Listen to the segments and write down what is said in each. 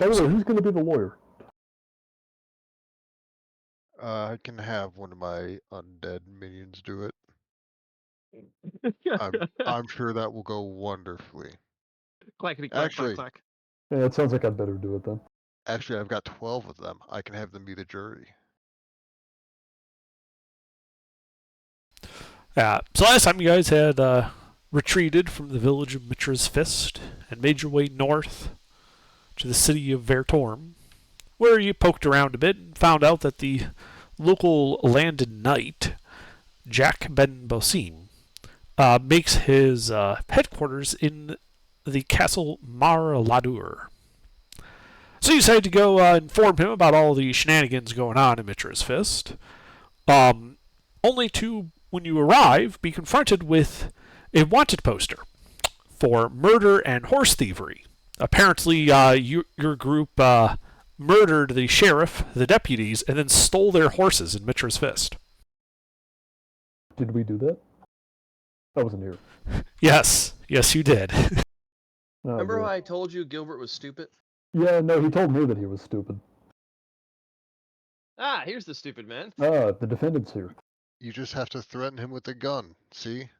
By the way, who's going to be the lawyer? I can have one of my undead minions do it. I'm sure that will go wonderfully. Clackety clack, Actually, clack, clack. Yeah, it sounds like I'd better do it then. I've got 12 of them. I can have them be the jury. So last time you guys had retreated from the village of Mitra's Fist and made your way north to the city of Vertorm, where you poked around a bit and found out that the local landed knight, Jack Ben Bosim, makes his headquarters in the castle Mar Ladur. So you decided to go inform him about all the shenanigans going on in Mitra's Fist, only to, when you arrive, be confronted with a wanted poster for murder and horse thievery. Apparently, your group murdered the sheriff, the deputies, and then stole their horses in Mitra's Fist. Did we do that? I wasn't here. Yes, you did. Oh, Remember good. how I told you Gilbert was stupid? Yeah, no, he told me that he was stupid. Ah, here's the stupid man. Ah, the defendant's here. You just have to threaten him with a gun, see?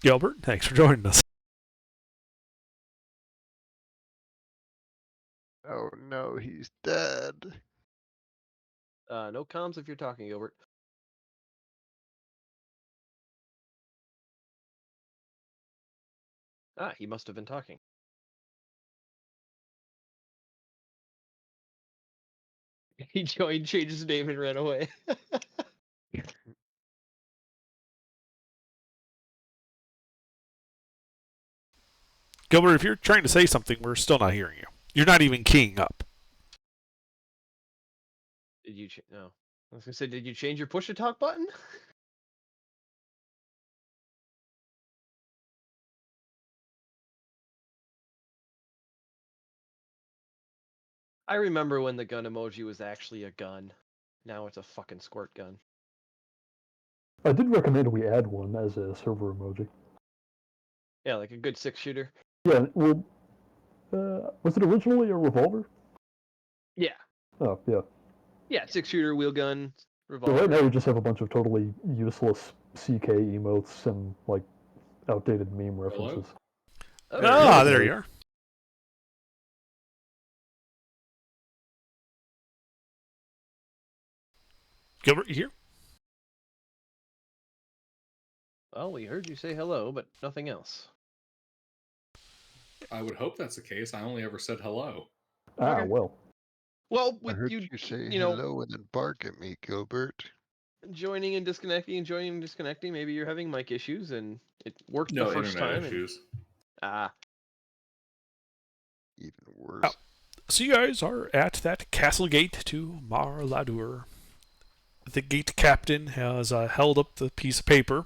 Gilbert, thanks for joining us. Oh no, he's dead. No comms if you're talking, Gilbert. Ah, he must have been talking. He joined, changed his name, and ran away. Gilbert, if you're trying to say something, we're still not hearing you. You're not even keying up. Did you? No. I was gonna say, did you change your push to talk button? I remember when the gun emoji was actually a gun. Now it's a fucking squirt gun. I did recommend we add one as a server emoji. Yeah, like a good 6-shooter. Yeah, well, was it originally a revolver? Yeah. Oh, yeah. Yeah, 6-shooter, wheel gun, So revolver. right now we just have a bunch of totally useless CK emotes and, like, outdated meme references. Oh, There you are. Gilbert, you here? Well, we heard you say hello, but nothing else. I would hope that's the case. I only ever said hello. Ah, Okay. well. Well, I with heard you, you say you know, hello and then bark at me, Gilbert. joining and disconnecting, maybe you're having mic issues, and it worked No the first internet time. issues. Even worse. So you guys are at that castle gate to Mar Ladur. The gate captain has held up the piece of paper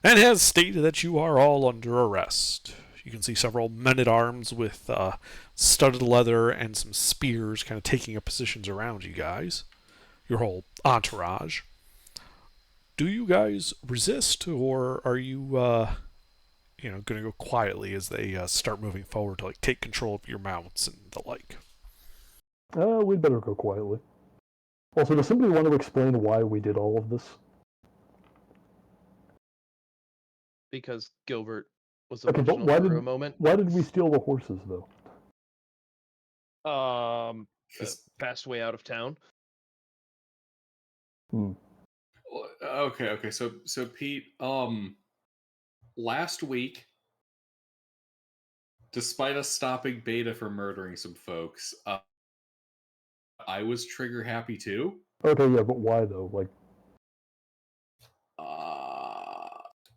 and has stated that you are all under arrest. You can see several men-at-arms with studded leather and some spears kind of taking up positions around you guys. Your whole entourage. Do you guys resist, or are you, going to go quietly as they start moving forward to like take control of your mounts and the like? We'd better go quietly. Also, does somebody want to explain why we did all of this? Because Gilbert was Okay, but emotional for a moment. why did we steal the horses, though? Fast way out of town. Okay. So Pete, last week, despite us stopping Beta from murdering some folks, I was trigger happy too. Okay, yeah, but why though? Like,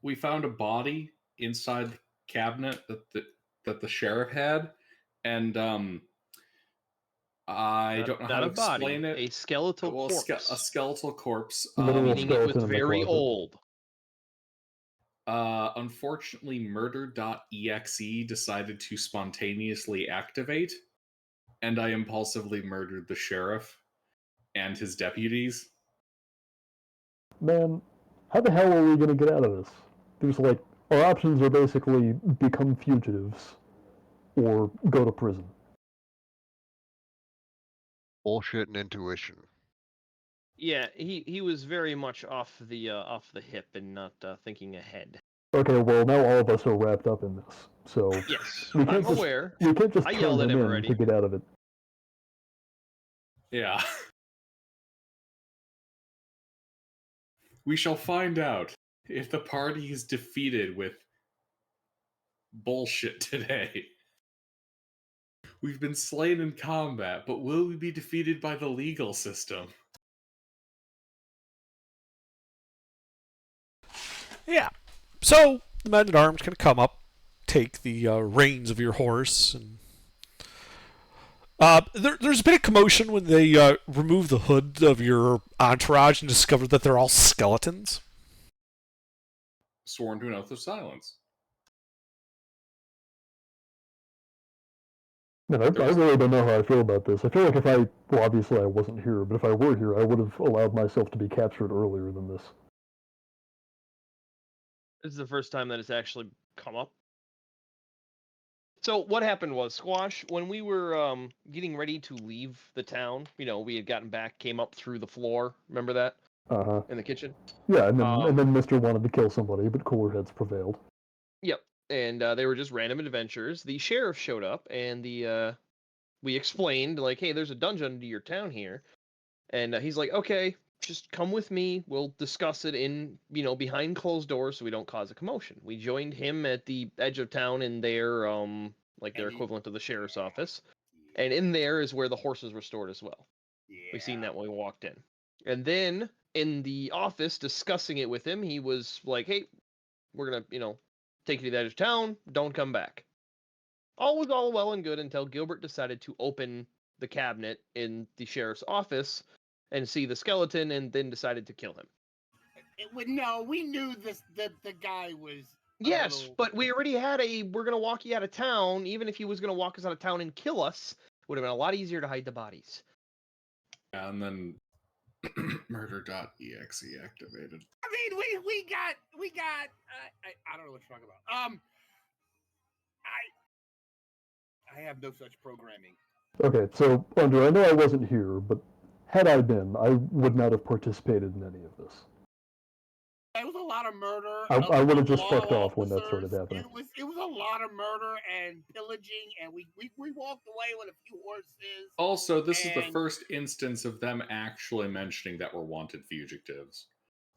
we found a body inside the cabinet that the sheriff had, and I don't know how to explain it. A skeletal corpse. A skeletal corpse. Meaning it was very old. Unfortunately, murder.exe decided to spontaneously activate, and I impulsively murdered the sheriff and his deputies. Man, how the hell are we gonna get out of this? There's like Our options are basically become fugitives or go to prison. Bullshit and intuition. Yeah, he was very much off the hip and not thinking ahead. Okay, well now all of us are wrapped up in this, so Yes, we can't I'm just aware. we can't just I turn yelled at him him in already. to get out of it. Yeah. We shall find out if the party is defeated with bullshit today. We've been slain in combat, but will we be defeated by the legal system? Yeah. So the men at arms can come up, take the reins of your horse, and there's a bit of commotion when they remove the hood of your entourage and discover that they're all skeletons. Sworn to an oath of silence. Man, I really don't know how I feel about this. I feel like well, obviously I wasn't here, but if I were here, I would have allowed myself to be captured earlier than this. This is the first time that it's actually come up. So what happened was, Squash, when we were getting ready to leave the town, we had gotten back, came up through the floor. Remember that? Uh-huh. In the kitchen? Yeah, and then Mr. wanted to kill somebody, but cooler heads prevailed. Yep. And they were just random adventures. The sheriff showed up, and we explained, like, hey, there's a dungeon under your town here. And he's like, okay, just come with me. We'll discuss it in, behind closed doors so we don't cause a commotion. We joined him at the edge of town in their, their equivalent of the sheriff's office. And in there is where the horses were stored as well. We seen that when we walked in. And then in the office discussing it with him, he was like, hey, we're going to, take you to the edge of town. Don't come back. All was all well and good until Gilbert decided to open the cabinet in the sheriff's office and see the skeleton, and then decided to kill him. No, we knew that the guy was. Yes, but we already had we're gonna walk you out of town. Even if he was gonna walk us out of town and kill us, it would have been a lot easier to hide the bodies. And then murder.exe activated. I mean, we got. I don't know what you're talking about. I have no such programming. Okay, so Andre, I know I wasn't here, but had I been, I would not have participated in any of this. It was a lot of murder. I would have just law fucked off when that officers. started happening. It was a lot of murder and pillaging, and we walked away with a few horses. Also, this is the first instance of them actually mentioning that we're wanted fugitives.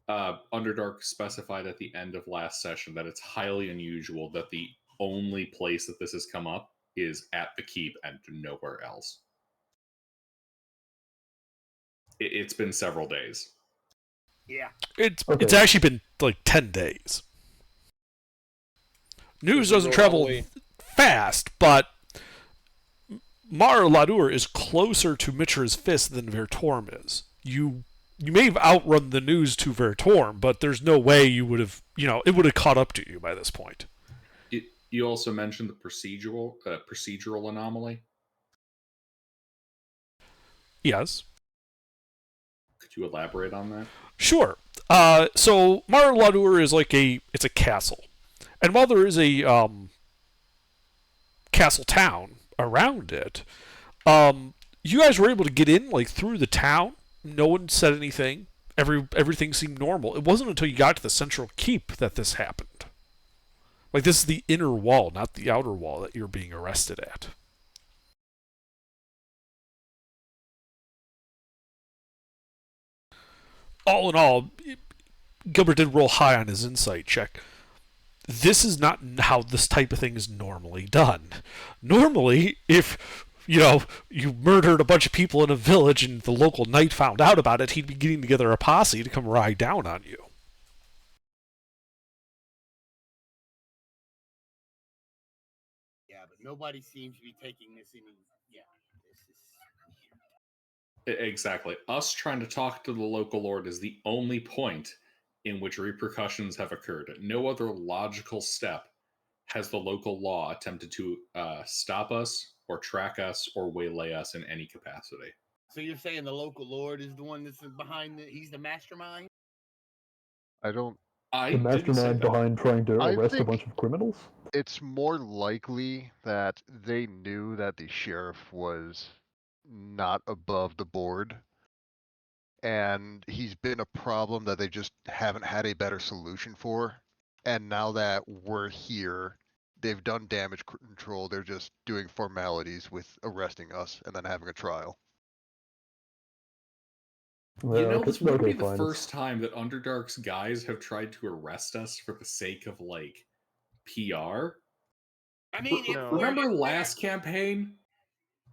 Underdark specified at the end of last session that it's highly unusual that the only place that this has come up is at the keep and nowhere else. It's been several days. Yeah. It's actually been like 10 days. News doesn't travel fast, but Mar Ladur is closer to Mitra's Fist than Vertorm is. You may have outrun the news to Vertorm, but there's no way you would have, it would have caught up to you by this point. You also mentioned the procedural anomaly. Yes. Could you elaborate on that? Sure. So Mar Ladur is it's a castle. And while there is a castle town around it, you guys were able to get in through the town. No one said anything. Everything seemed normal. It wasn't until you got to the central keep that this happened. This is the inner wall, not the outer wall that you're being arrested at. All in all, Gilbert did roll high on his insight check. This is not how this type of thing is normally done. Normally, if you murdered a bunch of people in a village and the local knight found out about it, he'd be getting together a posse to come ride down on you. Yeah, but nobody seems to be taking this any. Yeah, this is weird. Exactly. Us trying to talk to the local lord is the only point in which repercussions have occurred. At no other logical step has the local law attempted to stop us or track us or waylay us in any capacity. So you're saying the local lord is the one that's behind he's the mastermind? I don't I The didn't say mastermind that. behind trying to I arrest a think- bunch of criminals? It's more likely that they knew that the sheriff was not above the board, and he's been a problem that they just haven't had a better solution for. And now that we're here, they've done damage control. They're just doing formalities with arresting us and then having a trial. You know, this wouldn't be the fine, it's- first time that Underdark's guys have tried to arrest us for the sake of, like, PR. I mean, if No. we're- Remember if we're- last campaign?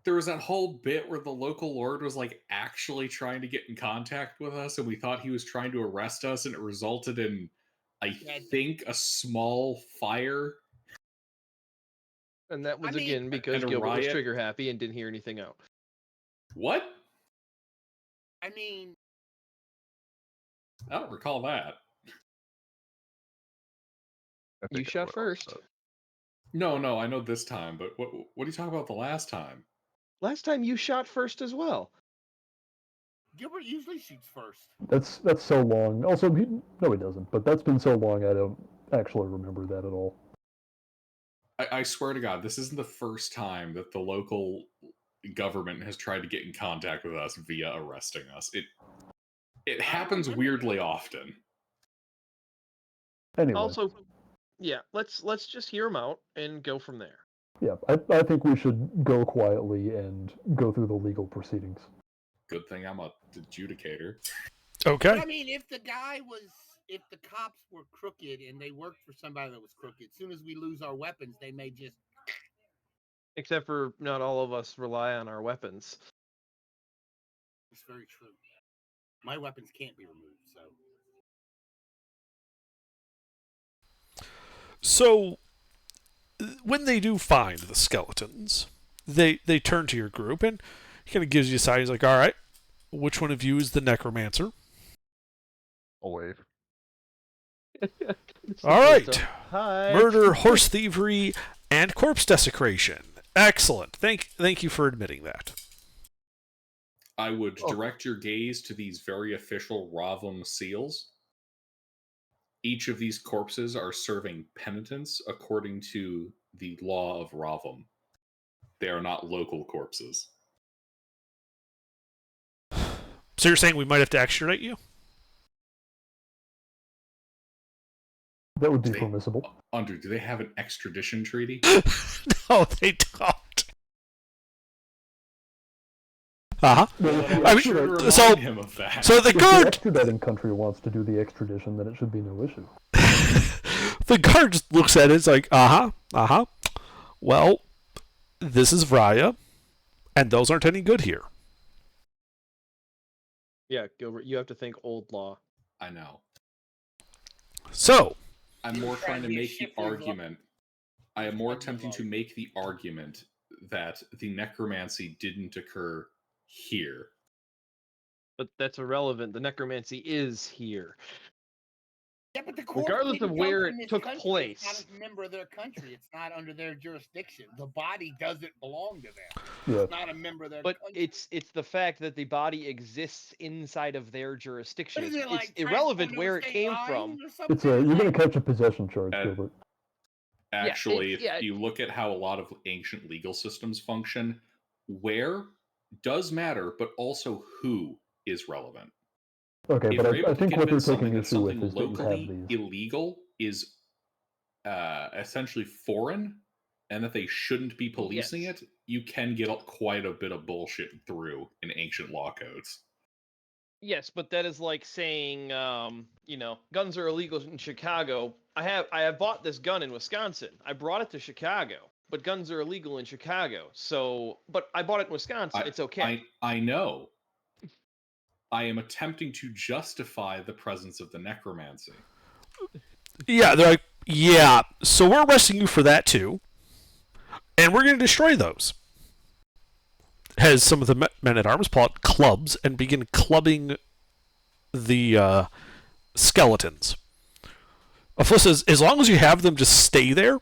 There was that whole bit where the local lord was, like, actually trying to get in contact with us, and we thought he was trying to arrest us, and it resulted in, I Yeah, think, a small fire. And that was I mean- again because And a Gilbert was riot. trigger happy and didn't hear anything out. What? I mean, I don't recall that. I You think I shot would first. also. No, I know this time, but what are you talking about the last time? Last time you shot first as well. Gilbert usually shoots first. That's so long. Also, no, he doesn't. But that's been so long, I don't actually remember that at all. I swear to God, this isn't the first time that the local government has tried to get in contact with us via arresting us. It happens weirdly often. Anyway, Also, yeah, let's just hear him out and go from there. yeah, I think we should go quietly and go through the legal proceedings. Good thing I'm a adjudicator. But Okay. I mean, if the cops were crooked and they worked for somebody that was crooked, as soon as we lose our weapons, they may just. Except for not all of us rely on our weapons. It's very true. My weapons can't be removed, so. So, when they do find the skeletons, they turn to your group and he kind of gives you a side. He's like, all right, which one of you is the necromancer? I'll wave. All right. Hi. Murder, horse thievery, and corpse desecration. Excellent. Thank you for admitting that. I would Oh. direct your gaze to these very official Ravam seals. Each of these corpses are serving penitence according to the law of Ravam. They are not local corpses. So you're saying we might have to extradite you? That would be They- permissible. Andrew, do they have an extradition treaty? No, they don't. Uh-huh. Well, I mean, Sure to remind so- him of that. So the if the guard extraditing country wants to do the extradition, then it should be no issue. the guard just looks at it, it's like, uh-huh. Well, this is Vrya, and those aren't any good here. Yeah, Gilbert, you have to think old law. I know. So, I'm more trying to be a make the shifter's law. argument. I am more Shifter's attempting law. to make the argument that the necromancy didn't occur here. But that's irrelevant. The necromancy is here. Yeah, but the corpse Regardless didn't of come where from it this took country. place. It's not a member of their country. It's not under their jurisdiction. The body doesn't belong to them. Yeah. It's not a member of their But country. it's the fact that the body exists inside of their jurisdiction. What is it, It's like irrelevant transported where over it state came lines from. or something? It's you're going Like- to catch a possession charge, Uh, Gilbert. Actually, yeah. if you look at how a lot of ancient legal systems function, where does matter, but also who is relevant. Okay, If but you're able I to think what they're convince something taking that issue with something is that you have locally these. illegal is essentially foreign and that they shouldn't be policing Yes. it, you can get quite a bit of bullshit through in ancient law codes. Yes, but that is like saying, guns are illegal in Chicago. I have bought this gun in Wisconsin. I brought it to Chicago, but guns are illegal in Chicago. So, but I bought it in Wisconsin. It's okay. I know. I am attempting to justify the presence of the necromancy. yeah, they're like, yeah, so we're arresting you for that too, and we're going to destroy those. As some of the men-at-arms pull out clubs and begin clubbing the skeletons. Afla says, as long as you have them just stay there,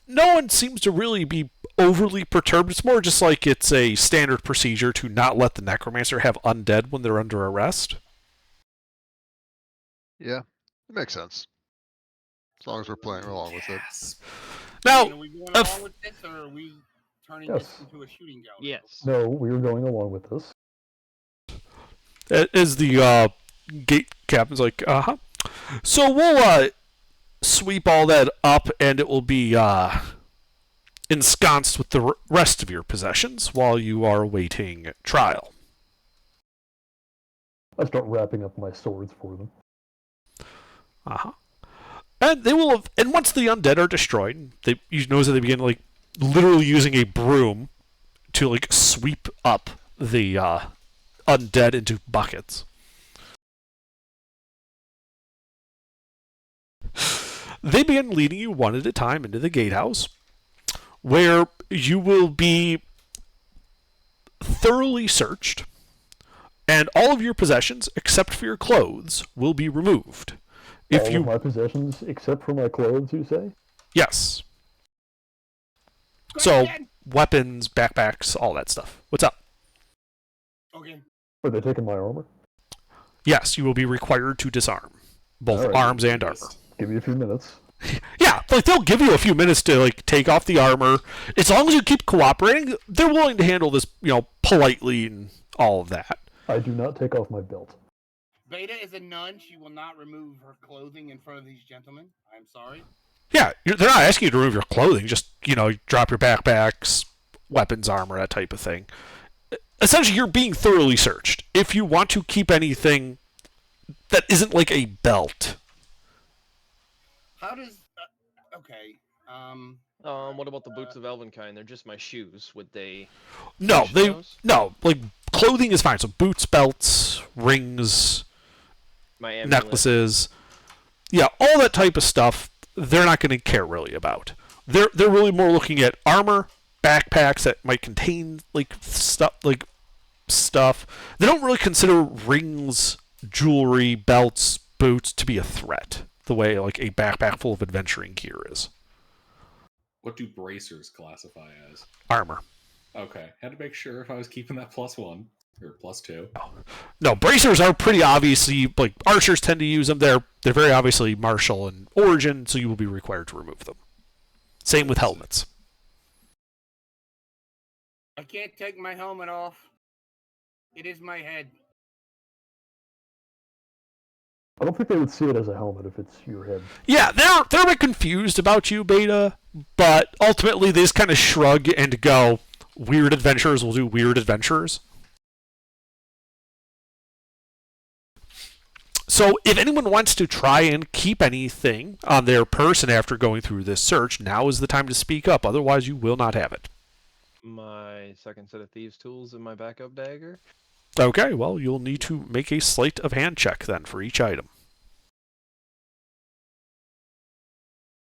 no one seems to really be overly perturbed. It's more just like it's a standard procedure to not let the necromancer have undead when they're under arrest. Yeah, it makes sense. As long as we're playing along with it. Yes. I Now, mean, are we going if- along with this, or are we turning this Yes. into a shooting gallery? Yes. No, we are going along with this. as the gate captain's like, so we'll sweep all that up, and it will be ensconced with the rest of your possessions while you are awaiting trial. I start wrapping up my swords for them. And they will have, and once the undead are destroyed, you notice that they begin like literally using a broom to like sweep up the undead into buckets. They begin leading you one at a time into the gatehouse, where you will be thoroughly searched, and all of your possessions, except for your clothes, will be removed. If All you of my possessions, except for my clothes, you say? yes, Go so ahead, then. weapons, backpacks, all that stuff. What's up? Okay. Are they taking my armor? Yes, you will be required to disarm both Alright. arms and armor. Give me a few minutes. Yeah, like they'll give you a few minutes to like take off the armor. As long as you keep cooperating, they're willing to handle this, politely and all of that. I do not take off my belt. Beta is a nun. She will not remove her clothing in front of these gentlemen. I'm sorry. Yeah, they're not asking you to remove your clothing. Just drop your backpacks, weapons, armor, that type of thing. Essentially, you're being thoroughly searched. If you want to keep anything that isn't like a belt. How does? Okay. What about the boots of Elvenkind? They're just my shoes. Would they? No, Finish those? like clothing is fine. So boots, belts, rings, My amulet? necklaces, yeah, all that type of stuff. They're not going to care really about. They're really more looking at armor, backpacks that might contain like stuff. They don't really consider rings, jewelry, belts, boots to be a threat the way like a backpack full of adventuring gear is. What do bracers classify as? Armor. Okay, had to make sure if I was keeping that +1 or +2. No, bracers are pretty obviously like archers tend to use them. They're very obviously martial in origin, so you will be required to remove them. Same with helmets. I can't take my helmet off. It is my head. I don't think they would see it as a helmet if it's your head. Yeah, they're a bit confused about you, Beta, but ultimately they just kind of shrug and go, weird adventurers will do weird adventures. So if anyone wants to try and keep anything on their person after going through this search, now is the time to speak up. Otherwise, you will not have it. My second set of thieves' tools and my backup dagger. Okay, well, you'll need to make a sleight of hand check then for each item.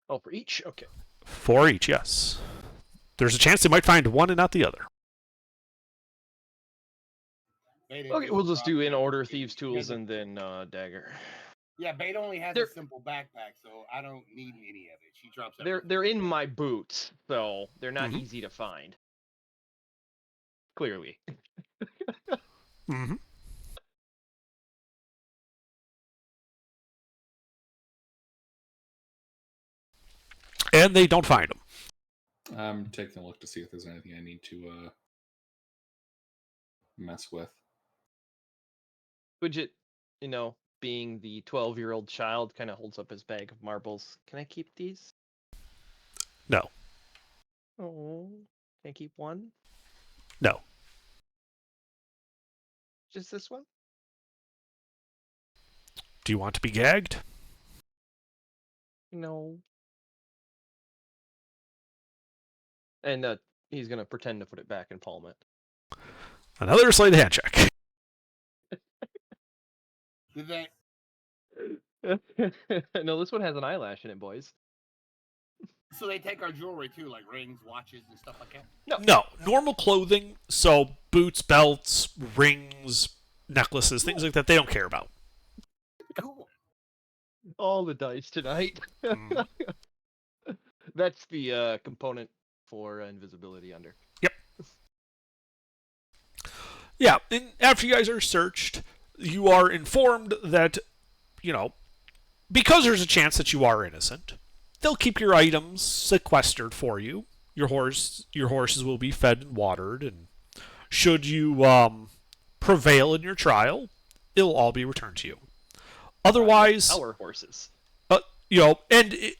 Oh, for each? Okay. For each, yes. There's a chance they might find one and not the other. Beta Okay, is, we'll just do in order it- thieves' it tools doesn't- and then dagger. Yeah, Beta only has They're- a simple backpack, so I don't need any of it. She drops They're everything. in my boots, so they're not Mhm. easy to find. Clearly. Mm-hmm. And they don't find them. I'm taking a look to see if there's anything I need to mess with. Widget, being the 12-year-old child, kind of holds up his bag of marbles. Can I keep these? No. Oh, can I keep one? No. Just this one? Do you want to be gagged? No. And he's gonna pretend to put it back and palm it. Another sleight of hand check. Did that? No, this one has an eyelash in it, boys. So they take our jewelry too, like rings, watches, and stuff like that. No, normal clothing, so boots, belts, rings, necklaces, things like that, they don't care about. Cool. All the dice tonight. Mm. That's the component for invisibility under. Yeah, and after you guys are searched, you are informed that, because there's a chance that you are innocent, they'll keep your items sequestered for you. Your horses will be fed and watered, and should you prevail in your trial, it'll all be returned to you. Otherwise, Our horses.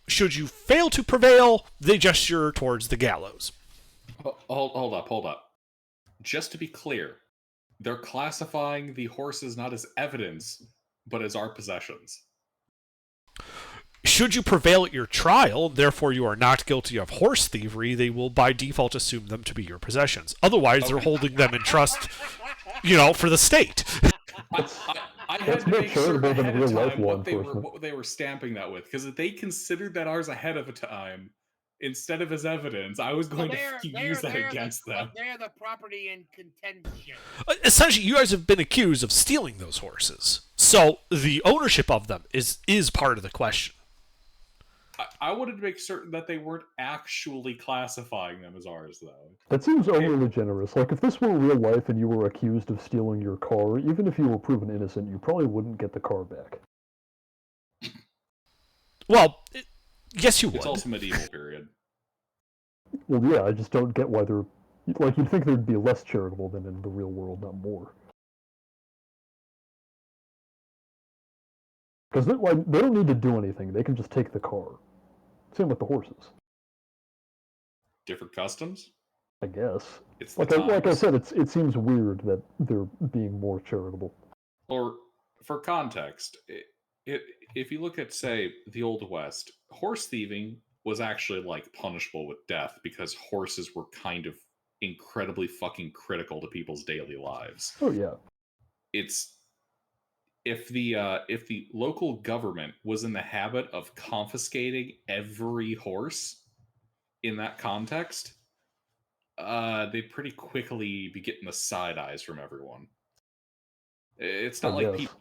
should you fail to prevail, they gesture towards the gallows. Hold up. Just to be clear, they're classifying the horses not as evidence, but as our possessions. Should you prevail at your trial, and therefore you are not guilty of horse thievery, they will by default assume them to be your possessions. Otherwise, they're holding them in trust, for the state. I had That's to more make sure charitable than ahead of real-life time law what they were stamping that with, because if they considered that ours ahead of a time instead of as evidence, I was going to use that against them. They're the property in contention. Essentially, you guys have been accused of stealing those horses, so the ownership of them is part of the question. I wanted to make certain that they weren't actually classifying them as ours, though. That seems overly generous. Like, if this were real life and you were accused of stealing your car, even if you were proven innocent, you probably wouldn't get the car back. Well, yes, you would. It's also medieval period. Well, yeah, I just don't get why they're... Like, you'd think they'd be less charitable than in the real world, not more. Because they don't need to do anything. They can just take the car. Same with the horses, Different customs? I guess. It's the Like I times. said, it seems weird that they're being more charitable. Or, for context, if you look at, say, the Old West, horse thieving was actually, punishable with death because horses were kind of incredibly fucking critical to people's daily lives. Oh, yeah. It's... If the local government was in the habit of confiscating every horse in that context, they'd pretty quickly be getting the side eyes from everyone. It's not like people.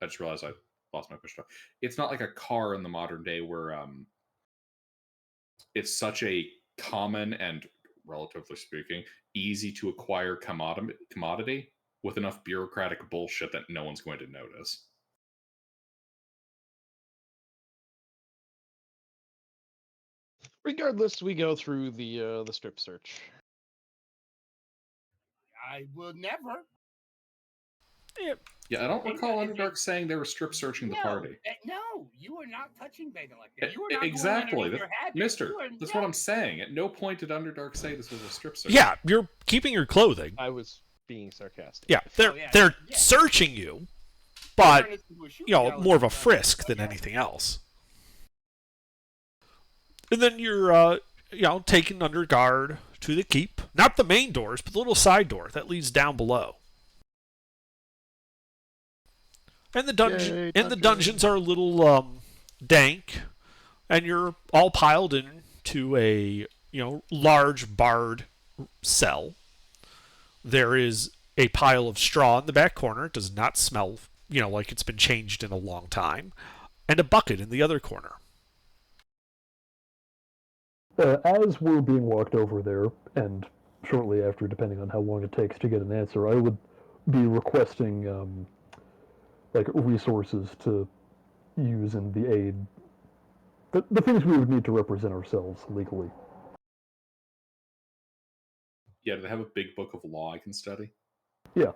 I just realized I lost my push. It's not like a car in the modern day where it's such a common and, relatively speaking, easy to acquire commodity with enough bureaucratic bullshit that no one's going to notice. Regardless, we go through the strip search. I will never. Yeah, I don't recall Underdark saying they were strip searching the party. No, you are not touching Vega like that. You are not exactly, your habit. Mister. That's what I'm saying. At no point did Underdark say this was a strip search. Yeah, you're keeping your clothing. I was being sarcastic. Yeah, they're searching you, but more of a frisk than anything else. And then you're taken under guard to the keep, not the main doors, but the little side door that leads down below. And the dungeons are a little dank, and you're all piled into a large barred cell. There is a pile of straw in the back corner. It does not smell like it's been changed in a long time, and a bucket in the other corner. As we're being walked over there, and shortly after, depending on how long it takes to get an answer, I would be requesting resources to use in the aid. The things we would need to represent ourselves legally. Yeah, do they have a big book of law I can study? Yeah.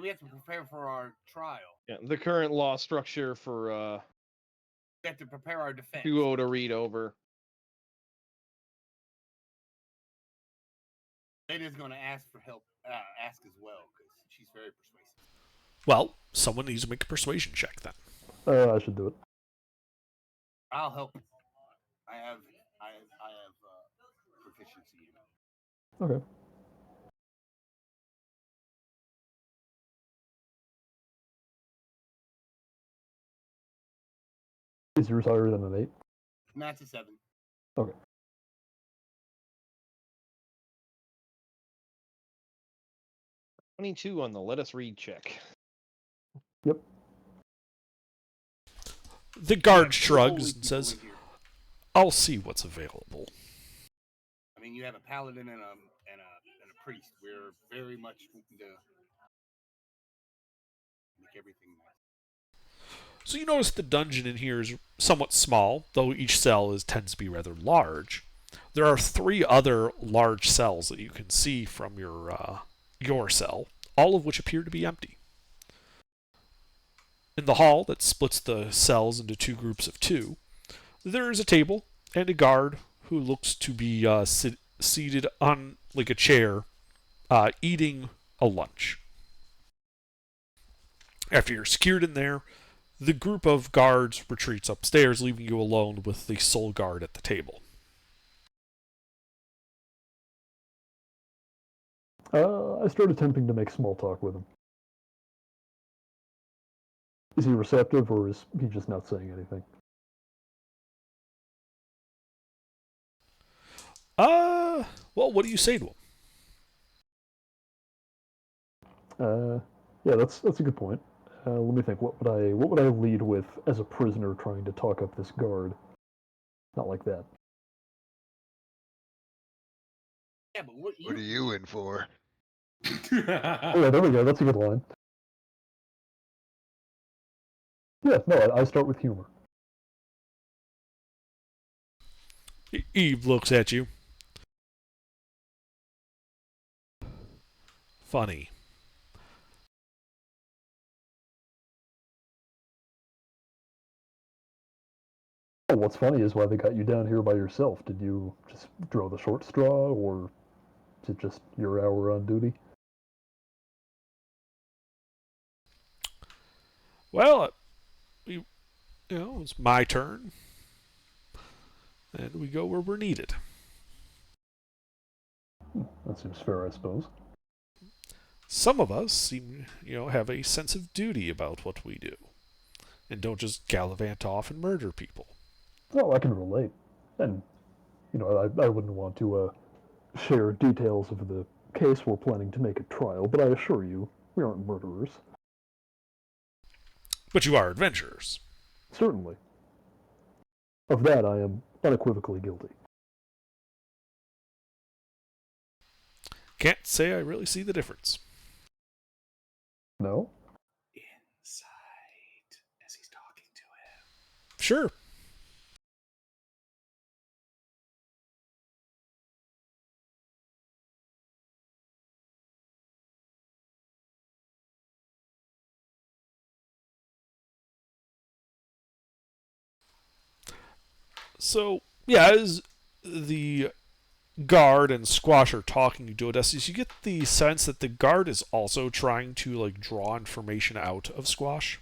We have to prepare for our trial. Yeah, the current law structure for We have to prepare our defense. Duo to read over. Lada's going to ask for help, ask as well, because she's very persuasive. Well, someone needs to make a persuasion check then. I should do it. I'll help. I have proficiency in it. Okay. Is yours higher than an 8? Matt's a 7. Okay. $22 on the let us read check. Yep. The guard shrugs and says, "I'll see what's available." I mean, you have a paladin and a priest. We're very much the everything nice. So you notice the dungeon in here is somewhat small, though each cell tends to be rather large. There are 3 other large cells that you can see from your cell, all of which appear to be empty. In the hall that splits the cells into 2 groups of 2, there is a table and a guard who looks to be seated on like a chair, eating a lunch. After you're secured in there, the group of guards retreats upstairs, leaving you alone with the sole guard at the table. I start attempting to make small talk with him. Is he receptive, or is he just not saying anything? Well, what do you say to him? Yeah, that's a good point. Let me think. What would I lead with as a prisoner trying to talk up this guard? Not like that. Yeah, but what What are you in for? Oh, yeah, there we go. That's a good line. Yeah, no, I start with humor. Eve looks at you. Funny. Oh, what's funny is why they got you down here by yourself. Did you just draw the short straw, or is it just your hour on duty? Well, it's my turn, and we go where we're needed. That seems fair, I suppose. Some of us seem, have a sense of duty about what we do, and don't just gallivant off and murder people. Oh, I can relate. And, I wouldn't want to share details of the case we're planning to make at trial, but I assure you, we aren't murderers. But you are adventurers. Certainly. Of that, I am unequivocally guilty. Can't say I really see the difference. No? Insight, as he's talking to him. Sure. So, yeah, as the guard and Squash are talking to Odysseus, you get the sense that the guard is also trying to draw information out of Squash.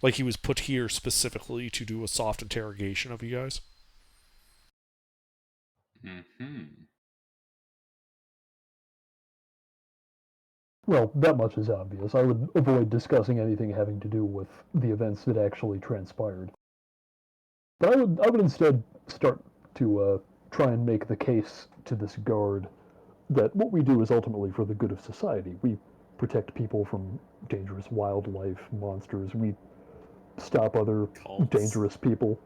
Like he was put here specifically to do a soft interrogation of you guys. Mm-hmm. Well, that much is obvious. I would avoid discussing anything having to do with the events that actually transpired. But I would instead start to try and make the case to this guard that what we do is ultimately for the good of society. We protect people from dangerous wildlife, monsters. We stop other Cults. dangerous people.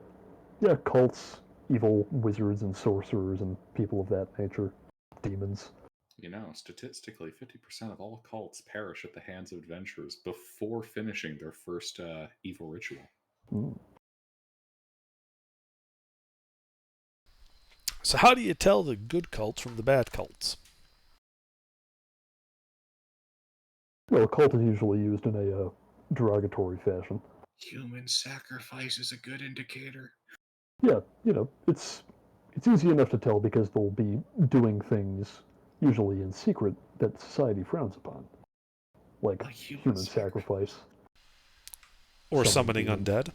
Yeah, cults, evil wizards and sorcerers and people of that nature. Demons. Statistically, 50% of all cults perish at the hands of adventurers before finishing their first evil ritual. Mm. So how do you tell the good cults from the bad cults? Well, a cult is usually used in a derogatory fashion. Human sacrifice is a good indicator. Yeah, it's easy enough to tell because they'll be doing things, usually in secret, that society frowns upon. Like human sacrifice. Or summoning demons. undead?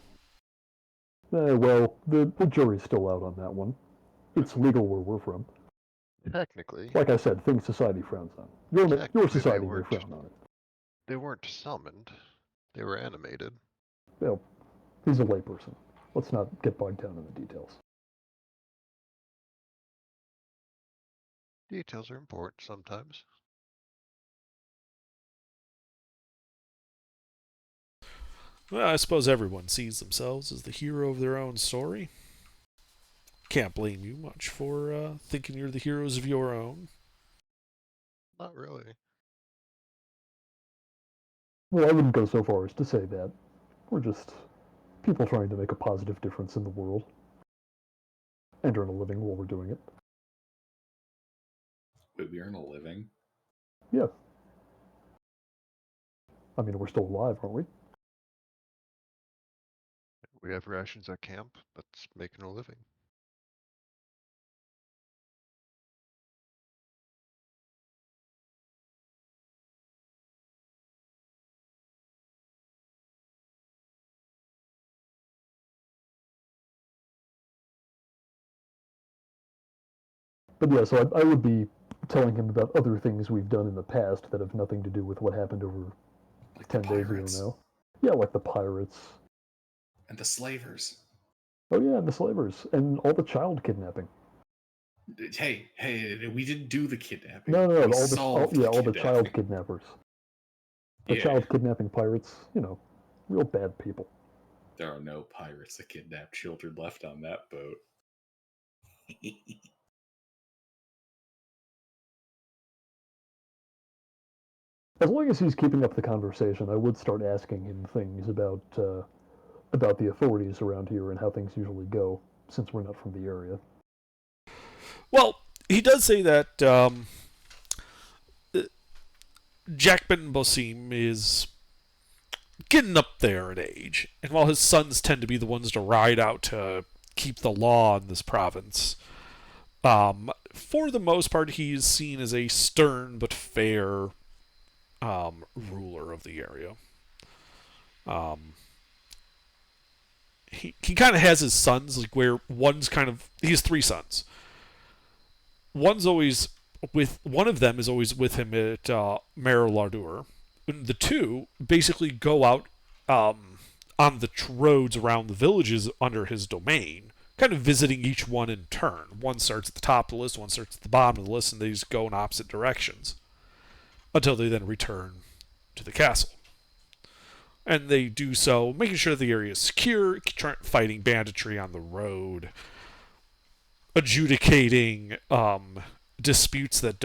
Well, the jury's still out on that one. It's legal where we're from. Technically, Like I said, things society frowns on. Your Technically, society they may weren't. frown on it. they weren't summoned. They were animated. Well, he's a layperson. Let's not get bogged down in the details. Details are important sometimes. Well, I suppose everyone sees themselves as the hero of their own story. Can't blame you much for thinking you're the heroes of your own. Not really. Well, I wouldn't go so far as to say that. We're just people trying to make a positive difference in the world and earn a living while we're doing it. Wait, we earn a living? Yeah. I mean, we're still alive, aren't we? We have rations at camp. That's making a living. But yeah, so I would be telling him about other things we've done in the past that have nothing to do with what happened over Like the 10 days ago pirates now. Yeah, like the pirates. and the slavers. Oh yeah, and the slavers. And all the child kidnapping. Hey, we didn't do the kidnapping. No, We all the solved all the kidnapping. child kidnappers. The Yeah. child kidnapping pirates, real bad people. There are no pirates that kidnap children left on that boat. As long as he's keeping up the conversation, I would start asking him things about the authorities around here and how things usually go, since we're not from the area. Well, he does say that Jack Ben Bosim is getting up there in age, and while his sons tend to be the ones to ride out to keep the law in this province, for the most part, he is seen as a stern but fair ruler of the area. He kind of has his sons, like where he has three sons. One of them is always with him at Mer Lardur. The two basically go out on the roads around the villages under his domain, kind of visiting each one in turn. One starts at the top of the list, one starts at the bottom of the list, and they just go in opposite directions until they then return to the castle. And they do so, making sure the area is secure, fighting banditry on the road, adjudicating disputes that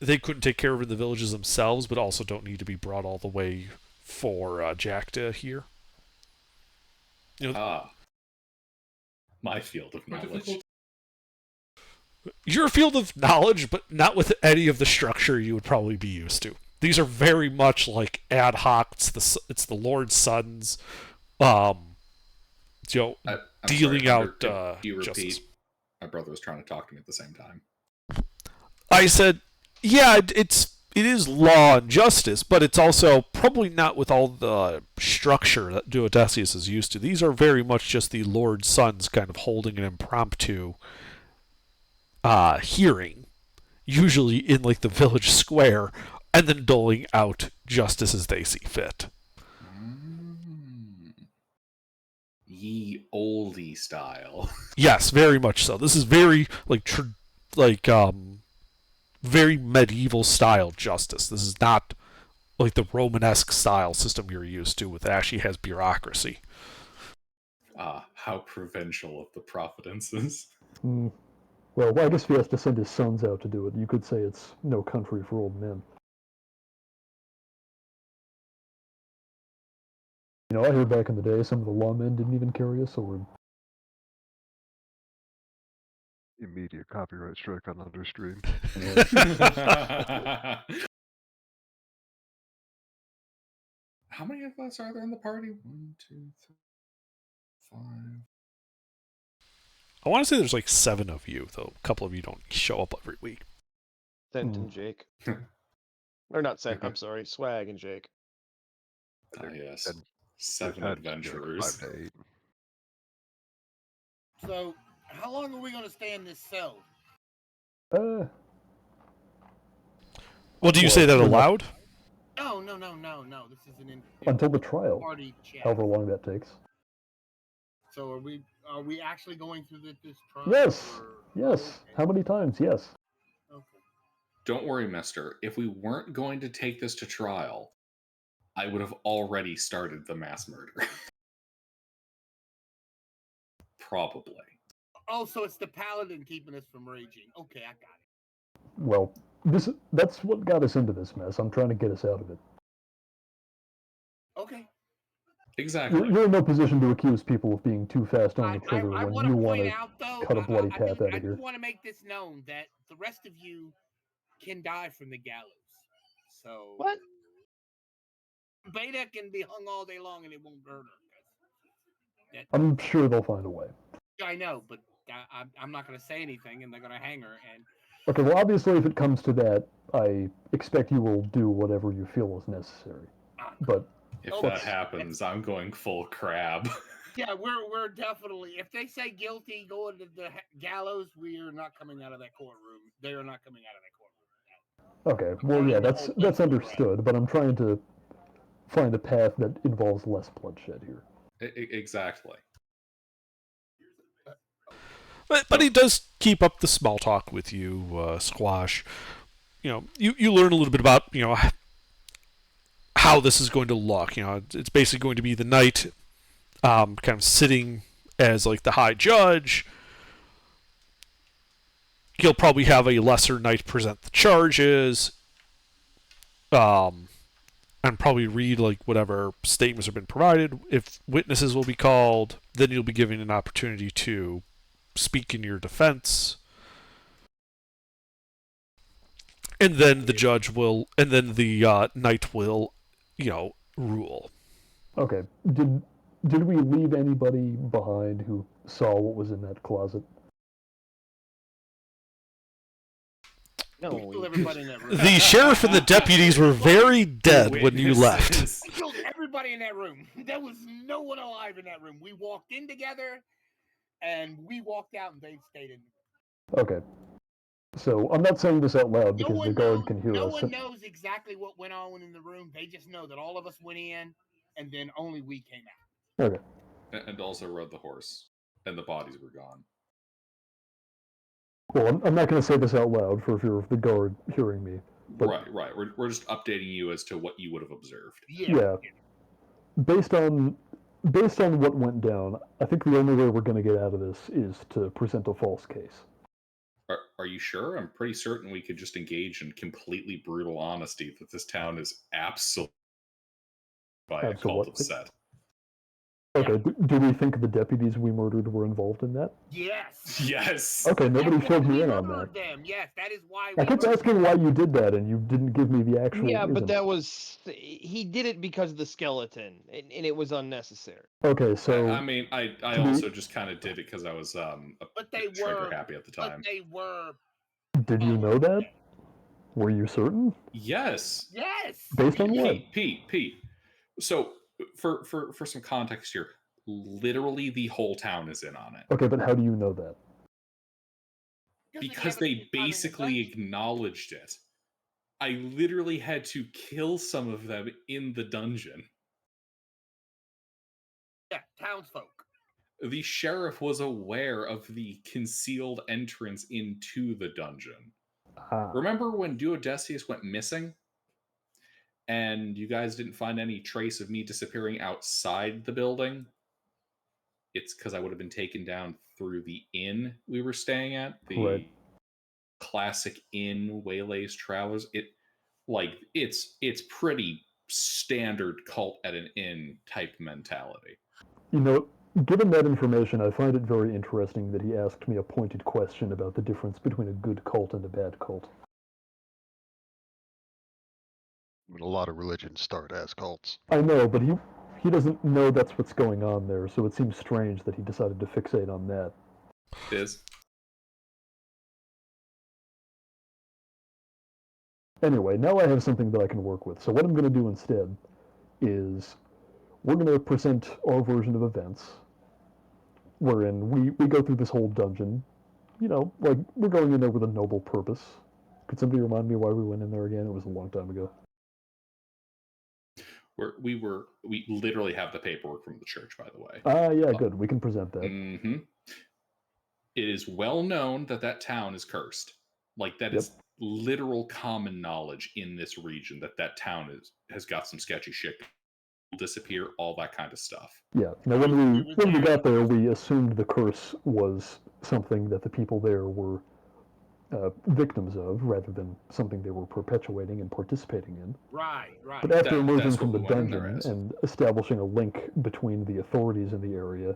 they couldn't take care of in the villages themselves, but also don't need to be brought all the way for Jack to hear. My field of knowledge. Your field of knowledge, but not with any of the structure you would probably be used to. These are very much like ad hoc. It's the Lord's sons, I'm dealing sorry, out do you repeat? justice. My brother was trying to talk to me at the same time. I said, yeah, it is law and justice, but it's also probably not with all the structure that Duodecius is used to. These are very much just the Lord's sons kind of holding an impromptu hearing, usually in like the village square, and then doling out justice as they see fit. Ye oldie style. Yes, very much so. This is very very medieval style justice. This is not like the Romanesque style system you're used to, with actually has bureaucracy. How provincial of the Providences. Well, I guess if he has to send his sons out to do it, you could say it's no country for old men. I heard back in the day some of the lawmen didn't even carry a sword. Immediate copyright strike on Understream. How many of us are there in the party? 1, 2, 3, 5. I want to say there's like 7 of you, though a couple of you don't show up every week. Sent and Jake. Or not Sent, I'm sorry, Swag and Jake. Yes. And 7 had, adventurers. 5 to 8. So, how long are we going to stay in this cell? Well, do you say that aloud? No. This is an Until the trial, party chat. however long that takes. So are we actually going through this trial? Yes. or- Yes. Okay. How many times? Yes. Okay. Don't worry, mister. If we weren't going to take this to trial, I would have already started the mass murder. Probably. Oh, so it's the paladin keeping us from raging. Okay, I got it. Well, that's what got us into this mess. I'm trying to get us out of it. Okay. Exactly. You're in no position to accuse people of being too fast on the I trigger when want you to want point to out, though, cut a bloody path out I of do here. want to make this known that the rest of you can die from the gallows. So What? Beta can be hung all day long and it won't hurt her. I'm sure they'll find a way. I know, but I'm not going to say anything, and they're going to hang her. And Okay, well, obviously, if it comes to that, I expect you will do whatever you feel is necessary. But If Oh, that let's- happens, I'm going full crab. yeah, we're definitely. If they say guilty, going to the gallows, we are not coming out of that courtroom. They are not coming out of that courtroom. okay, well, yeah, the whole that's thing. understood. But I'm trying to find a path that involves less bloodshed here. Exactly. But he does keep up the small talk with you, Squash. You know, you learn a little bit about, you know, how this is going to look. You know, it's basically going to be the knight kind of sitting as like the high judge. He'll probably have a lesser knight present the charges. And probably read like whatever statements have been provided. If witnesses will be called, then you'll be given an opportunity to speak in your defense. And then the judge will, and then the knight will, you know, rule. Okay, did we leave anybody behind who saw what was in that closet? No, We killed everybody in that room. The sheriff and the deputies were very dead when you left. Witnesses. We killed everybody in that room. There was no one alive in that room. We walked in together, and we walked out, and they stayed in. Okay. So I'm not saying this out loud because the guard can hear no us. one knows exactly what went on in the room. They just know that all of us went in, and then only we came out. Okay. And also rode the horse. And the bodies were gone. Well, I'm not going to say this out loud for fear of the guard hearing me. But- Right. We're just updating you as to what you would have observed. Yeah. Based on what went down, I think the only way we're going to get out of this is to present a false case. Are you sure? I'm pretty certain we could just engage in completely brutal honesty that this town is absolutely by a cult of Absolutely. Set. Okay, do we think the deputies we murdered were involved in that? Yes. Yes. Okay, nobody That's filled why me we in on that. murdered them. Yes, that is why. I we kept murdered asking why you did that, and you didn't give me the actual yeah, but reason. that was he did it because of the skeleton, and it was unnecessary. Okay, so I mean, I to be- also just kind of did it because I was But they trigger were happy at the But time. they were. did you know that? Were you certain? Yes. Yes. Based on what? Pete. So for some context here, literally the whole town is in on it. Okay, but how do you know that? Because they basically acknowledged it. I literally had to kill some of them in the dungeon. Yeah, townsfolk. The sheriff was aware of the concealed entrance into the dungeon. Ah, Remember when Duodecius went missing? And you guys didn't find any trace of me disappearing outside the building? It's because I would have been taken down through the inn we were staying at. The Right. classic inn waylays travelers. It's pretty standard cult at an inn type mentality. you know, given that information, I find it very interesting that he asked me a pointed question about the difference between a good cult and a bad cult. I mean, a lot of religions start as cults. I know, but he doesn't know that's what's going on there, so it seems strange that he decided to fixate on that. Is Anyway, now I have something that I can work with. So what I'm going to do instead is we're going to present our version of events, wherein we go through this whole dungeon. You know, like, we're going in there with a noble purpose. Could somebody remind me why we went in there again? It was a long time ago. we literally have the paperwork from the church, by the way. Ah, yeah, good. We can present that. Mm-hmm. It is well known that town is cursed. Like, that Yep. is literal common knowledge in this region that town has got some sketchy shit, will disappear, all that kind of stuff. Yeah. Now, when we got there, we assumed the curse was something that the people there were victims of, rather than something they were perpetuating and participating in. Right. But after emerging That's from the what we went in there dungeon as. and establishing a link between the authorities in the area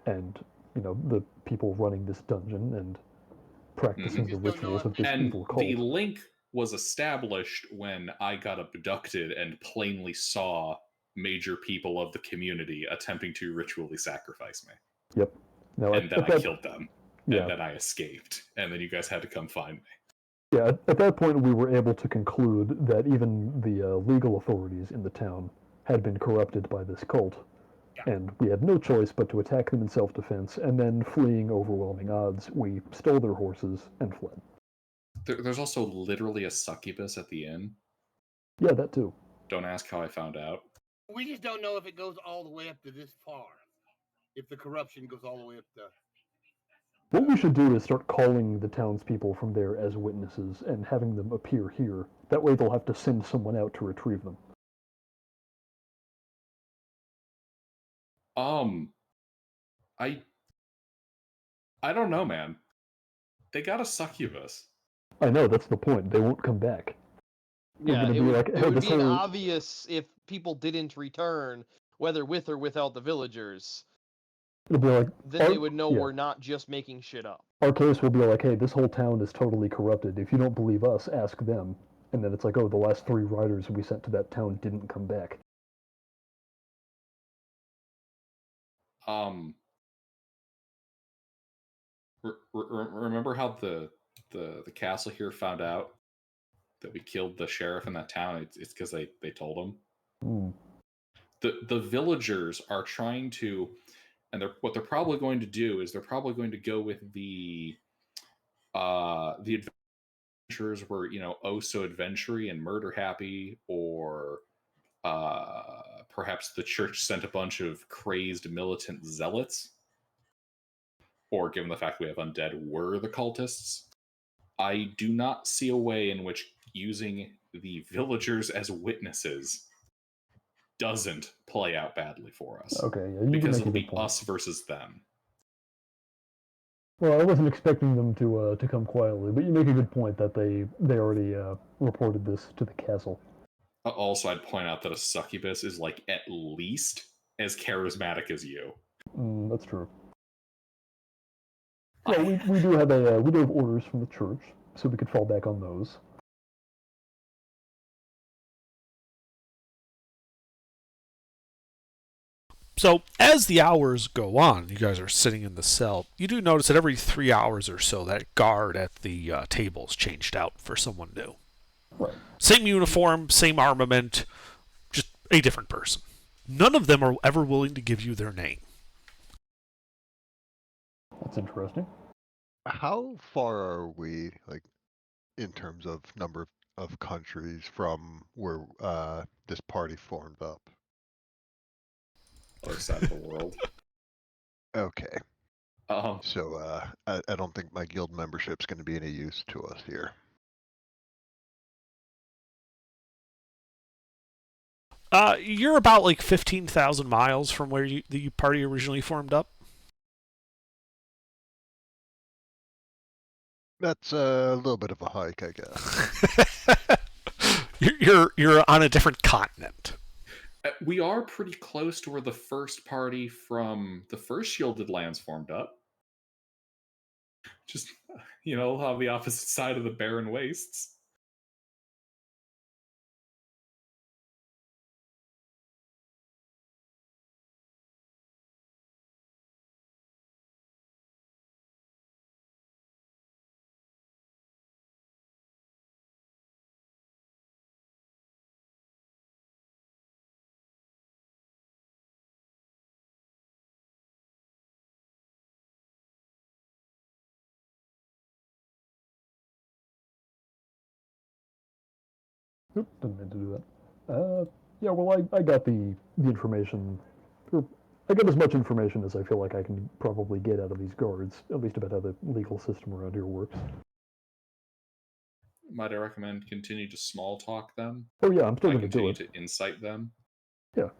and, the people running this dungeon and practicing the We just don't know rituals if of this And evil cult. the link was established when I got abducted and plainly saw major people of the community attempting to ritually sacrifice me. Yep. Now, And then I killed them. Yeah. And then I escaped. And then you guys had to come find me. Yeah, at that point, we were able to conclude that even the legal authorities in the town had been corrupted by this cult, and we had no choice but to attack them in self-defense, and then, fleeing overwhelming odds, we stole their horses and fled. There's also literally a succubus at the inn. Yeah, that too. Don't ask how I found out. We just don't know if it goes all the way up to this far. If the corruption goes all the way up to... What we should do is start calling the townspeople from there as witnesses and having them appear here. That way they'll have to send someone out to retrieve them. I don't know, man. They got a succubus. I know, that's the point. They won't come back. We're Yeah, gonna it be would, like, it hey, would this be whole... obvious if people didn't return, whether with or without the villagers. It'll be like, Then they would know yeah. we're not just making shit up. Our case will be like, hey, this whole town is totally corrupted. If you don't believe us, ask them. And then it's like, oh, the last 3 riders we sent to that town didn't come back. Remember how the castle here found out that we killed the sheriff in that town? It's because they told them. Mm. The villagers are trying to, and what they're probably going to do is they're probably going to go with the adventurers were oh so adventure-y and murder happy, or perhaps the church sent a bunch of crazed militant zealots, or given the fact we have undead, were the cultists. I do not see a way in which using the villagers as witnesses doesn't play out badly for us. Okay, yeah, you because can it'll make a good be point. us versus them. Well, I wasn't expecting them to come quietly, but you make a good point that they already reported this to the castle. Also, I'd point out that a succubus is like at least as charismatic as you. That's true. Yeah, we do have orders from the church, so we could fall back on those. So, as the hours go on, you guys are sitting in the cell, you do notice that every 3 hours or so, that guard at the table's changed out for someone new. Right. Same uniform, same armament, just a different person. None of them are ever willing to give you their name. That's interesting. How far are we, like, in terms of number of countries from where this party formed up? Other side of the world. Okay. Um, So I don't think my guild membership's going to be any use to us here. You're about like 15,000 miles from where the party originally formed up. That's a little bit of a hike, I guess. You're on a different continent. we are pretty close to where the first party from the first Shielded Lands formed up. Just, on the opposite side of the barren wastes. Oop, didn't mean to do that. Yeah, well, I got the information, or I got as much information as I feel like I can probably get out of these guards, at least about how the legal system around here works. Might I recommend continue to small talk them? Oh yeah, I'm still I going to do continue it. to incite them. Yeah.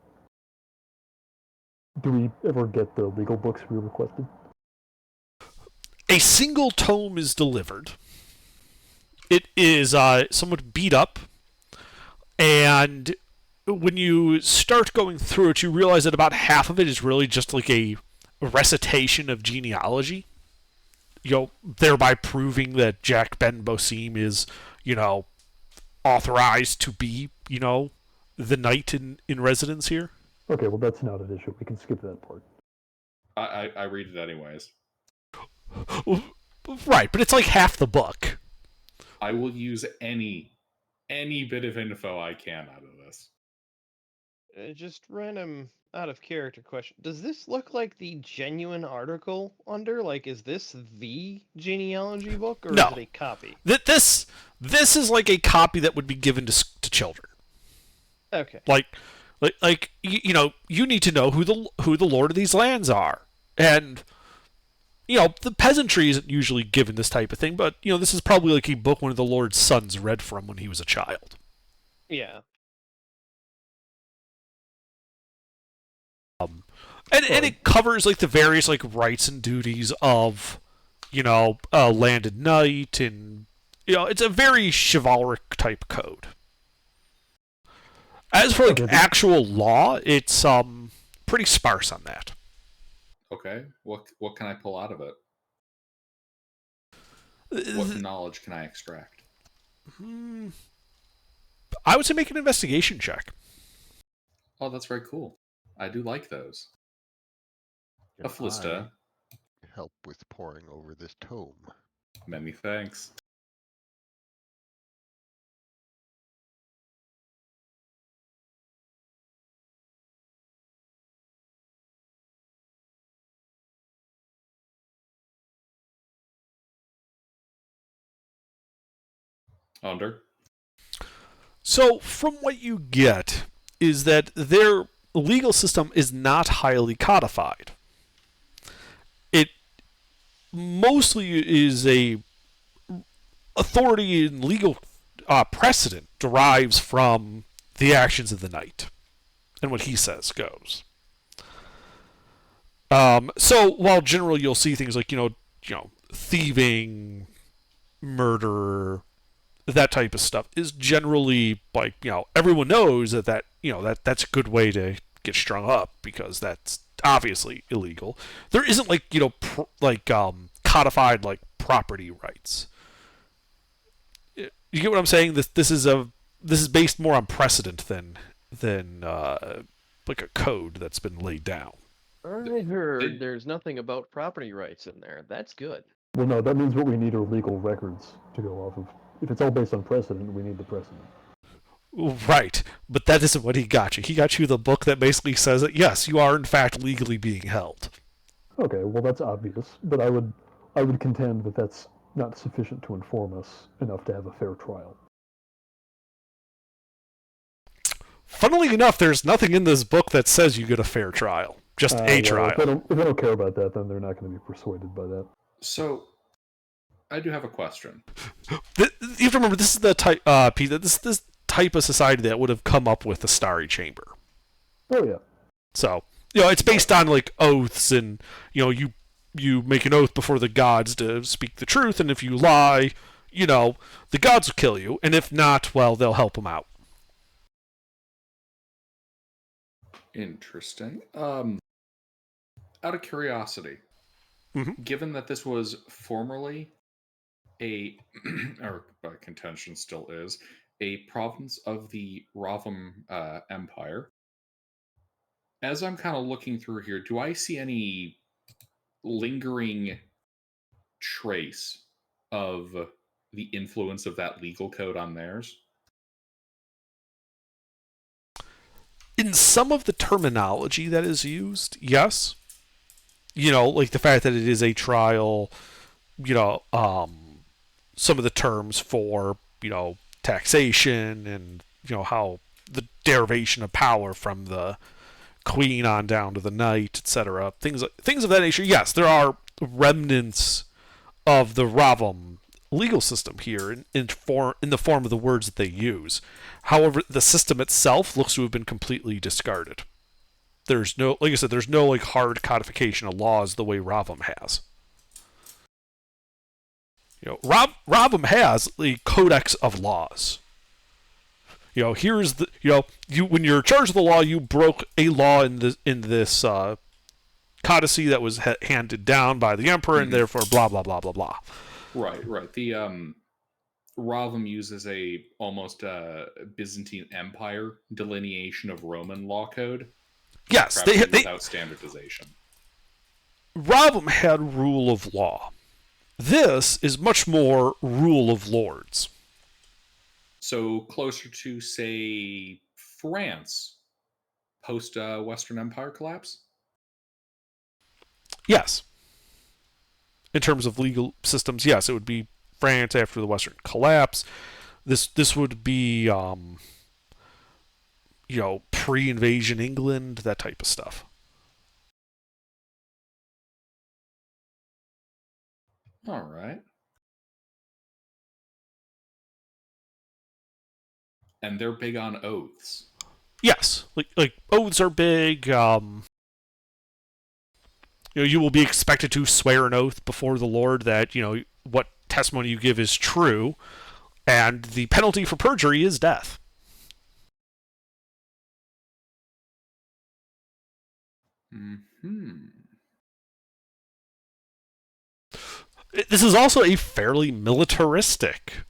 Do we ever get the legal books we requested? A single tome is delivered. it is somewhat beat up, and when you start going through it, you realize that about half of it is really just like a recitation of genealogy. Thereby proving that Jack Ben Bosim is, authorized to be, the knight in residence here. Okay, well that's not an issue. We can skip that part. I read it anyways. Right, but it's like half the book. I will use any bit of info I can out of this. Just random out of character question. Does this look like the genuine article under? Like, is this the genealogy book, or No. is it a copy? This is like a copy that would be given to children. Okay. Like you need to know who the lord of these lands are, and the peasantry isn't usually given this type of thing, but this is probably like a book one of the lord's sons read from when he was a child. Yeah. And it covers like the various like rights and duties of a landed knight, and it's a very chivalric type code. As for like actual law, it's pretty sparse on that. Okay, what can I pull out of it? What knowledge can I extract? I would say make an investigation check. Oh, that's very cool. I do like those. Can Aphilista. I help with poring over this tome? Many thanks. Under. So, from what you get, is that their legal system is not highly codified. It mostly is a authority and legal precedent derives from the actions of the knight, and what he says goes. So, while generally you'll see things like thieving, murder, that type of stuff is generally like everyone knows that's a good way to get strung up because that's obviously illegal. There isn't like codified like property rights. You get what I'm saying? This is based more on precedent than like a code that's been laid down. I heard there's nothing about property rights in there. That's good. Well, no, that means what we need are legal records to go off of. If it's all based on precedent, we need the precedent. Right, but that isn't what he got you. He got you the book that basically says that yes, you are in fact legally being held. Okay, well that's obvious, but I would contend that that's not sufficient to inform us enough to have a fair trial. Funnily enough, there's nothing in this book that says you get a fair trial. Just a trial. If they don't care about that, then they're not going to be persuaded by that. So, I do have a question. You have to remember, this is the type, Pete, this type of society that would have come up with the Starry Chamber. Oh yeah. So, it's based on like oaths, and you make an oath before the gods to speak the truth, and if you lie, the gods will kill you, and if not, well, they'll help them out. Interesting. Out of curiosity, Mhm. given that this was formerly or by contention still is, a province of the Ravam Empire, as I'm kind of looking through here, do I see any lingering trace of the influence of that legal code on theirs? In some of the terminology that is used, yes. Like the fact that it is a trial, some of the terms for, taxation and, how the derivation of power from the queen on down to the knight, etc. Things of that nature. Yes, there are remnants of the Ravam legal system here in the form of the words that they use. However, the system itself looks to have been completely discarded. There's no, like I said, there's no like hard codification of laws the way Ravam has. Robham has a codex of laws. Here's the when you're charged with the law, you broke a law in this codicy that was handed down by the emperor, and therefore blah blah blah blah blah. Right. The Ravum uses a almost Byzantine Empire delineation of Roman law code. Yes, without standardization. Ravum had rule of law. This is much more rule of lords. So closer to, say, France post Western Empire collapse? Yes. In terms of legal systems, yes, it would be France after the Western collapse. This would be pre-invasion England, that type of stuff. All right. And they're big on oaths. Yes, like oaths are big. You will be expected to swear an oath before the Lord that what testimony you give is true, and the penalty for perjury is death. This is also a fairly militaristic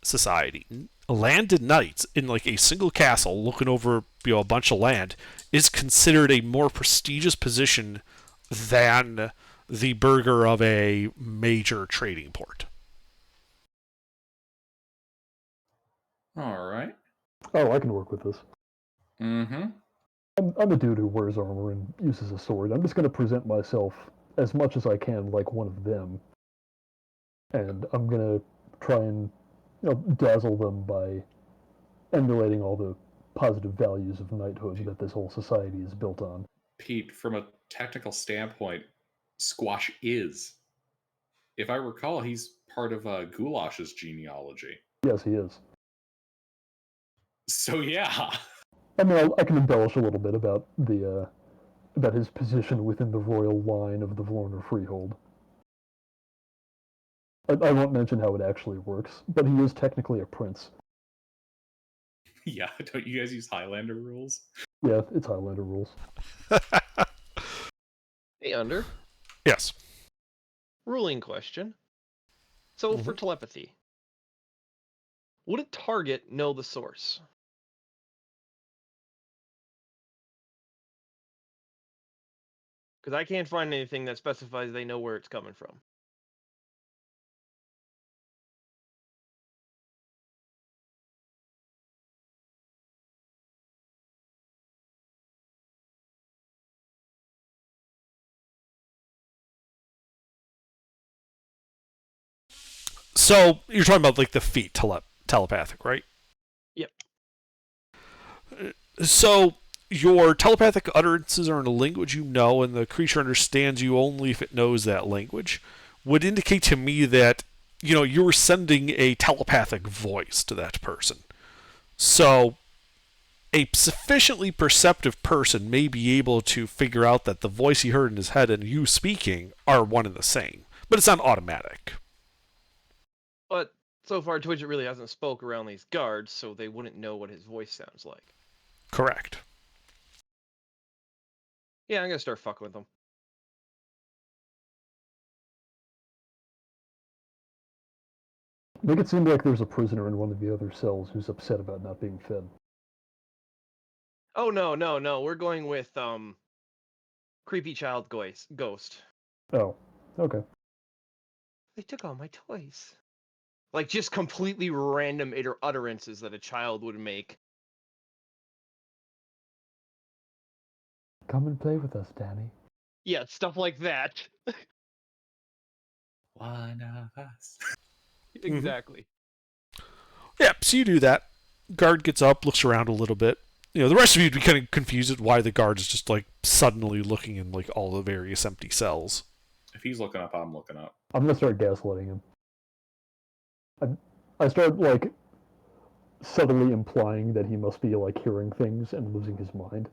society. Landed knights in like a single castle looking over a bunch of land is considered a more prestigious position than the burgher of a major trading port. All right. Oh, I can work with this. Mm-hmm. I'm a dude who wears armor and uses a sword. I'm just going to present myself as much as I can like one of them. And I'm going to try and dazzle them by emulating all the positive values of knighthood that this whole society is built on. Pete, from a technical standpoint, Squash is. If I recall, he's part of Goulash's genealogy. Yes, he is. So yeah. I mean, I can embellish a little bit about about his position within the royal line of the Vlorner Freehold. I won't mention how it actually works, but he is technically a prince. Yeah, don't you guys use Highlander rules? Yeah, it's Highlander rules. Hey, Under. Yes. Ruling question. So for telepathy, would a target know the source? Because I can't find anything that specifies they know where it's coming from. So you're talking about like the feat telepathic, right? Yep. So your telepathic utterances are in a language you know, and the creature understands you only if it knows that language, would indicate to me that you were sending a telepathic voice to that person. So a sufficiently perceptive person may be able to figure out that the voice he heard in his head and you speaking are one and the same, but it's not automatic. But so far, Twitch really hasn't spoke around these guards, so they wouldn't know what his voice sounds like. Correct. Yeah, I'm gonna start fucking with them. Make it seem like there's a prisoner in one of the other cells who's upset about not being fed. Oh no, we're going with creepy child ghost. Oh, okay. They took all my toys. Like just completely random utterances that a child would make. Come and play with us, Danny. Yeah, stuff like that. One of us. Exactly. Yeah, so you do that. Guard gets up, looks around a little bit. The rest of you'd be kind of confused at why the guard is just like suddenly looking in like all the various empty cells. If he's looking up, I'm looking up. I'm gonna start gaslighting him. I start like subtly implying that he must be like hearing things and losing his mind,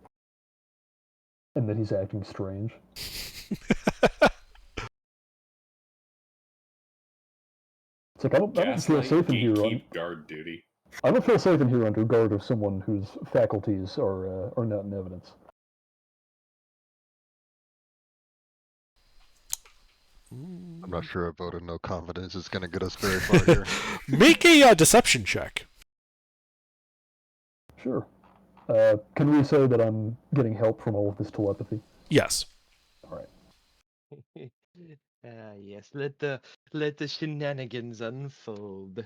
and that he's acting strange. It's like I don't feel Gaslight, safe in here. gatekeep, guard duty. I don't feel safe in here under guard of someone whose faculties are not in evidence. I'm not sure a vote of no confidence is going to get us very far here. Make a deception check. Sure. Can we say that I'm getting help from all of this telepathy? Yes. All right. Yes. Let the shenanigans unfold.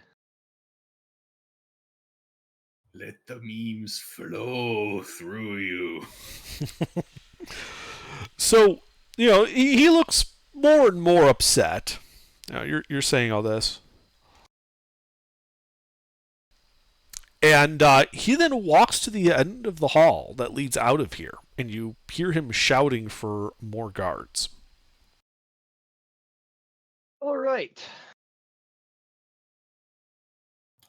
Let the memes flow through you. So, he looks more and more upset. Now, you're saying all this. And he then walks to the end of the hall that leads out of here, and you hear him shouting for more guards. All right.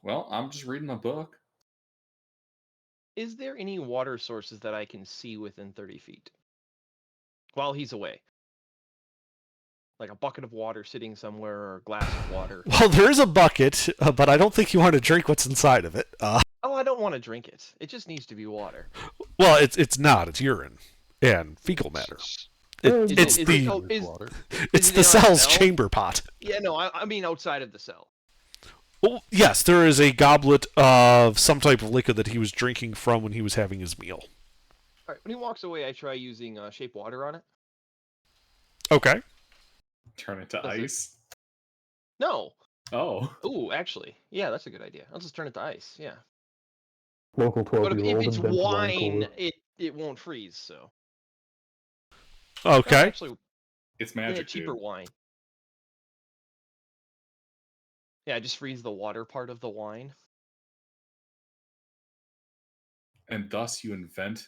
Well, I'm just reading my book. Is there any water sources that I can see within 30 feet while he's away? Like a bucket of water sitting somewhere or a glass of water. Well, there is a bucket, but I don't think you want to drink what's inside of it. Oh, I don't want to drink it. It just needs to be water. Well, it's not. It's urine and fecal matter. It's the cell's chamber pot. Yeah, no, I mean outside of the cell. Well, yes, there is a goblet of some type of liquid that he was drinking from when he was having his meal. All right, when he walks away, I try using shape water on it. Okay. Turn it to Does it- ice. No. Oh. Ooh, actually, yeah, that's a good idea. I'll just turn it to ice. Yeah. Local But if 12-year-old it's invented wine, cooler. it won't freeze. So. Okay. Actually, It's yeah, magic, cheaper dude. wine. Yeah, just freeze the water part of the wine. And thus you invent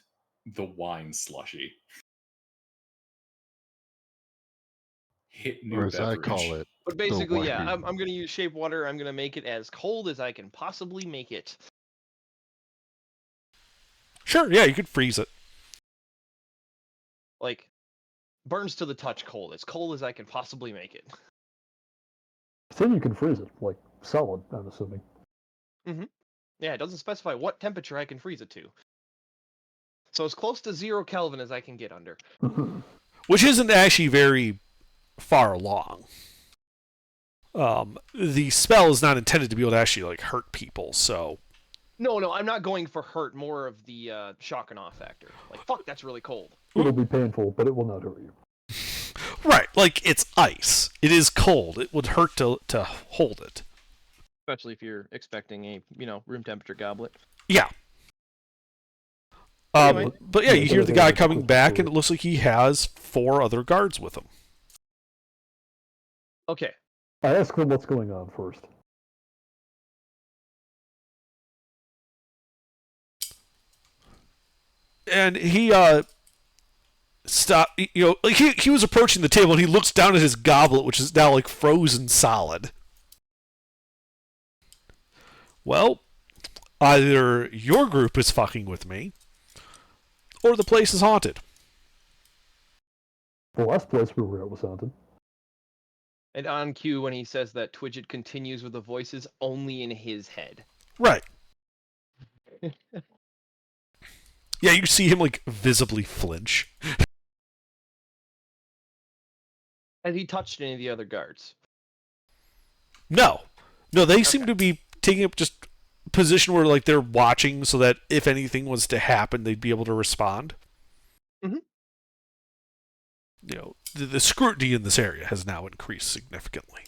the wine slushy. Hit new Or as I beverage. call it, But basically, yeah, wine. I'm going to use shape water. I'm going to make it as cold as I can possibly make it. Sure, yeah, you could freeze it. Like, burns to the touch cold. As cold as I can possibly make it. Then you can freeze it, like solid, I'm assuming. Yeah, it doesn't specify what temperature I can freeze it to. So as close to 0 Kelvin as I can get under. Which isn't actually very far along. The spell is not intended to be able to actually like hurt people, so. No, I'm not going for hurt. More of the shock and awe factor. Like, fuck, that's really cold. It'll be painful, but it will not hurt you. Right, like it's ice. It is cold. It would hurt to hold it. Especially if you're expecting a, room temperature goblet. Yeah. Anyway. But yeah, Yeah, you hear but the it guy is coming quick back, story. and it looks like he has 4 other guards with him. Okay. I ask them what's going on first. And he stopped. Like he was approaching the table, and he looks down at his goblet, which is now like frozen solid. Well, either your group is fucking with me, or the place is haunted. The last place we were at was haunted. And on cue, when he says that, Twidget continues with the voices only in his head. Right. Yeah, you see him like visibly flinch. Has he touched any of the other guards? No, they seem to be taking up just a position where like they're watching, so that if anything was to happen, they'd be able to respond. Mhm. The scrutiny in this area has now increased significantly.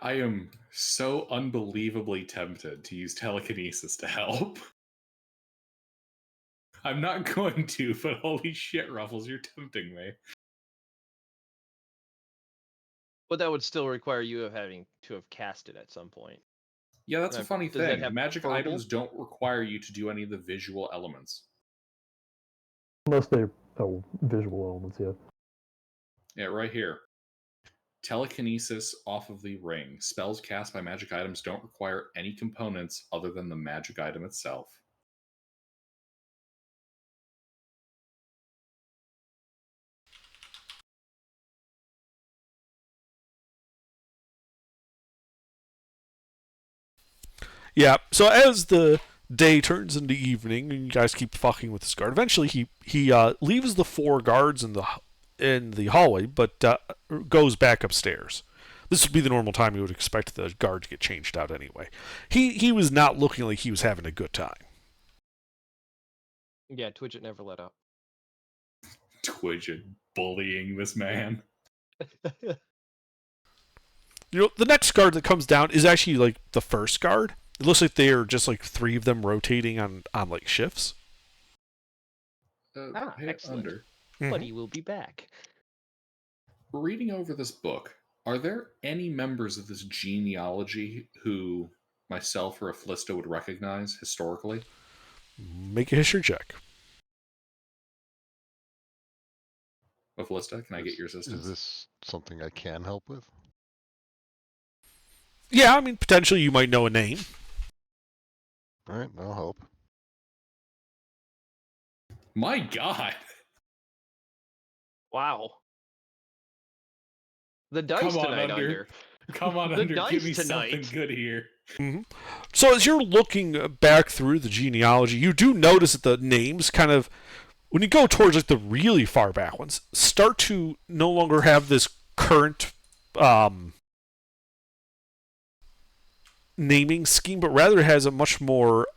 I am so unbelievably tempted to use telekinesis to help. I'm not going to, but holy shit, Ruffles, you're tempting me. But that would still require you having to have cast it at some point. Yeah, that's a Now, funny does that thing. have Magic verbal? items don't require you to do any of the visual elements. Unless they're visual elements, yeah. Yeah, right here. Telekinesis off of the ring. Spells cast by magic items don't require any components other than the magic item itself. Yeah. So as the day turns into evening, and you guys keep fucking with this guard, eventually he leaves the 4 guards in the hallway, but goes back upstairs. This would be the normal time you would expect the guard to get changed out anyway. He was not looking like he was having a good time. Yeah, Twidget never let up. Twidget bullying this man. You know, the next guard that comes down is actually like the first guard. It looks like they are just like 3 of them rotating on like shifts. Hey, excellent. Under. Buddy will be back. Reading over this book, are there any members of this genealogy who myself or Aphlisto would recognize historically? Make a history check. Aphlisto, can I get your assistance? Is this something I can help with? Yeah, I mean, potentially you might know a name. All right, I'll help. My God! Wow. The dice Come on, tonight, Under. Under. Come on, The Under, give dice me tonight. something good here. So as you're looking back through the genealogy, you do notice that the names kind of, when you go towards like the really far back ones, start to no longer have this current naming scheme, but rather has a much more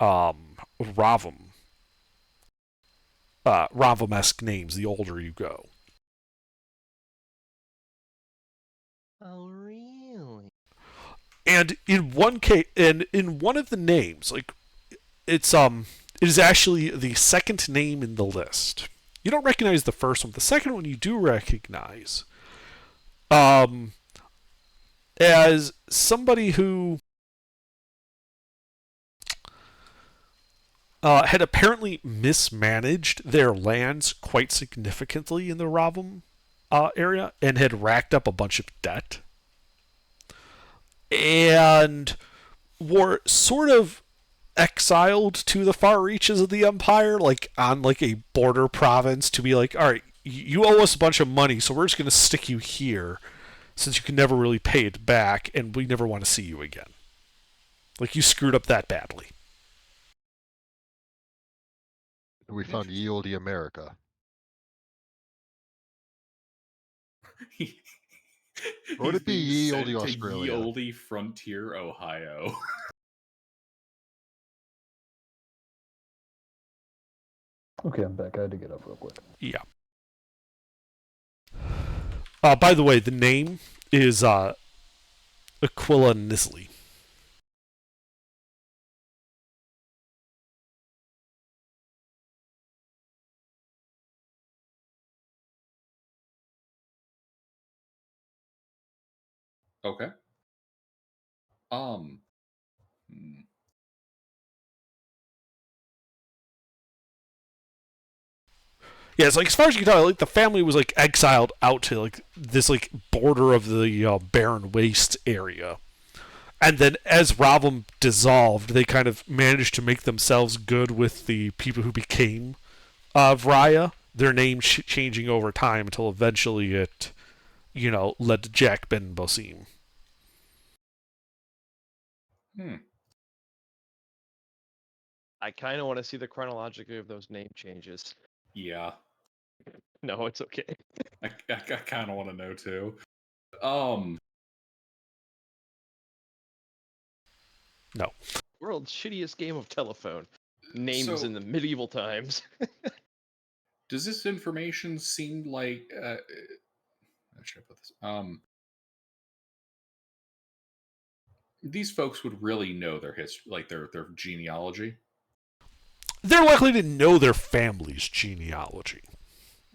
Ravam-esque names the older you go. Oh, really? And in one case, and in one of the names, like it is actually the second name in the list. You don't recognize the first one. The second one you do recognize, as somebody who had apparently mismanaged their lands quite significantly in the Ravam area and had racked up a bunch of debt. And were sort of exiled to the far reaches of the empire, like on like a border province, to be like, all right, you owe us a bunch of money, so we're just going to stick you here since you can never really pay it back, and we never want to see you again. Like, you screwed up that badly. We found Ye Olde America. Or would it be Ye Olde Australia? Ye Olde Frontier, Ohio. Okay, I'm back. I had to get up real quick. Yeah. By the way, the name is Aquila Nisley. Okay. Yeah, it's like, as far as you can tell, like the family was like exiled out to like this like border of the barren waste area, and then as Ravam dissolved, they kind of managed to make themselves good with the people who became Vrya. Their name changing over time until eventually it, led to Jack Ben Bosim. I kind of want to see the chronology of those name changes. Yeah. No, it's okay. I kind of want to know too. No. World's shittiest game of telephone. Names in the medieval times. Does this information seem like how should I put this? These folks would really know their history, like their genealogy. They're likely to know their family's genealogy.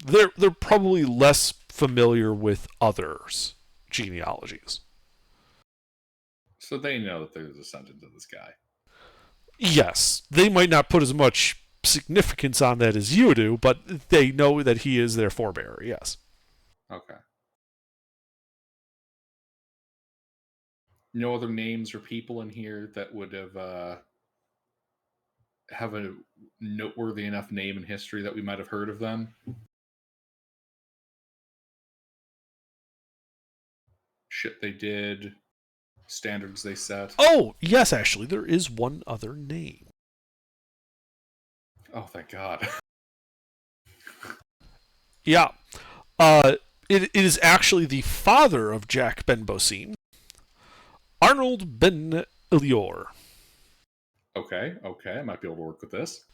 They're probably less familiar with others' genealogies. So they know that they're descendants of this guy. Yes, they might not put as much significance on that as you do, but they know that he is their forebearer, yes. Okay. No other names or people in here that would have a noteworthy enough name in history that we might have heard of them? Shit they did, standards they set? Oh, yes, actually, there is one other name. Oh, thank God. Yeah. It is actually the father of Jack Ben Bosin, Arnold Ben Elior. Okay, I might be able to work with this.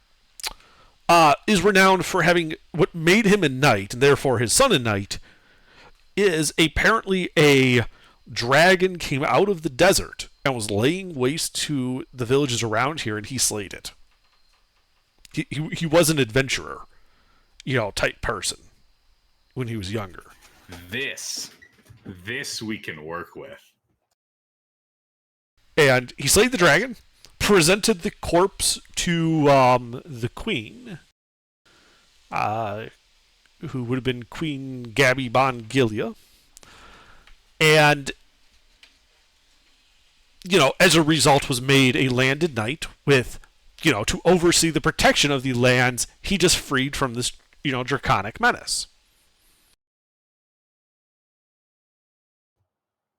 Is renowned for having what made him a knight, and therefore his son a knight, is apparently a dragon came out of the desert and was laying waste to the villages around here, and he slayed it. He was an adventurer, type person when he was younger. This we can work with. And he slayed the dragon, presented the corpse to the queen, who would have been Queen Gabby Bon Gilia. And, as a result, was made a landed knight with, to oversee the protection of the lands he just freed from this, draconic menace.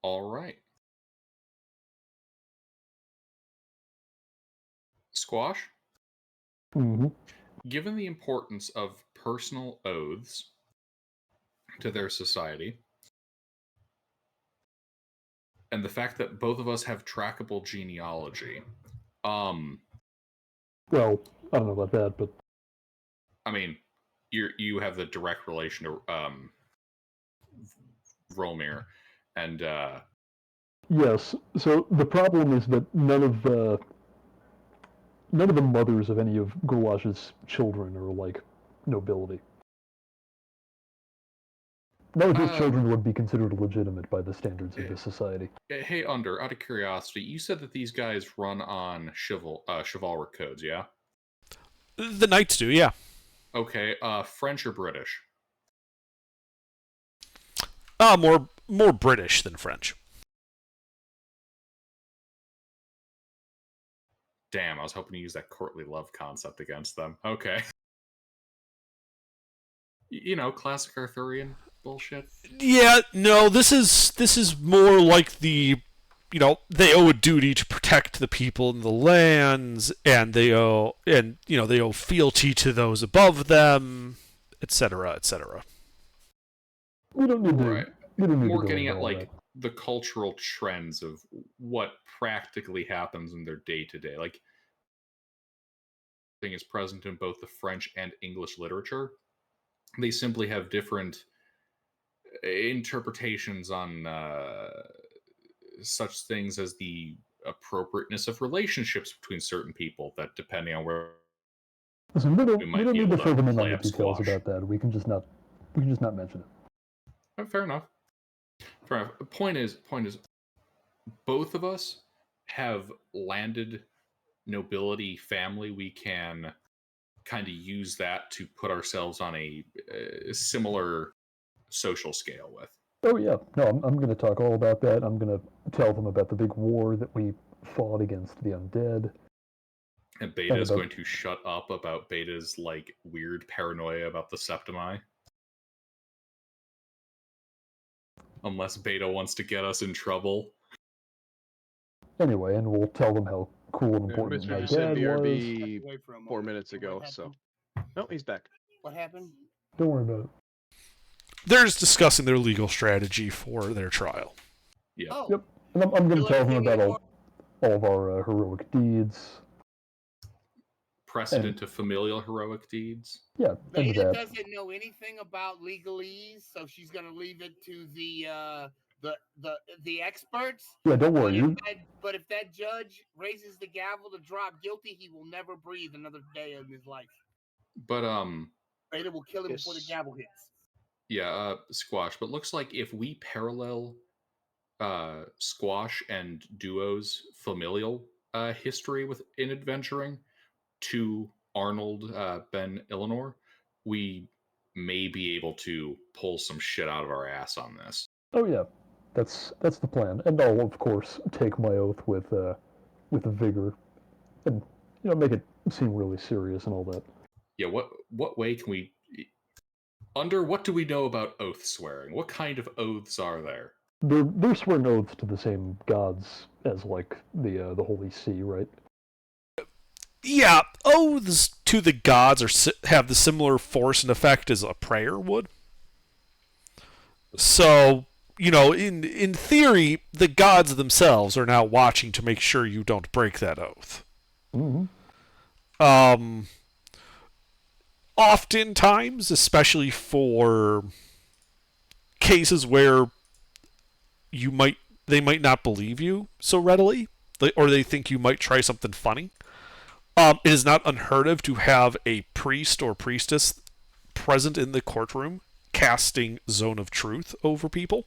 All right. Squash? Mm-hmm. Given the importance of personal oaths to their society, and the fact that both of us have trackable genealogy, Well, I don't know about that, but I mean, you have the direct relation to Romir, and yes. So the problem is that none of the mothers of any of Gurwash's children are like nobility. None of his children would be considered legitimate by the standards of the society. hey, out of curiosity, you said that these guys run on chivalric codes, yeah? The knights do, yeah. Okay, French or British? More British than French. Damn, I was hoping to use that courtly love concept against them. Okay. Classic Arthurian bullshit. Yeah, no, this is more like the, they owe a duty to protect the people and the lands, and they owe fealty to those above them, etc., etc. We don't need to. Right. We don't need More to go getting into at all like that. the cultural trends of what practically happens in their day-to-day. Like, thing is present in both the French and English literature. They simply have different interpretations on such things as the appropriateness of relationships between certain people, that depending on where Listen, we don't might need be to able to fill them in on play the up details squash. about that. We can just not mention it. Fair enough. Point is, both of us have landed nobility family. We can kind of use that to put ourselves on a similar social scale with. Oh yeah, no, I'm going to talk all about that. I'm going to tell them about the big war that we fought against the undead. And Beta is going to shut up about Beta's like weird paranoia about the Septimi. Unless Beta wants to get us in trouble. Anyway, and we'll tell them how cool and important Mr. my just said dad was. BRB Away for a 4 moment. minutes What ago, happened? so. No, he's back. What happened? Don't worry about it. They're just discussing their legal strategy for their trial. Yeah. Oh, Yep. And I'm going to Still tell them everything about all of our heroic deeds. Precedent to familial heroic deeds. Yeah, and Beta that. doesn't know anything about legalese, so she's gonna leave it to the experts. Yeah, don't But worry. if that judge raises the gavel to drop guilty, he will never breathe another day of his life. But Beta will kill him before the Yes. gavel hits. yeah, Squash. But looks like if we parallel Squash and Duo's familial history in adventuring to Arnold Ben Eleanor, we may be able to pull some shit out of our ass on this. Oh yeah, that's the plan. And I'll of course take my oath with vigor, and make it seem really serious and all that. Yeah, what way can we? What do we know about oath swearing? What kind of oaths are there? they're swearing oaths to the same gods as like the Holy See, right? Yeah, oaths to the gods have the similar force and effect as a prayer would. So, in theory, the gods themselves are now watching to make sure you don't break that oath. Mm-hmm. Oftentimes, especially for cases where they might not believe you so readily, or they think you might try something funny. It is not unheard of to have a priest or priestess present in the courtroom casting Zone of Truth over people.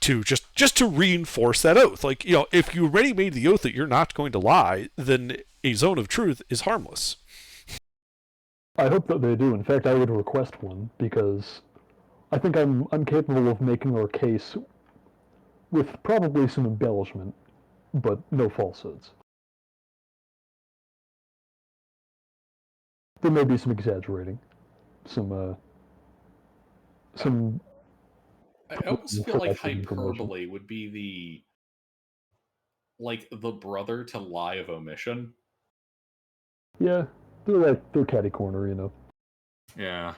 To just to reinforce that oath. Like, if you already made the oath that you're not going to lie, then a Zone of Truth is harmless. I hope that they do. In fact, I would request one because I think I'm capable of making our case with probably some embellishment, but no falsehoods. There may be some exaggerating, some. I almost feel like Correct information. hyperbole would be the brother to lie of omission. Yeah, they're catty corner, Yeah.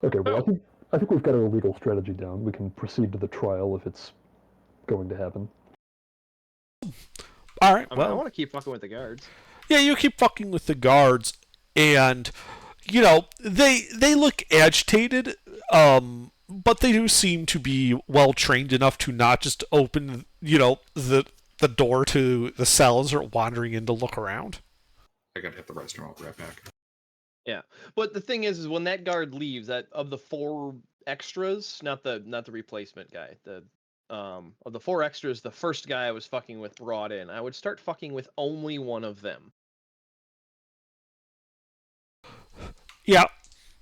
Okay, well, I think we've got our legal strategy down. We can proceed to the trial if it's going to happen. All right, I well, want to keep fucking with the guards. Yeah, you keep fucking with the guards, and they look agitated, but they do seem to be well trained enough to not just open the door to the cells or wandering in to look around. I gotta hit the restroom. I'll be right back. Yeah, but the thing is when that guard leaves, that of the 4 extras, not the replacement guy, of the 4 extras, the first guy I was fucking with brought in, I would start fucking with only one of them. Yeah,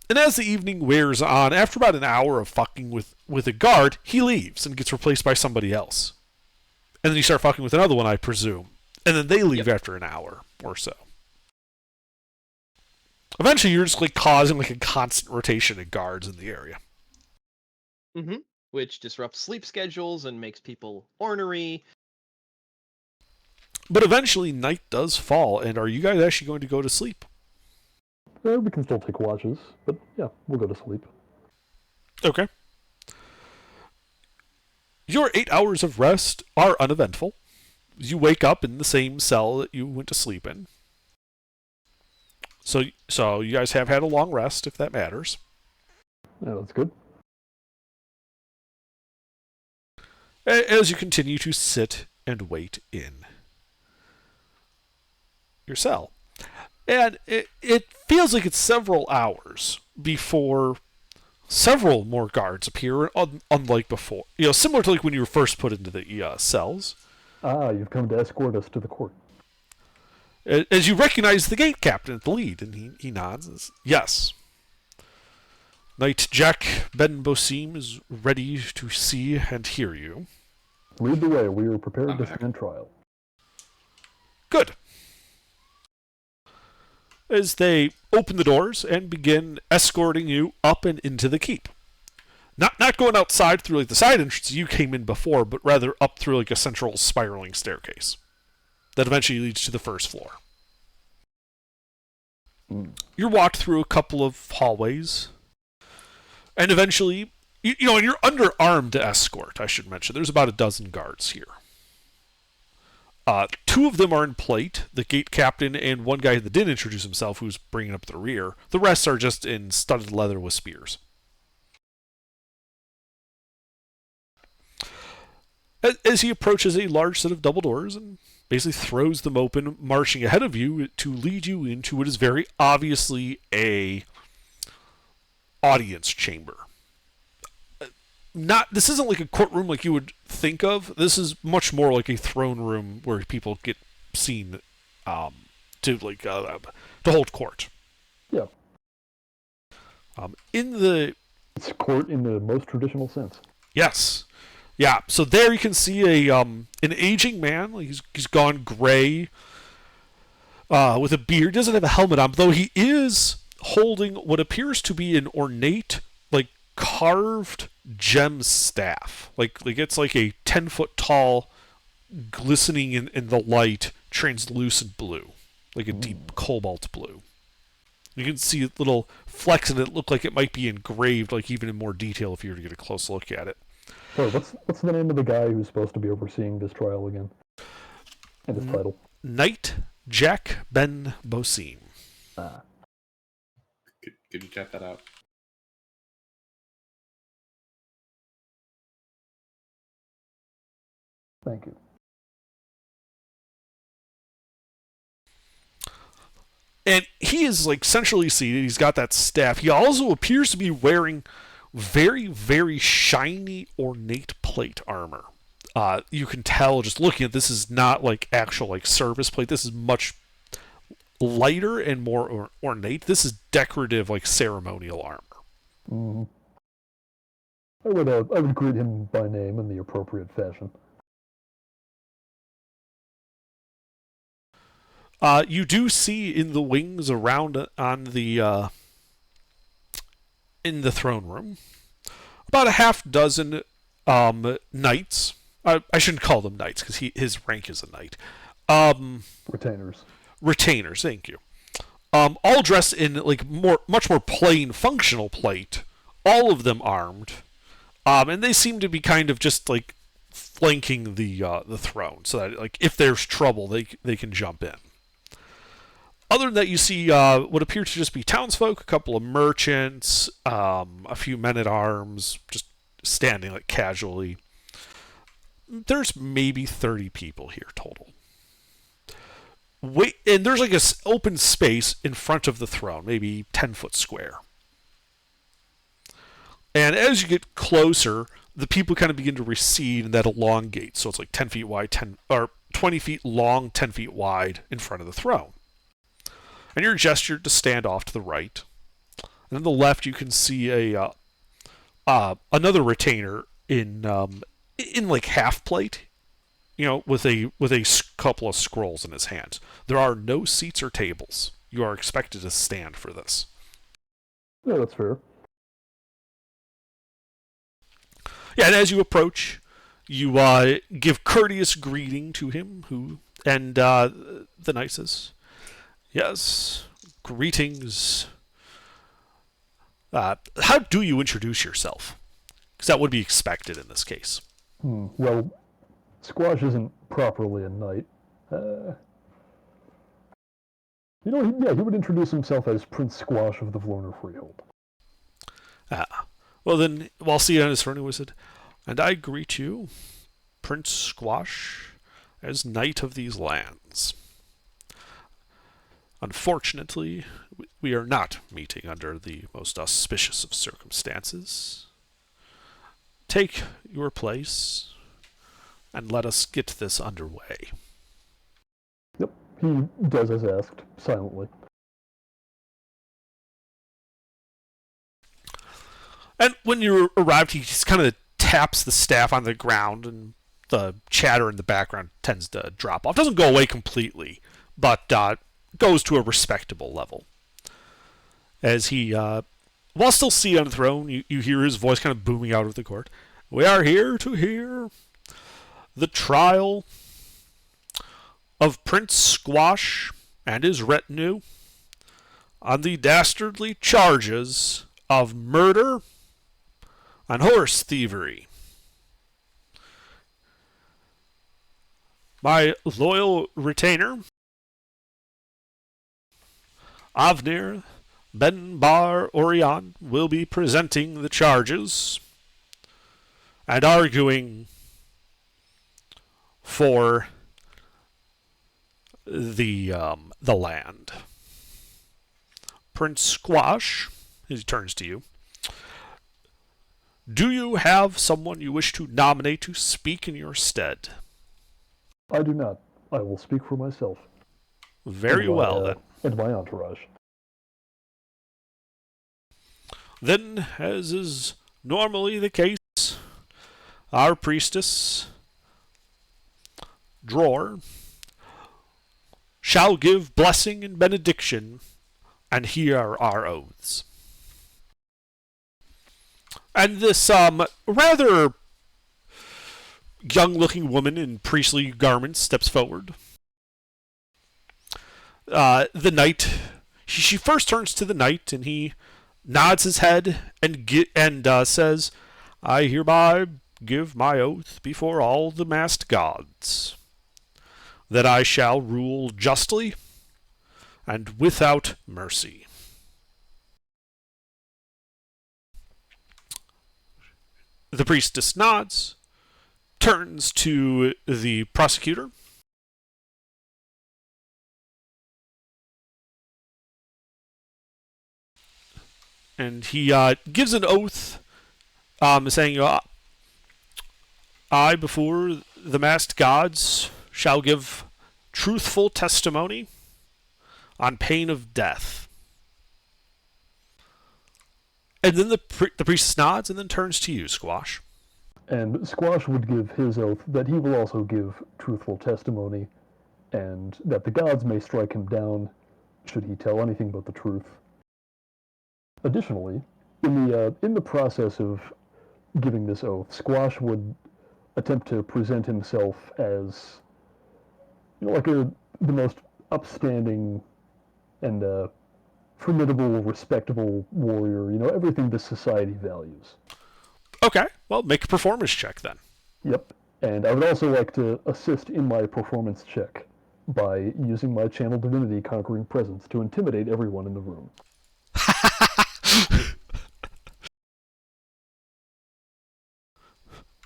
and as the evening wears on, after about an hour of fucking with a guard, he leaves and gets replaced by somebody else. And then you start fucking with another one, I presume. And then they leave after an hour or so. Eventually, you're just causing a constant rotation of guards in the area. Mm-hmm. Which disrupts sleep schedules and makes people ornery. But eventually, night does fall, and are you guys actually going to go to sleep? We can still take watches, but yeah, we'll go to sleep. Okay. Your 8 hours of rest are uneventful. You wake up in the same cell that you went to sleep in. So you guys have had a long rest, if that matters. Yeah, that's good. As you continue to sit and wait in your cell. And it feels like it's several hours before several more guards appear, unlike before. Similar to when you were first put into the cells. Ah, you've come to escort us to the court. As you recognize the gate captain at the lead, and he nods. Yes. Knight Jack Ben Bosim is ready to see and hear you. Lead the way. We are prepared to stand trial. Good. As they open the doors and begin escorting you up and into the keep. Not going outside through the side entrance you came in before, but rather up through a central spiraling staircase that eventually leads to the first floor. You're walked through a couple of hallways, and eventually, and you're under armed escort, I should mention. There's about a dozen guards here. 2 of them are in plate, the gate captain and one guy that didn't introduce himself who's bringing up the rear. The rest are just in studded leather with spears. As he approaches a large set of double doors and basically throws them open, marching ahead of you to lead you into what is very obviously a audience chamber. This isn't like a courtroom like you would think of. This is much more like a throne room where people get seen to hold court. Yeah. It's court in the most traditional sense. Yes. Yeah, so there you can see an aging man. He's gone gray. with a beard. Doesn't have a helmet on, though he is holding what appears to be an ornate, like carved gem staff. Like it's like a 10-foot tall, glistening in the light, translucent blue, like a deep cobalt blue. You can see little flecks in it. Look like it might be engraved, like even in more detail if you were to get a close look at it. Sorry, what's the name of the guy who's supposed to be overseeing this trial again? And his title? Knight Jack Ben Bosim. Could you check that out? Thank you. And he is like centrally seated. He's got that staff. He also appears to be wearing very, very shiny, ornate plate armor. You can tell just looking at this is not like actual like service plate. This is much lighter and more ornate. This is decorative, like ceremonial armor. Mm-hmm. I would greet him by name in the appropriate fashion. You do see in the wings around on the in the throne room about a half dozen knights. I shouldn't call them knights because his rank is a knight. Retainers. Retainers, thank you. All dressed in like much more plain, functional plate. All of them armed, and they seem to be kind of just like flanking the throne, so that like if there's trouble, they can jump in. Other than that, you see what appear to just be townsfolk, a couple of merchants, a few men-at-arms, just standing like casually. There's maybe 30 people here total. And there's like an open space in front of the throne, maybe 10-foot square. And as you get closer, the people kind of begin to recede and that elongate. So it's like 10 feet wide, 20 feet long, 10 feet wide in front of the throne. And you're gestured to stand off to the right. And on the left, you can see another retainer in like half plate, with a couple of scrolls in his hands. There are no seats or tables. You are expected to stand for this. Yeah, that's fair. Yeah, and as you approach, you give courteous greeting to him, and the knight says, "Yes, greetings. How do you introduce yourself? Because that would be expected in this case." Well, Squash isn't properly a knight. He would introduce himself as Prince Squash of the Vlorner Freehold. Well then, while seated on his throne, he said, "And I greet you, Prince Squash, as Knight of these lands. Unfortunately, we are not meeting under the most auspicious of circumstances. Take your place, and let us get this underway." Yep, he does as asked, silently. And when you arrived, he just kind of taps the staff on the ground, and the chatter in the background tends to drop off. Doesn't go away completely, but goes to a respectable level. As he, while still seated on the throne, you hear his voice kind of booming out of the court. "We are here to hear the trial of Prince Squash and his retinue on the dastardly charges of murder and horse thievery. My loyal retainer, Avnir Ben Bar Orion, will be presenting the charges and arguing for the land. Prince Squash," he turns to you, "do you have someone you wish to nominate to speak in your stead?" "I do not. I will speak for myself." Very well, then. And my entourage. Then, as is normally the case, our priestess, Dror, shall give blessing and benediction, and here are our oaths. And this rather young-looking woman in priestly garments steps forward. The knight, she first turns to the knight, and he nods his head and says, "I hereby give my oath before all the masked gods, that I shall rule justly and without mercy." The priestess nods, turns to the prosecutor, and he gives an oath saying, "I, before the masked gods, shall give truthful testimony on pain of death." And then the priest nods and then turns to you, Squash. And Squash would give his oath that he will also give truthful testimony, and that the gods may strike him down should he tell anything but the truth. Additionally, in the process of giving this oath, Squash would attempt to present himself as, like the most upstanding and formidable, respectable warrior. Everything the society values. Okay, well, make a performance check then. Yep. And I would also like to assist in my performance check by using my Channel Divinity Conquering Presence to intimidate everyone in the room.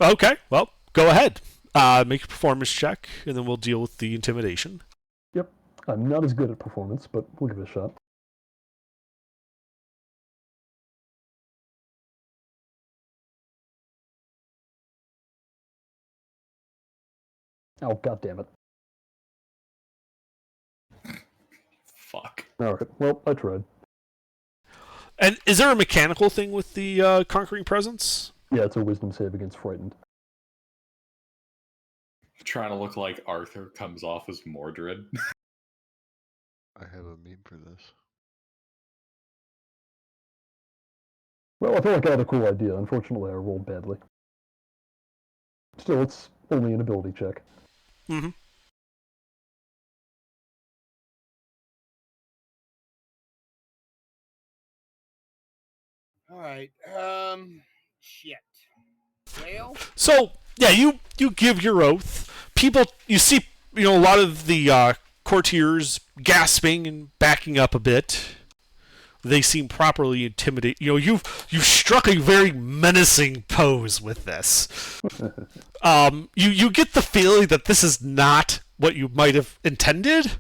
Okay, well, go ahead. Make a performance check, and then we'll deal with the intimidation. Yep. I'm not as good at performance, but we'll give it a shot. Oh, goddammit. Fuck. Alright, well, I tried. And is there a mechanical thing with the Conquering Presence? Yeah, it's a wisdom save against frightened. Trying to look like Arthur comes off as Mordred. I have a meme for this. Well, I feel like I had a cool idea. Unfortunately, I rolled badly. Still, it's only an ability check. Mm-hmm. All right. Shit. Well, So, yeah, you give your oath. People, you see, a lot of the courtiers gasping and backing up a bit. They seem properly intimidated. You've struck a very menacing pose with this. You get the feeling that this is not what you might have intended.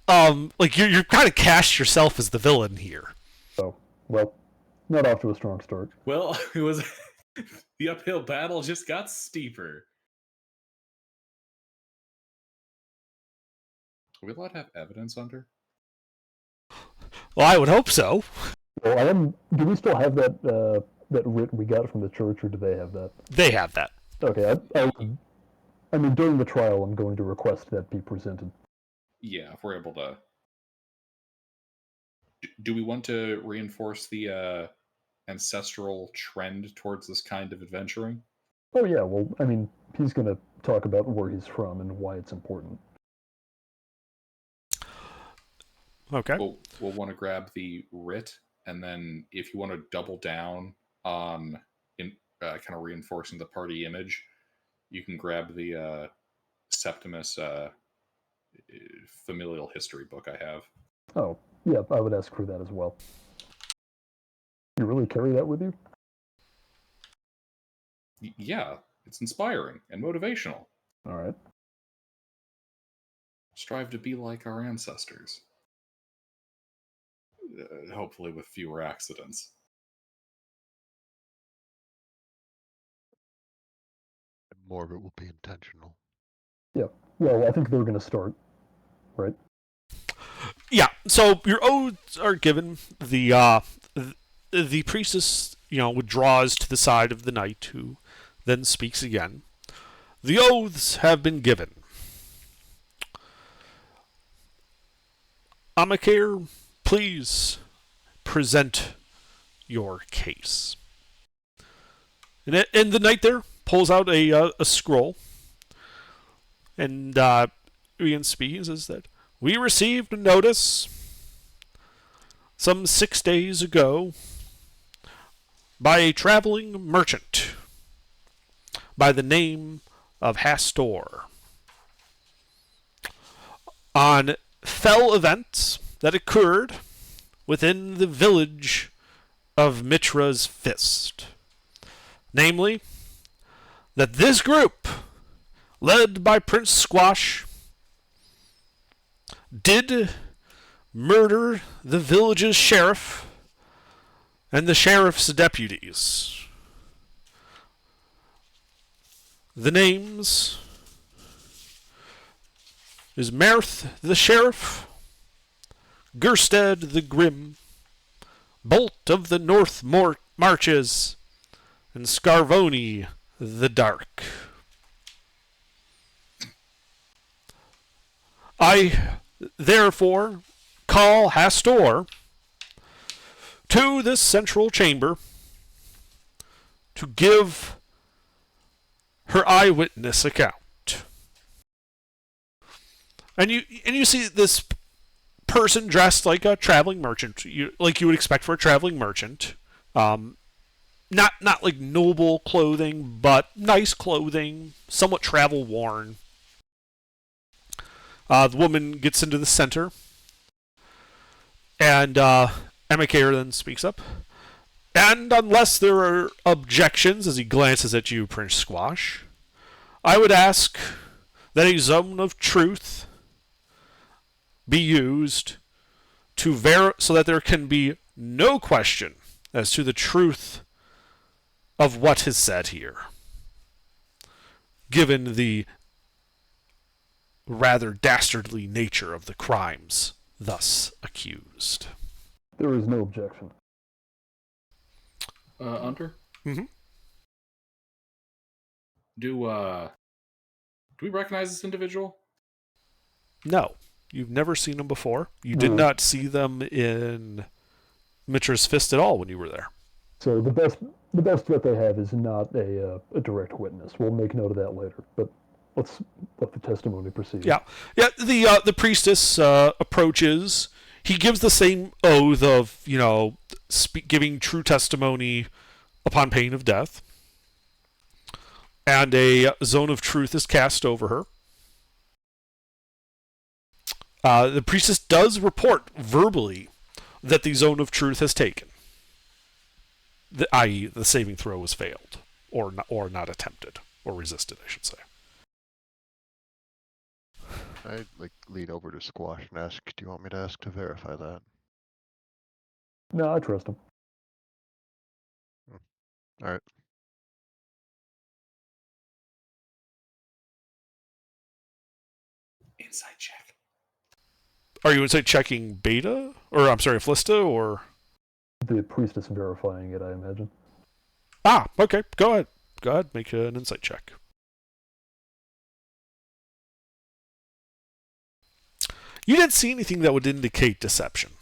Like you're kind of cast yourself as the villain here. Oh, well, not off to a strong start. Well, it was the uphill battle just got steeper. Are we allowed to have evidence under? Well, I would hope so. Well, do we still have that writ we got from the church, or do they have that? They have that. Okay, I mean, during the trial, I'm going to request that be presented. Yeah, if we're able to. Do we want to reinforce the ancestral trend towards this kind of adventuring? Oh yeah, well, I mean, he's going to talk about where he's from and why it's important. Okay. We'll want to grab the writ, and then if you want to double down on kind of reinforcing the party image, you can grab the Septimus familial history book I have. Oh, yeah, I would ask for that as well. You really carry that with you? Yeah, it's inspiring and motivational. All right. Strive to be like our ancestors. Hopefully with fewer accidents. And more of it will be intentional. Yeah. Well, I think they're going to start, right? Yeah. So your oaths are given. The priestess, withdraws to the side of the knight, who then speaks again. The oaths have been given. Amakir, please present your case. And the knight there pulls out a scroll and begins speaking and says that we received a notice some 6 days ago by a traveling merchant by the name of Hastor on fell events that occurred within the village of Mitra's Fist. Namely, that this group, led by Prince Squash, did murder the village's sheriff and the sheriff's deputies. The names is Merth the Sheriff, Gersted the Grim, Bolt of the North Marches, and Scarvoni the Dark. I therefore call Hastor to this central chamber to give her eyewitness account. And you see this person dressed like a traveling merchant, like you would expect for a traveling merchant. Not like noble clothing, but nice clothing, somewhat travel worn. The woman gets into the center, and Amakir then speaks up. And unless there are objections, as he glances at you, Prince Squash, I would ask that a zone of truth be used to so that there can be no question as to the truth of what is said here, given the rather dastardly nature of the crimes thus accused. There is no objection. Hunter? Mm-hmm. Do we recognize this individual? No. You've never seen them before. You did not see them in Mitra's Fist at all when you were there. So the best threat they have is not a direct witness. We'll make note of that later. But let's let the testimony proceed. Yeah. The priestess approaches. He gives the same oath of giving true testimony upon pain of death, and a zone of truth is cast over her. The priestess does report verbally that the zone of truth has taken, i.e., the saving throw was failed, or not attempted, or resisted, I should say. I'd lean over to Squash and ask, do you want me to ask to verify that? No, I trust him. Alright. Inside check. Are you checking Beta? Or, I'm sorry, Flista, or? The priestess verifying it, I imagine. Ah, okay, go ahead. Go ahead, make an insight check. You didn't see anything that would indicate deception.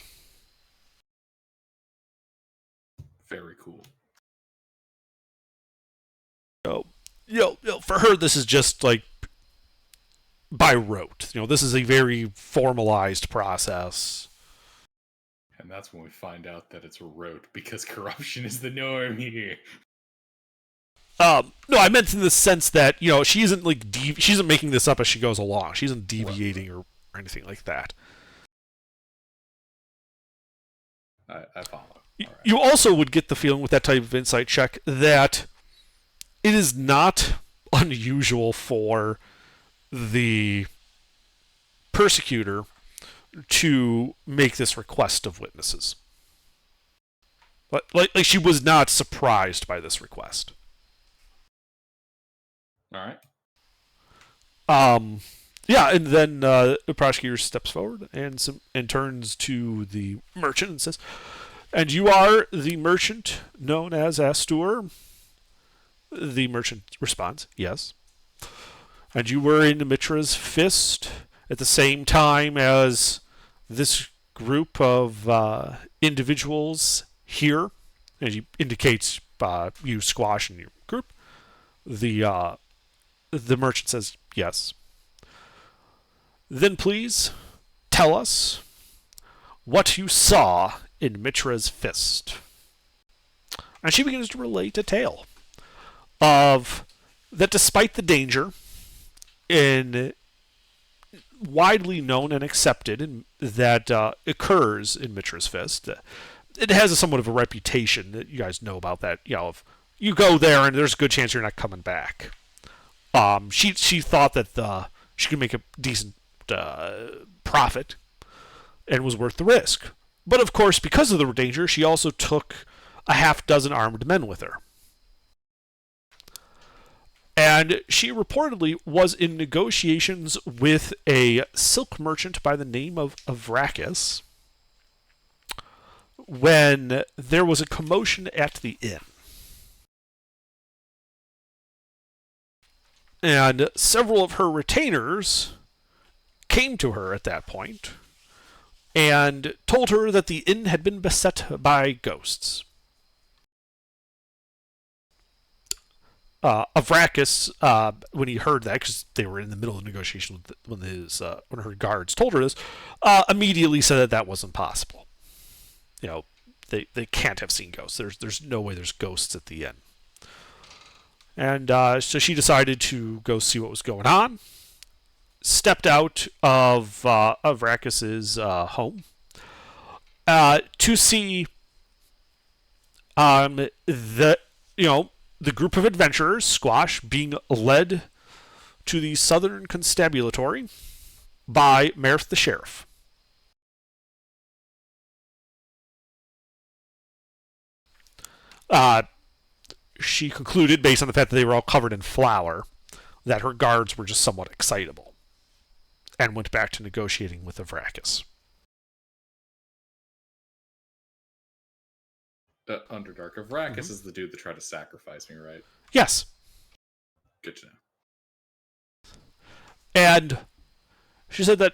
Very cool. For her, this is just by rote. This is a very formalized process. And that's when we find out that it's rote, because corruption is the norm here. No, I meant in the sense that she isn't she isn't making this up as she goes along. She isn't deviating or anything like that. I follow. Right. You also would get the feeling with that type of insight check that it is not unusual for the persecutor to make this request of witnesses. But she was not surprised by this request. All right. Yeah, and then the prosecutor steps forward and turns to the merchant and says, "And you are the merchant known as Astur?" The merchant responds, "Yes." "And you were in Mitra's Fist at the same time as this group of individuals here, and he indicates you, Squash, and your group. The merchant says yes. Then please tell us what you saw in Mitra's fist. And she begins to relate a tale of that despite the danger in widely known and accepted that occurs in Mitra's fist, it has somewhat of a reputation that you guys know about that. If you go there and there's a good chance you're not coming back. She thought that she could make a decent profit and was worth the risk. But of course, because of the danger, she also took a half dozen armed men with her. And she reportedly was in negotiations with a silk merchant by the name of Avrakis when there was a commotion at the inn. And several of her retainers came to her at that point and told her that the inn had been beset by ghosts. Avrakis, when he heard that, because they were in the middle of negotiation when her guards told her this, immediately said that wasn't possible. They can't have seen ghosts. There's no way there's ghosts at the inn. And so she decided to go see what was going on. Stepped out of Avrakis's home to see the group of adventurers, Squash, being led to the Southern Constabulary by Merith the Sheriff. She concluded, based on the fact that they were all covered in flour, that her guards were just somewhat excitable, and went back to negotiating with Avrakis. Underdark. Avrakis is the dude that tried to sacrifice me, right? Yes. Good to know. And she said that,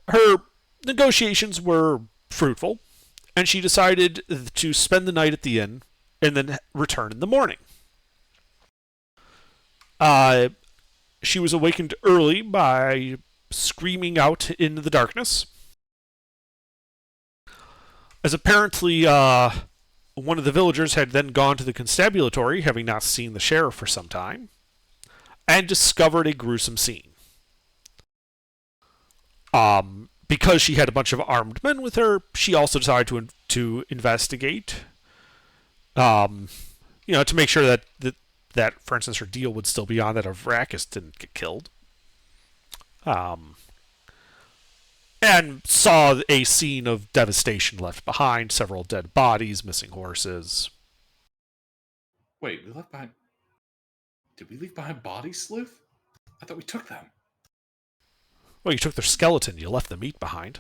her negotiations were fruitful, and she decided to spend the night at the inn and then return in the morning. She was awakened early by screaming out in the darkness, as apparently one of the villagers had then gone to the constabulary, having not seen the sheriff for some time, and discovered a gruesome scene. Because she had a bunch of armed men with her, she also decided to investigate, to make sure that, for instance, her deal would still be on, that Avrakis didn't get killed. And saw a scene of devastation left behind, several dead bodies, missing horses. Wait, we left behind... Did we leave behind bodies, Sleuth? I thought we took them. Well, you took their skeleton, you left the meat behind.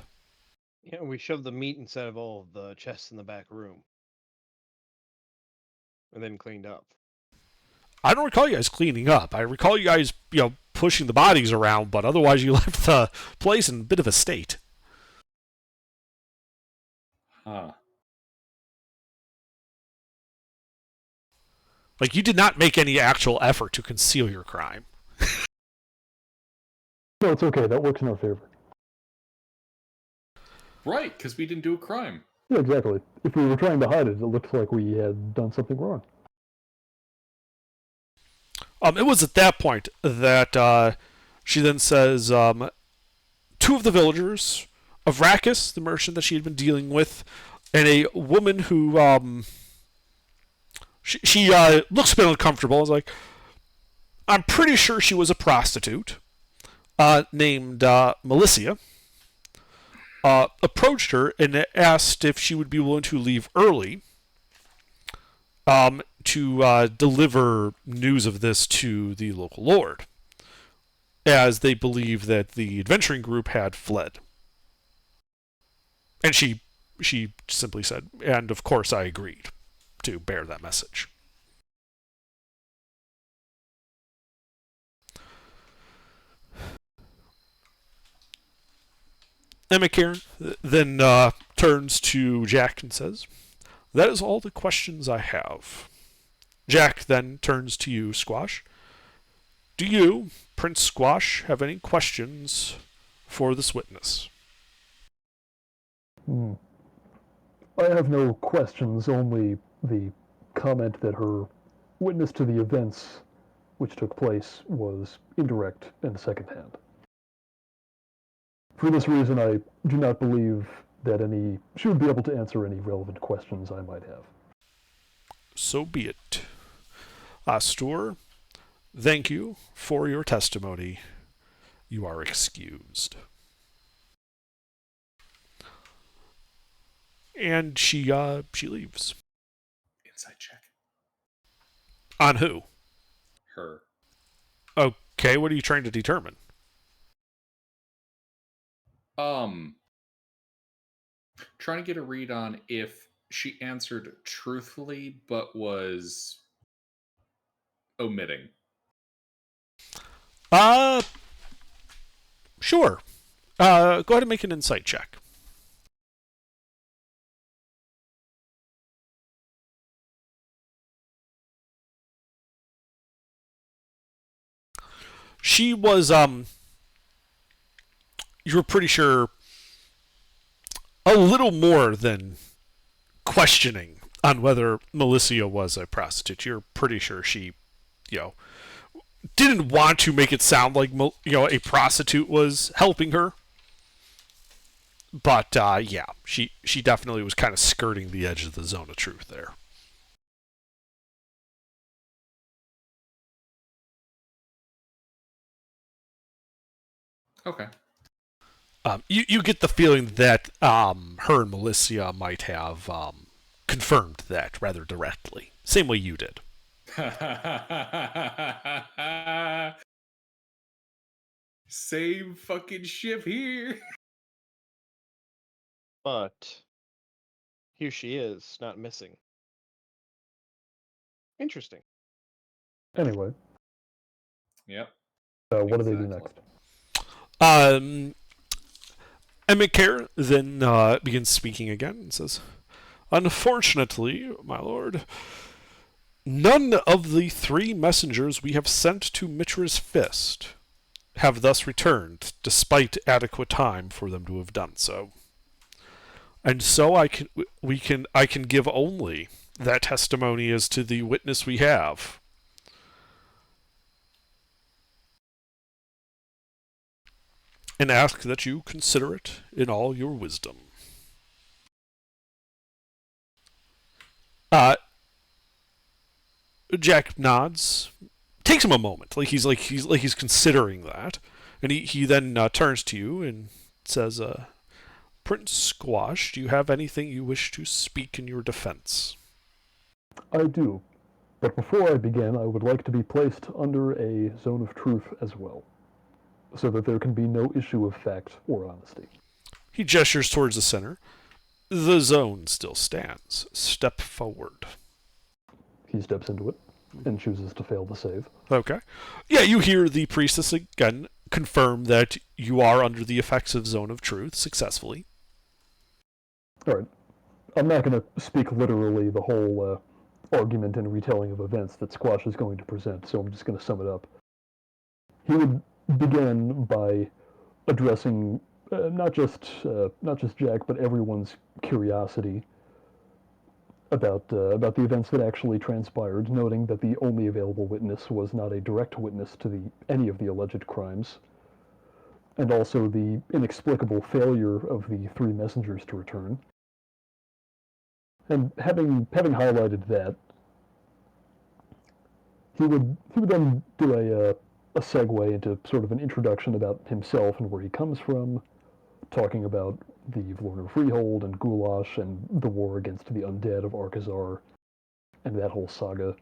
Yeah, we shoved the meat inside of all of the chests in the back room. And then cleaned up. I don't recall you guys cleaning up. I recall you guys, pushing the bodies around, but otherwise you left the place in a bit of a state. Huh. Like, you did not make any actual effort to conceal your crime. No, it's okay. That works in our favor. Right, because we didn't do a crime. Yeah, exactly. If we were trying to hide it, it looks like we had done something wrong. It was at that point that she then says, two of the villagers, Avrakis, the merchant that she had been dealing with, and a woman who, she looks a bit uncomfortable. I was like, I'm pretty sure she was a prostitute, named Melissa, approached her and asked if she would be willing to leave early to deliver news of this to the local lord, as they believe that the adventuring group had fled. And she simply said, and of course I agreed to bear that message. Emekir then turns to Jack and says, "That is all the questions I have." Jack then turns to you, Squash. "Do you, Prince Squash, have any questions for this witness?" I have no questions, only the comment that her witness to the events which took place was indirect and secondhand. For this reason, I do not believe that she would be able to answer any relevant questions I might have. So be it. Astur, thank you for your testimony. You are excused. And she leaves. Inside check. On who? Her. Okay, what are you trying to determine? Trying to get a read on if she answered truthfully but was omitting. Sure. Go ahead and make an insight check. She was, you're pretty sure, a little more than questioning on whether Melissa was a prostitute. You're pretty sure she, didn't want to make it sound like, a prostitute was helping her. But, yeah, she definitely was kind of skirting the edge of the zone of truth there. Okay. You get the feeling that her and Melissa might have confirmed that rather directly. Same way you did. Same fucking ship here. But here she is, not missing. Interesting. Anyway, Yep. what do they do Exactly. next? Emekir then begins speaking again and says, "Unfortunately, my lord, none of the 3 messengers we have sent to Mitra's Fist have thus returned, despite adequate time for them to have done so. And so I can give only that testimony as to the witness we have." "And ask that you consider it in all your wisdom." Jack nods. Takes him a moment, like he's considering that, and he then turns to you and says, "Prince Squash, do you have anything you wish to speak in your defense?" I do, but before I begin, I would like to be placed under a zone of truth as well, so that there can be no issue of fact or honesty. He gestures towards the center. "The zone still stands. Step forward." He steps into it and chooses to fail the save. Okay. Yeah, you hear the priestess again confirm that you are under the effects of Zone of Truth successfully. All right. I'm not going to speak literally the whole argument and retelling of events that Squash is going to present, so I'm just going to sum it up. He would begin by addressing not just Jack, but everyone's curiosity about the events that actually transpired, noting that the only available witness was not a direct witness to any of the alleged crimes, and also the inexplicable failure of the 3 messengers to return. And having highlighted that, he would then do a segue into sort of an introduction about himself and where he comes from, talking about the Vlorna Freehold and Goulash and the war against the undead of Arkazar and that whole saga.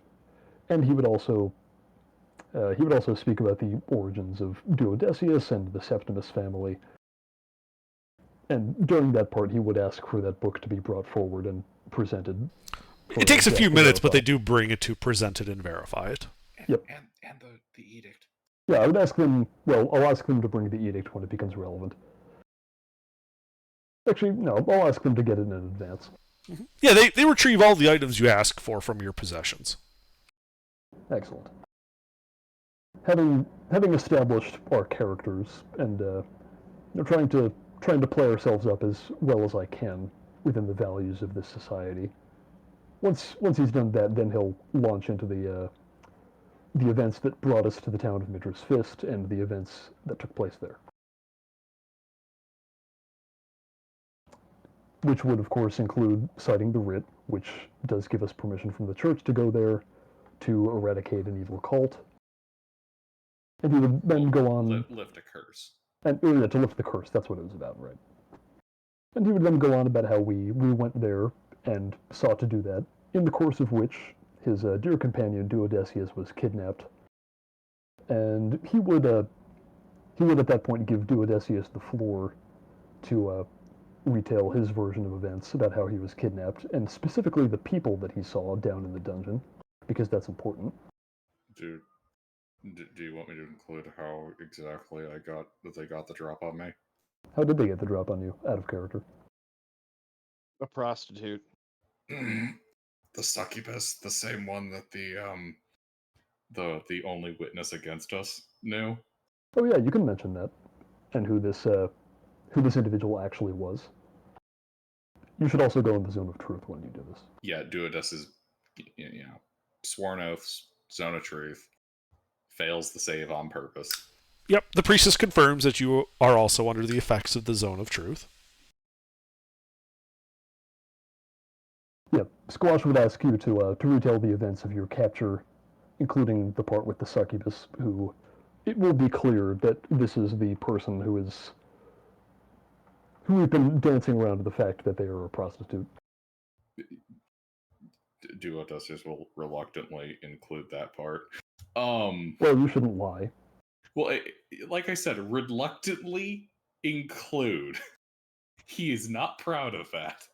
And he would also speak about the origins of Duodecius and the Septimus family. And during that part, he would ask for that book to be brought forward and presented. It takes a few minutes, but they do bring it to present it and verify it. Yep. And the edict. Yeah, I would ask them. Well, I'll ask them to bring the edict when it becomes relevant. Actually, no, I'll ask them to get it in advance. Yeah, they retrieve all the items you ask for from your possessions. Excellent. Having established our characters and trying to play ourselves up as well as I can within the values of this society. Once he's done that, then he'll launch into the events that brought us to the town of Midra's Fist and the events that took place there. Which would, of course, include citing the writ, which does give us permission from the church to go there to eradicate an evil cult. And he would then go on... Lift a curse. And to lift the curse, that's what it was about, right? And he would then go on about how we went there and sought to do that, in the course of which his dear companion Duodecius was kidnapped. And he would at that point give Duodecius the floor to retail his version of events about how he was kidnapped, and specifically the people that he saw down in the dungeon, because that's important. Do you want me to include how exactly they got the drop on me? How did they get the drop on you, out of character? A prostitute. The succubus, the same one that the only witness against us knew. Oh yeah, you can mention that, and who this individual actually was. You should also go in the zone of truth when you do this. Yeah, Duodus is, sworn oaths, zone of truth, fails the save on purpose. Yep, the priestess confirms that you are also under the effects of the zone of truth. Yeah, Squash would ask you to retell the events of your capture, including the part with the succubus, who it will be clear that this is the person who we've been dancing around to the fact that they are a prostitute. Duodus will reluctantly include that part. Well, you shouldn't lie. Well, like I said, reluctantly include. He is not proud of that.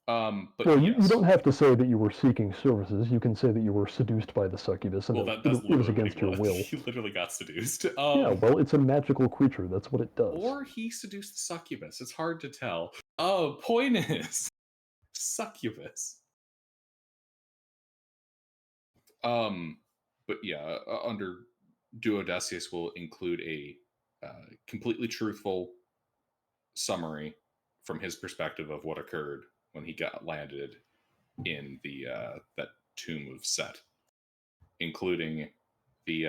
But well, yes. you don't have to say that you were seeking services. You can say that you were seduced by the succubus, and that's it was against your will. He literally got seduced. Yeah, well, it's a magical creature. That's what it does. Or he seduced the succubus. It's hard to tell. Point is, succubus. But yeah, under Duodecius will include a completely truthful summary from his perspective of what occurred when he got landed in the that tomb of Set, including the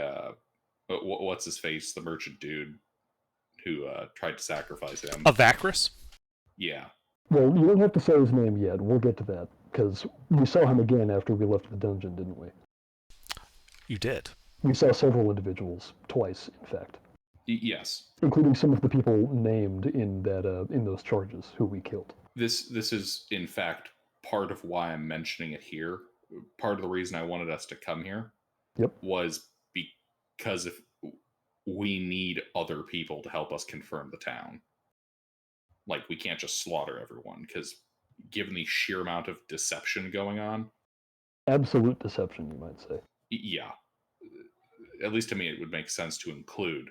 what's his face, the merchant dude who tried to sacrifice him. Avacris? Yeah. Well, you don't have to say his name yet. We'll get to that, because we saw him again after we left the dungeon, didn't we? You did. We saw several individuals, twice, in fact. Yes. Including some of the people named in those charges who we killed. This is, in fact, part of why I'm mentioning it here. Part of the reason I wanted us to come here was because if we need other people to help us confirm the town. Like, we can't just slaughter everyone, because given the sheer amount of deception going on... Absolute deception, you might say. Yeah. At least to me, it would make sense to include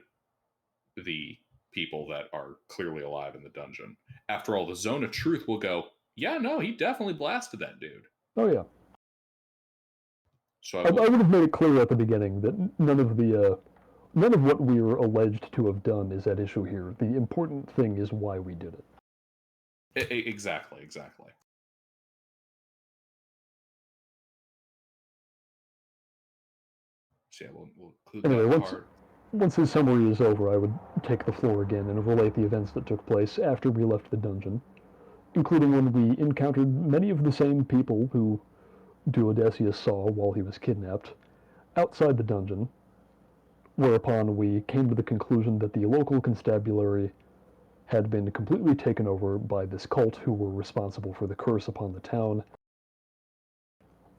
the people that are clearly alive in the dungeon. After all, the Zone of Truth will go, yeah, no, he definitely blasted that dude. Oh, yeah. So I would have made it clear at the beginning that none of what we are alleged to have done is at issue here. The important thing is why we did it. Exactly. So yeah, we'll include anyway, that part. Once his summary is over, I would take the floor again and relate the events that took place after we left the dungeon, including when we encountered many of the same people who Duodecius saw while he was kidnapped outside the dungeon, whereupon we came to the conclusion that the local constabulary had been completely taken over by this cult who were responsible for the curse upon the town.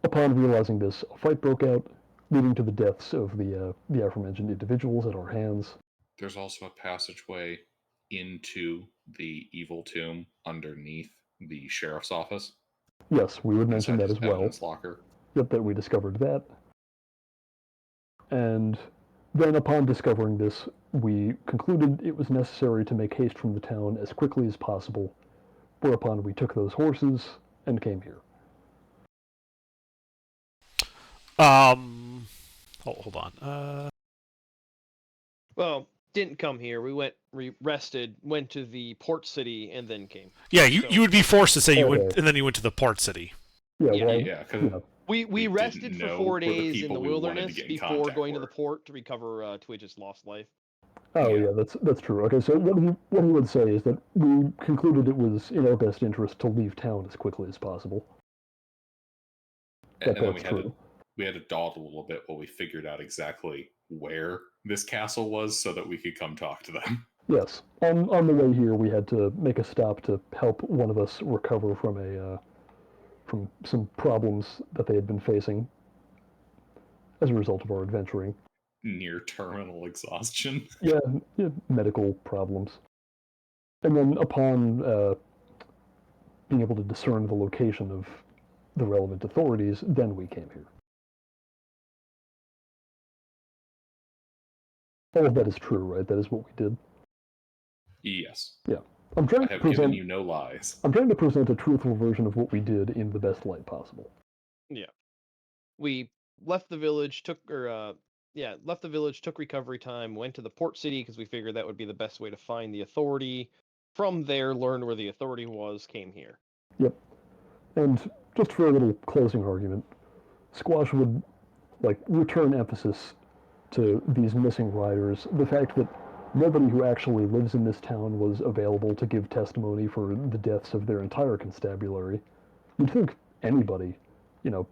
Upon realizing this, a fight broke out, leading to the deaths of the aforementioned individuals at our hands. There's also a passageway into the evil tomb underneath the sheriff's office. Yes, we would mention that as well. Locker. Yep, that we discovered that. And Then, upon discovering this, we concluded it was necessary to make haste from the town as quickly as possible, whereupon we took those horses and came here. Hold on. Well, didn't come here. We rested, went to the port city, and then came. Yeah, So- you would be forced to say you went, Okay. and then you went to the port city. Yeah, Yeah. well, Yeah, because you know, We We rested didn't for know 4 where the days in people the we wanted to wilderness get in before contact going to were. the port to recover Twitch's lost life. oh Yeah. yeah, that's true. Okay, so what he would say is that we concluded it was in our best interest to leave town as quickly as possible. and That then part's true. we had to dawdle a little bit while we figured out exactly where this castle was so that we could come talk to them. Yes. On the way here, we had to make a stop to help one of us recover from some problems that they had been facing as a result of our adventuring. Near terminal exhaustion. Yeah, medical problems. And then upon being able to discern the location of the relevant authorities, then we came here. All of that is true, right? That is what we did. Yes. I'm trying I to have given present. you no lies. I'm trying to present a truthful version of what we did in the best light possible. We left the village, took recovery time, went to the port city because we figured that would be the best way to find the authority. From there, learned where the authority was, came here. Yep. And just for a little closing argument, Squash would return emphasis to these missing riders, the fact that nobody who actually lives in this town was available to give testimony for the deaths of their entire constabulary. You'd think anybody,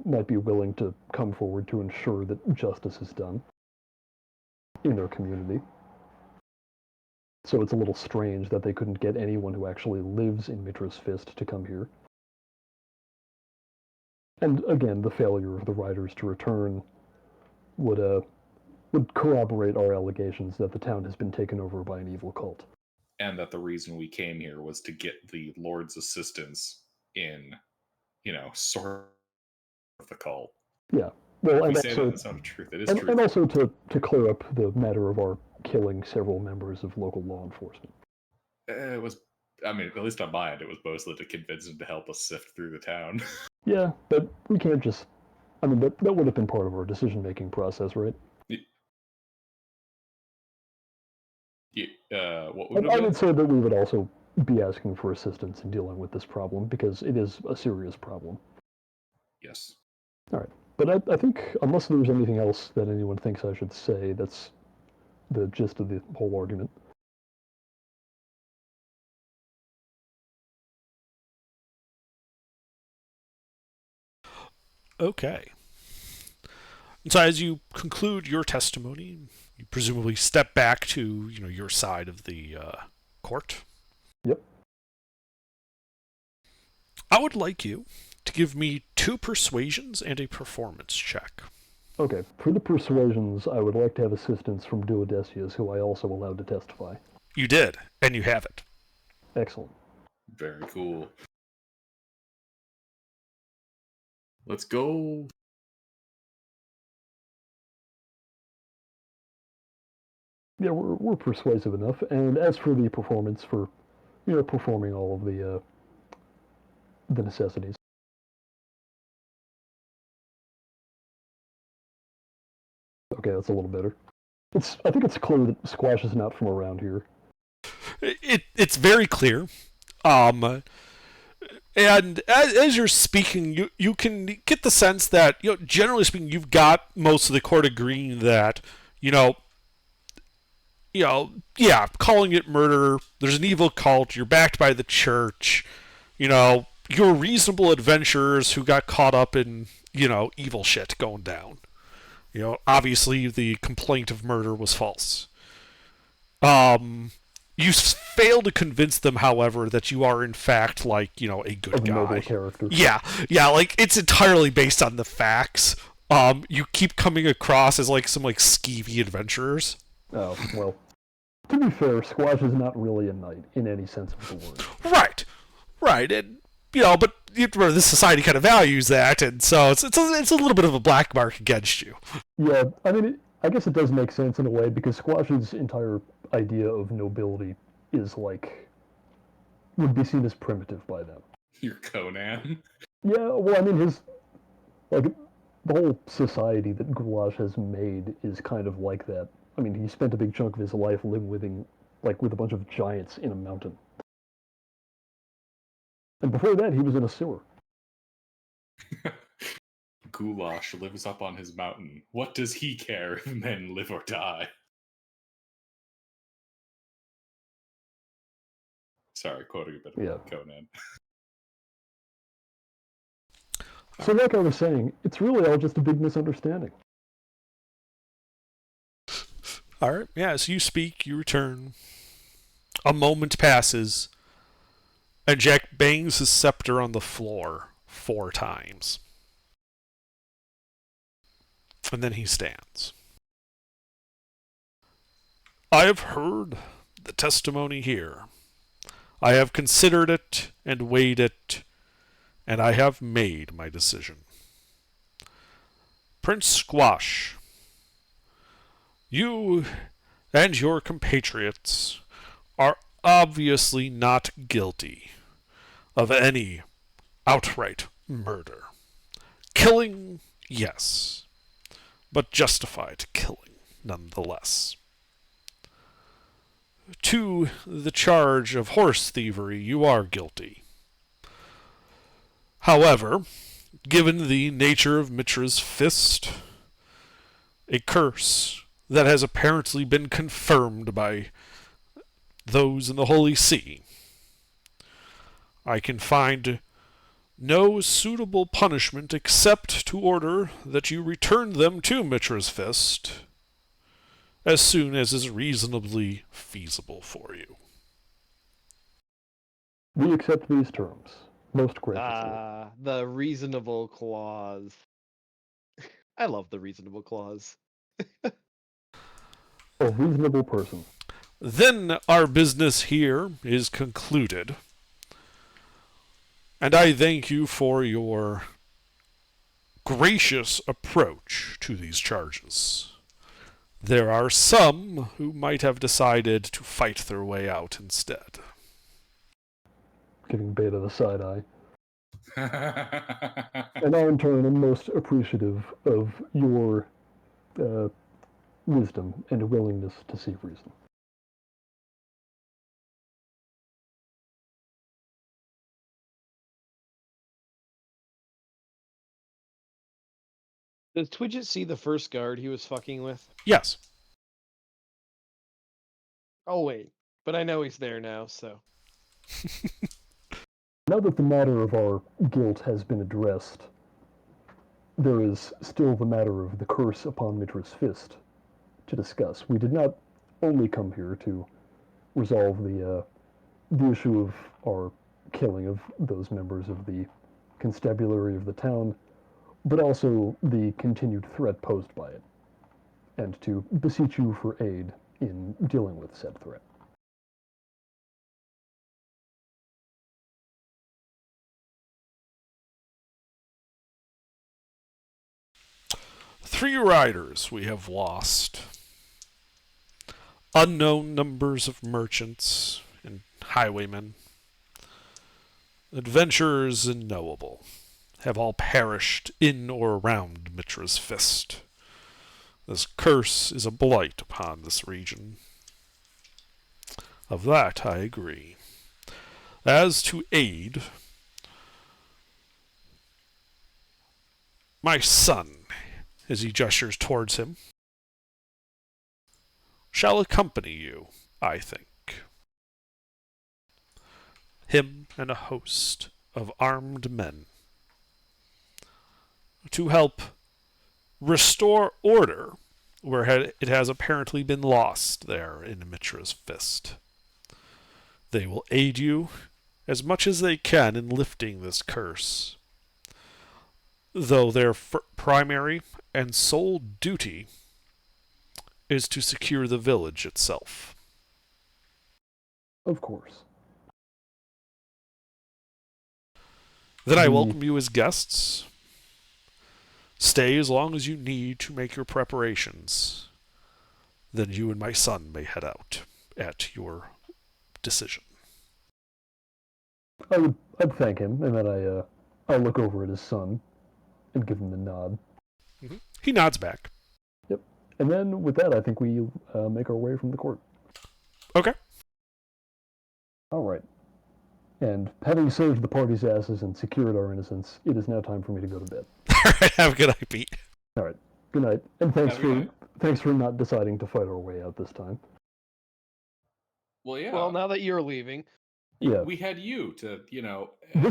might be willing to come forward to ensure that justice is done in their community. So it's a little strange that they couldn't get anyone who actually lives in Mitra's Fist to come here. And again, the failure of the riders to return would corroborate our allegations that the town has been taken over by an evil cult. And that the reason we came here was to get the Lord's assistance in, sort of the cult. Yeah. Well, We and say that also, it's not a truth. It is and, true. and also to clear up the matter of our killing several members of local law enforcement. It was, at least on my end, it was mostly to convince him to help us sift through the town. Yeah, but we can't just. That would have been part of our decision-making process, right? What would And it I have would been? say that we would also be asking for assistance in dealing with this problem because it is a serious problem. Yes. But I think, unless there's anything else that anyone thinks I should say, that's the gist of the whole argument. Okay. And so as you conclude your testimony, you presumably step back to, your side of the court. Yep. I would like you to give me 2 persuasions and a performance check. Okay, for the persuasions, I would like to have assistance from Duodecius, who I also allowed to testify. You did, and you have it. Excellent. Very cool. Let's go. Yeah, we're persuasive enough. And as for the performance, for performing all of the necessities. Okay, that's a little better. I think it's clear that Squash is not from around here. It's very clear. And as you're speaking, you can get the sense that, generally speaking, you've got most of the court agreeing that, calling it murder, there's an evil cult, you're backed by the church, you're reasonable adventurers who got caught up in, evil shit going down. Obviously the complaint of murder was false. You fail to convince them, however, that you are in fact a good Of a guy. noble character. Yeah, it's entirely based on the facts. You keep coming across as some skeevy adventurers. Oh, well. To be fair, Squash is not really a knight in any sense of the word. Right, and but this society kind of values that, and so it's a little bit of a black mark against you. Yeah, I guess it does make sense in a way because Squash's entire idea of nobility is like would be seen as primitive by them. You're Conan. Yeah, well, I mean, his like the whole society that Goulash has made is kind of like that. I mean, he spent a big chunk of his life living with a bunch of giants in a mountain, and before that, he was in a sewer. Goulash lives up on his mountain. What does he care if men live or die? Sorry, quoting a bit of Yeah. Conan. So, like I was saying, it's really all just a big misunderstanding. All right. Yeah, so you speak, you return. A moment passes, and Jack bangs his scepter on the floor 4 times. And then he stands. I have heard the testimony here. I have considered it and weighed it, and I have made my decision. Prince Squash, you and your compatriots are obviously not guilty of any outright murder. Killing, yes, but justified killing nonetheless. To the charge of horse thievery, you are guilty. However, given the nature of Mitra's fist, a curse that has apparently been confirmed by those in the Holy See, I can find no suitable punishment except to order that you return them to Mitra's fist as soon as is reasonably feasible for you. We accept these terms most graciously. The reasonable clause. I love the reasonable clause. A reasonable person. Then our business here is concluded, and I thank you for your gracious approach to these charges. There are some who might have decided to fight their way out instead. Giving Beta the side eye. And I, in turn, am most appreciative of your wisdom and willingness to see reason. Does Twidget see the first guard he was fucking with? Yes. Oh, wait. But I know he's there now, so. Now that the matter of our guilt has been addressed, there is still the matter of the curse upon Mitra's fist to discuss. We did not only come here to resolve the issue of our killing of those members of the constabulary of the town, but also the continued threat posed by it, and to beseech you for aid in dealing with said threat. Three riders we have lost. Unknown numbers of merchants and highwaymen. Adventurers and knowable have all perished in or around Mitra's fist. This curse is a blight upon this region. Of that I agree. As to aid, my son, as he gestures towards him, shall accompany you, I think. Him and a host of armed men to help restore order where it has apparently been lost there in Mitra's fist. They will aid you as much as they can in lifting this curse, though their primary and sole duty is to secure the village itself. Of course. Then I welcome you as guests. Stay as long as you need to make your preparations. then you and my son may head out at your decision. I'd thank him, and then I'll look over at his son and give him the nod. He nods back. Yep. And then with that, I think we make our way from the court. Okay. All right. And having served the party's asses and secured our innocence, it is now time for me to go to bed. All right, have a good night, Pete. All right. Good night. And Have a good night. thanks for not deciding to fight our way out this time. Well, yeah. Well, now that you're leaving, Yeah. We had you to, This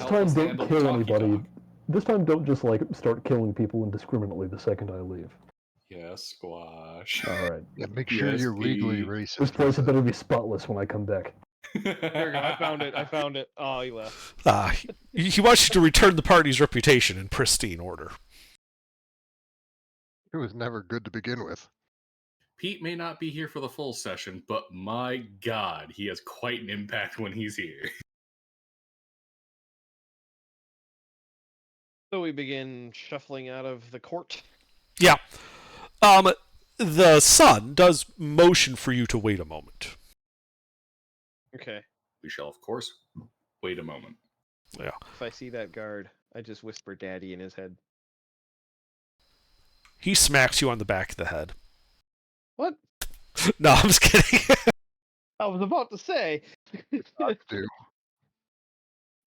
help time us don't handle kill the talky anybody. talk. This time don't just start killing people indiscriminately the second I leave. Yes, squash. All right. Yeah, make sure Yes, you're legally Pete. racist. This place with had it. better be spotless when I come back. there you go. I found it. I found it. Oh, he left. He wants you to return the party's reputation in pristine order. It was never good to begin with. Pete may not be here for the full session, but my god, he has quite an impact when he's here. So we begin shuffling out of the court. Yeah. The son does motion for you to wait a moment. Okay. We shall, of course, wait a moment. Yeah. If I see that guard, I just whisper "Daddy" in his head. He smacks you on the back of the head. What? No, I'm just kidding. I was about to say. Dude.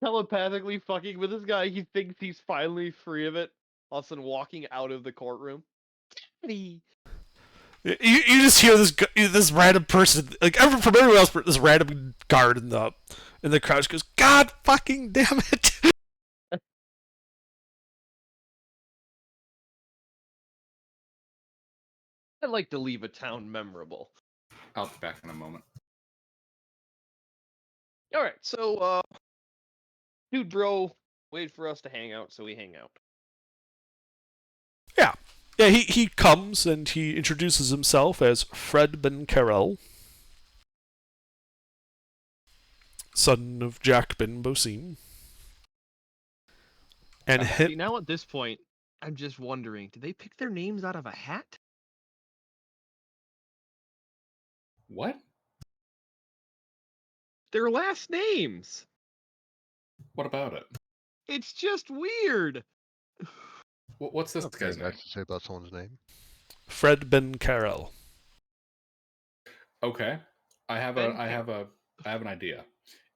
Telepathically fucking with this guy, he thinks he's finally free of it. All of a sudden, walking out of the courtroom. Daddy. You just hear this random person, like from everyone else, this random guard in the crowd just goes, "God fucking damn it!" I'd like to leave a town memorable. I'll be back in a moment. All right, so dude, bro, wait for us to hang out, so we hang out. Yeah, he comes and he introduces himself as Fred Ben Carel, son of Jack Ben Bosim. And See, now at this point, I'm just wondering, did they pick their names out of a hat? What? Their last names. What about it? It's just weird. What's this Okay, guy's name? nice to say about someone's name. Fred Ben Carel. Okay, I have Ben an idea.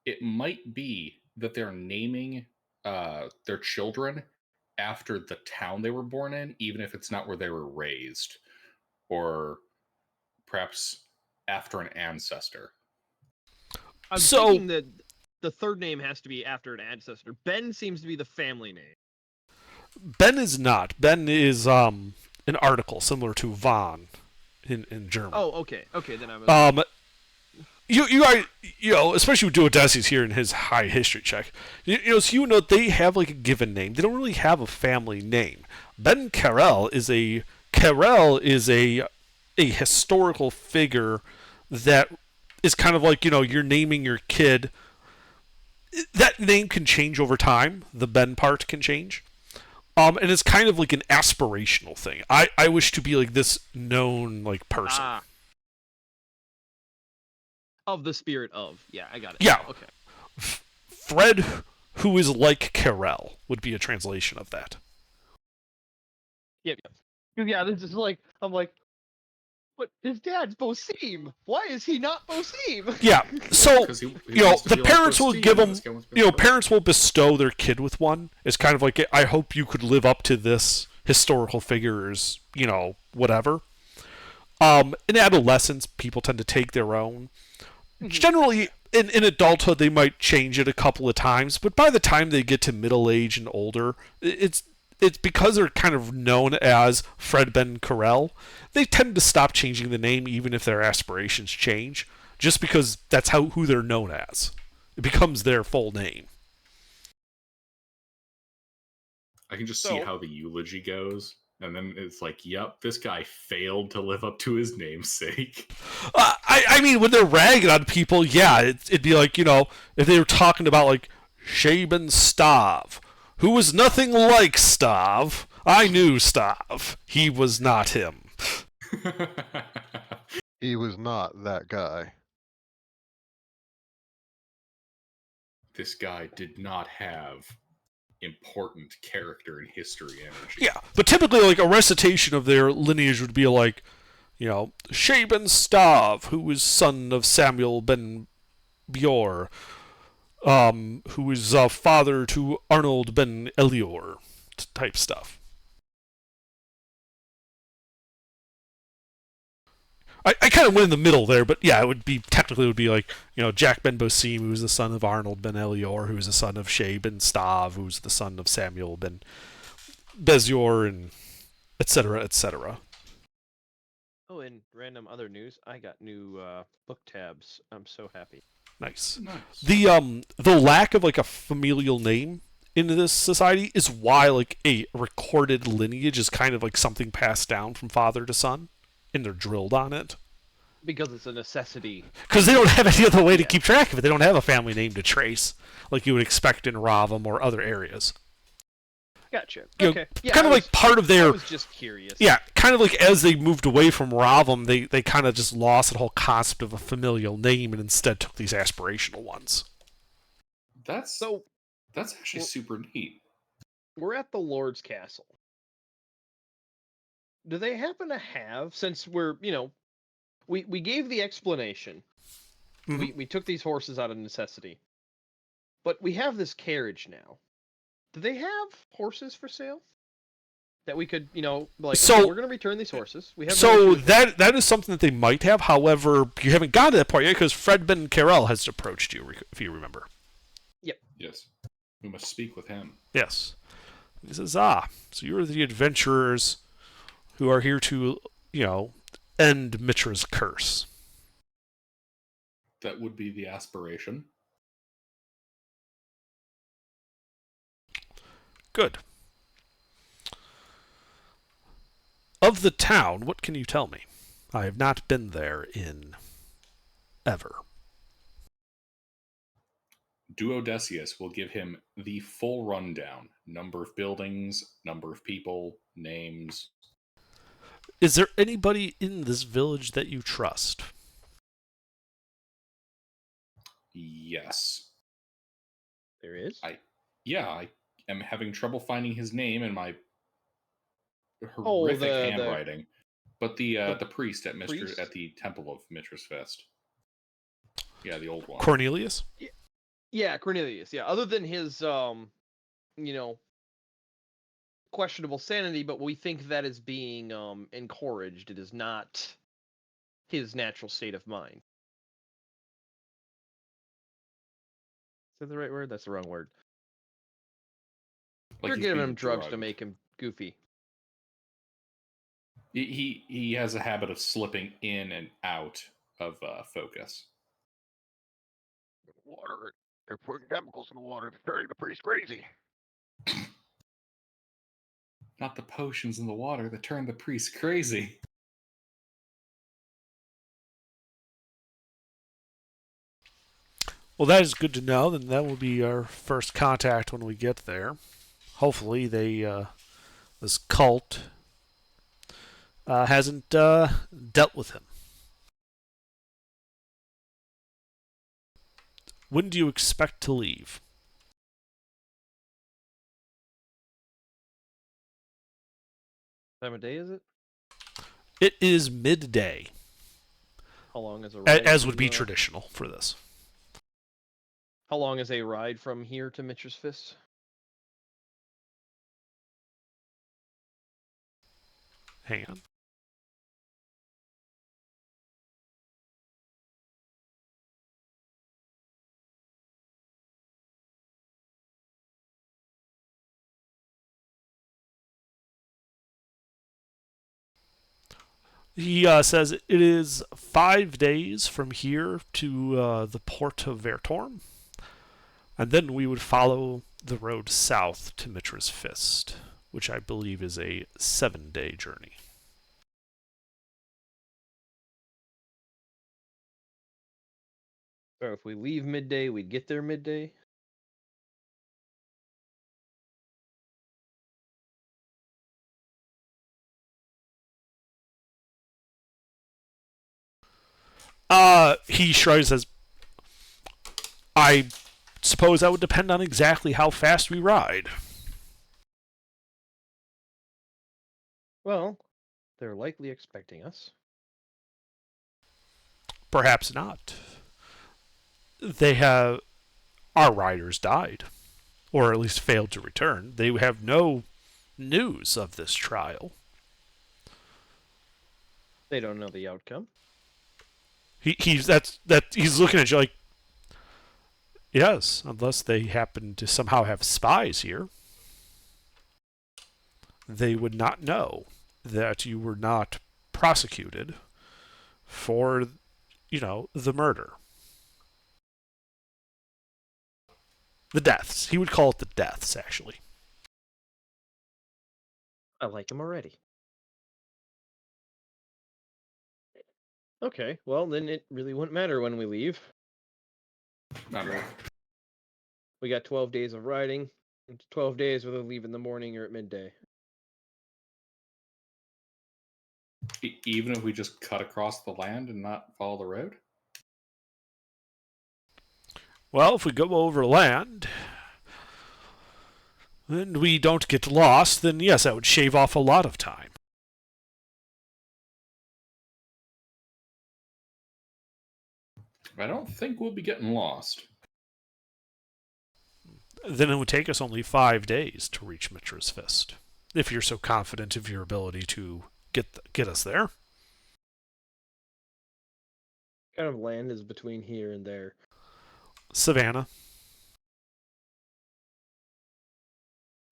It might be that they're naming their children after the town they were born in, even if it's not where they were raised, or perhaps after an ancestor. I'm So- thinking that the third name has to be after an ancestor. Ben seems to be the family name. Ben is not. Ben is an article similar to von in German. Oh, okay. Okay, then I was. You are, especially with Duodesi's here in his high history check. So they have like a given name. They don't really have a family name. Ben Carel is a historical figure that is kind of like, you're naming your kid. That name can change over time. The Ben part can change. And it's kind of like an aspirational thing. I wish to be like this known like person. Of the spirit of. Yeah, I got it. Yeah. Okay. Fred, who is like Carel, would be a translation of that. Yep. Yeah, this is like, I'm like, but his dad's Bosim. Why is he not Bosim? Yeah. So, 'Cause he the wants to be like parents will Christine, give him, this guy wants to be like parents will bestow their kid with one. It's kind of like, I hope you could live up to this historical figures, whatever. In adolescence, people tend to take their own. Generally, in adulthood, they might change it a couple of times, but by the time they get to middle age and older, it's because they're kind of known as Fred Ben Carel. They tend to stop changing the name even if their aspirations change, just because that's who they're known as. It becomes their full name. I can just see So- how the eulogy goes, and then it's like, yep, this guy failed to live up to his namesake. I mean, when they're ragging on people, yeah, it'd be like, if they were talking about, like, Shaban Stav, who was nothing like Stav. I knew Stav. He was not him. He was not that guy. This guy did not have important character and history energy. Yeah, but typically, like, a recitation of their lineage would be like, Shaben Stav, who was son of Samuel ben Bior, who was father to Arnold ben Elior, type stuff. I kind of went in the middle there, but yeah, it would be like, Jack ben Bosim, who was the son of Arnold ben Elior, who was the son of Shay ben Stav, who was the son of Samuel ben Bezior, and etc., etc. Oh, and random other news, I got new book tabs. I'm so happy. Nice. Nice. The lack of like a familial name in this society is why like a recorded lineage is kind of like something passed down from father to son, and they're drilled on it Because it's a necessity. because they don't have any other way to Yeah. keep track of it. They don't have a family name to trace like you would expect in Ravam or other areas. Gotcha. You know, Okay. Yeah, kind of like part of I their was just curious. yeah, kind of like as they moved away from Ravam, they kind of just lost the whole concept of a familial name and instead took these aspirational ones. That's So actually well- super neat. we're at the Lord's Castle. Do they happen to have, since we're, we gave the explanation. Mhm. We took these horses out of necessity. But we have this carriage now. Do they have horses for sale? That we could, like, So- okay, we're going to return these horses. We have no So issue with that is something that they might have. However, you haven't got to that part yet because Fred Ben Carell has approached you, if you remember. Yes. We must speak with him. Yes. He says, so you're the adventurers who are here to, end Mitra's curse. That would be the aspiration. Good. Of the town, what can you tell me? I have not been there in ever. Duodecius will give him the full rundown. Number of buildings, number of people, names. Is there anybody in this village that you trust? Yes. There is? I am having trouble finding his name in my Oh, horrific the handwriting. But the priest at priest? at the Temple of Mitra's Fist. Yeah, the old one. Cornelius? Yeah, Cornelius. Yeah, other than his, questionable sanity, but we think that is being encouraged. It is not his natural state of mind. Is that the right word? That's the wrong word. Like You're he's giving being him drugs to drugged. make him goofy. He has a habit of slipping in and out of focus. Water. They're putting chemicals in the water to turn the priest crazy. Not the potions in the water that turn the priest crazy. Well, that is good to know. Then that will be our first contact when we get there. Hopefully, this cult hasn't dealt with him. When do you expect to leave? What time of day is it? It is midday, How long is a ride? as would from, be traditional for this. How long is a ride from here to Mitra's Fist? Hang on. He says it is 5 days from here to the port of Vertorm, and then we would follow the road south to Mitra's Fist, which I believe is a 7-day journey. So if we leave midday, we'd get there midday. He shrugs as, I suppose that would depend on exactly how fast we ride. Well, they're likely expecting us. Perhaps not. Our riders died, or at least failed to return. They have no news of this trial. They don't know the outcome. He's looking at you like, yes, unless they happen to somehow have spies here, they would not know that you were not prosecuted for, the murder. The deaths. He would call it the deaths, actually. I like him already. Okay, well, then it really wouldn't matter when we leave. Not really. We got 12 days of riding. It's 12 days whether we leave in the morning or at midday. Even if we just cut across the land and not follow the road? Well, if we go over land and we don't get lost, then yes, that would shave off a lot of time. I don't think we'll be getting lost. Then it would take us only 5 days to reach Mitra's Fist, if you're so confident of your ability to get us there. What kind of land is between here and there? Savannah.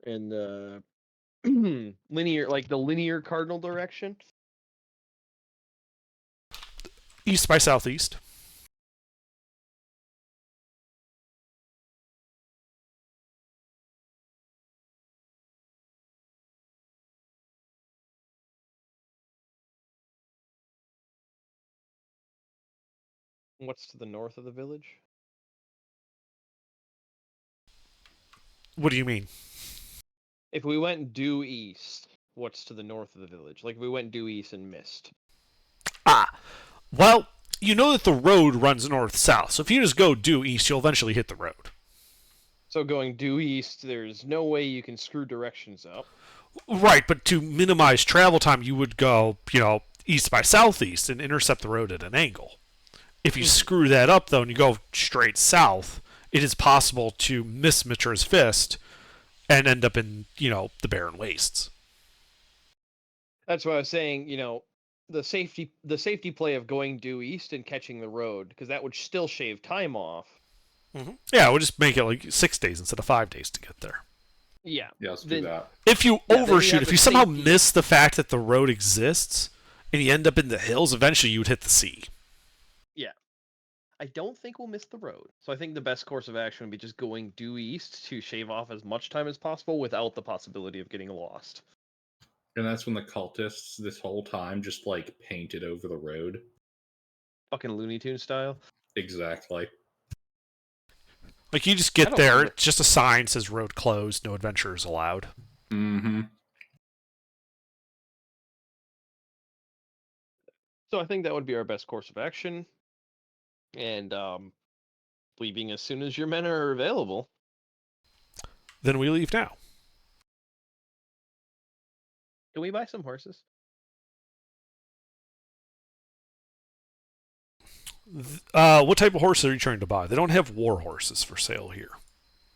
And linear, like the linear cardinal direction? East by southeast. What's to the north of the village? What do you mean? If we went due east, what's to the north of the village? Like if we went due east and missed. Well, you know that the road runs north-south, so if you just go due east, you'll eventually hit the road. So going due east, there's no way you can screw directions up. Right, but to minimize travel time, you would go, east by southeast and intercept the road at an angle. If you screw that up, though, and you go straight south, it is possible to miss Mitra's Fist and end up in, the barren wastes. That's what I was saying, the safety play of going due east and catching the road, because that would still shave time off. Mm-hmm. Yeah, we'll just make it like 6 days instead of 5 days to get there. Yeah. Yeah, let's do that. If you then you overshoot, have if the you somehow safety- miss the fact that the road exists and you end up in the hills, eventually you would hit the sea. I don't think we'll miss the road. So I think the best course of action would be just going due east to shave off as much time as possible without the possibility of getting lost. And that's when the cultists this whole time just painted over the road. Fucking Looney Tunes style. Exactly. Like, you just I get don't there, remember. it's just a sign says road closed, no adventurers allowed. Mm-hmm. So I think that would be our best course of action. And leaving as soon as your men are available. Then we leave now. Can we buy some horses? What type of horse are you trying to buy? They don't have war horses for sale here.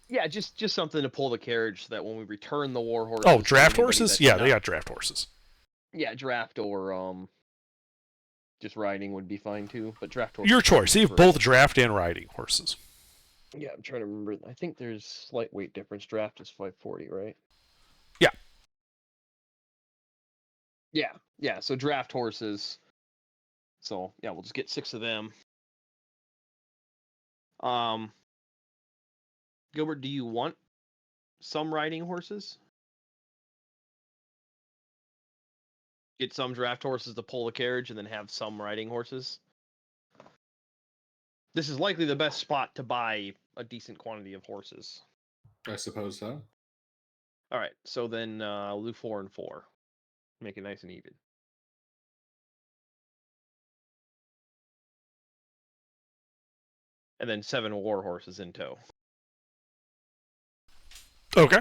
Yeah, just something to pull the carriage so that when we return the war horses. Oh, draft anybody horses? that's Yeah, they not- got draft horses. Yeah, draft or just riding would be fine too. But draft horses. Your choice. They have both draft and riding horses. Yeah, I'm trying to remember. I think there's slight weight difference. Draft is 540, right? Yeah. Yeah. So draft horses. So yeah, we'll just get 6 of them. Gilbert, do you want some riding horses? Get some draft horses to pull the carriage and then have some riding horses? This is likely the best spot to buy a decent quantity of horses. I suppose so. All right, so then I'll do 4 and 4. Make it nice and even. and then 7 war horses in tow. Okay.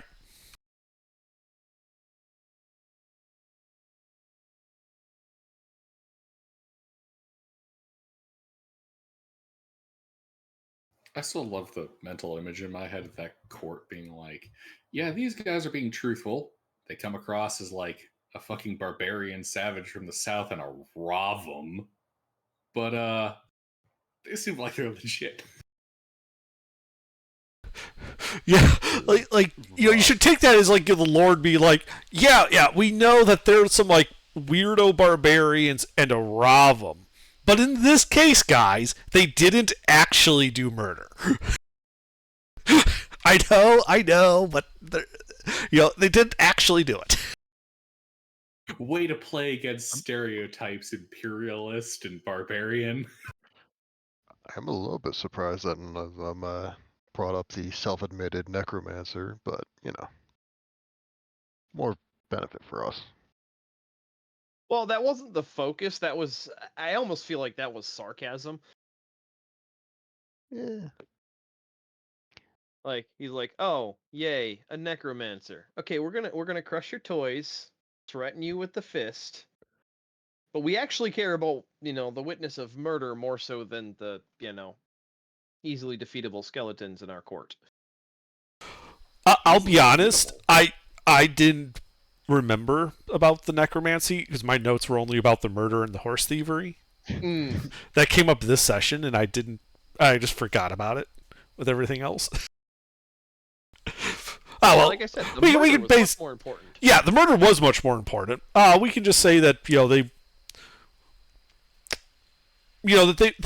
I still love the mental image in my head of that court being like, yeah, these guys are being truthful. They come across as like a fucking barbarian savage from the south and a rob them. But they seem like they're legit. Yeah, like you should take that as like the Lord be like, yeah, we know that there's some like weirdo barbarians and a Ravam, but in this case, guys, they didn't actually do murder. I know, but they didn't actually do it. Way to play against stereotypes, imperialist and barbarian. I'm a little bit surprised that none of them brought up the self-admitted necromancer, but more benefit for us. Well, that wasn't the focus. That was. I almost feel like that was sarcasm. Yeah. Like he's like, "Oh, yay, a necromancer. Okay, we're gonna crush your toys, threaten you with the fist, but we actually care about the witness of murder more so than the easily defeatable skeletons in our court." I'll be honest, I didn't remember about the necromancy because my notes were only about the murder and the horse thievery. That came up this session, and I just forgot about it with everything else. Oh well, like I said, the we murder can was base. much more important. Yeah, the murder was much more important. We can just say that they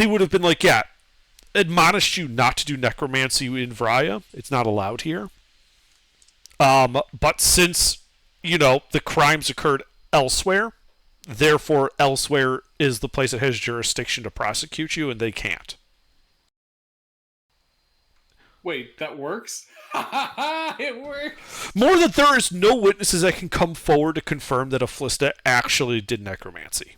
would have been like, yeah, admonished you not to do necromancy in Vrya. It's not allowed here. But since the crimes occurred elsewhere, therefore elsewhere is the place that has jurisdiction to prosecute you, and they can't. Wait, that works? It works! More that there is no witnesses that can come forward to confirm that Afflista actually did necromancy.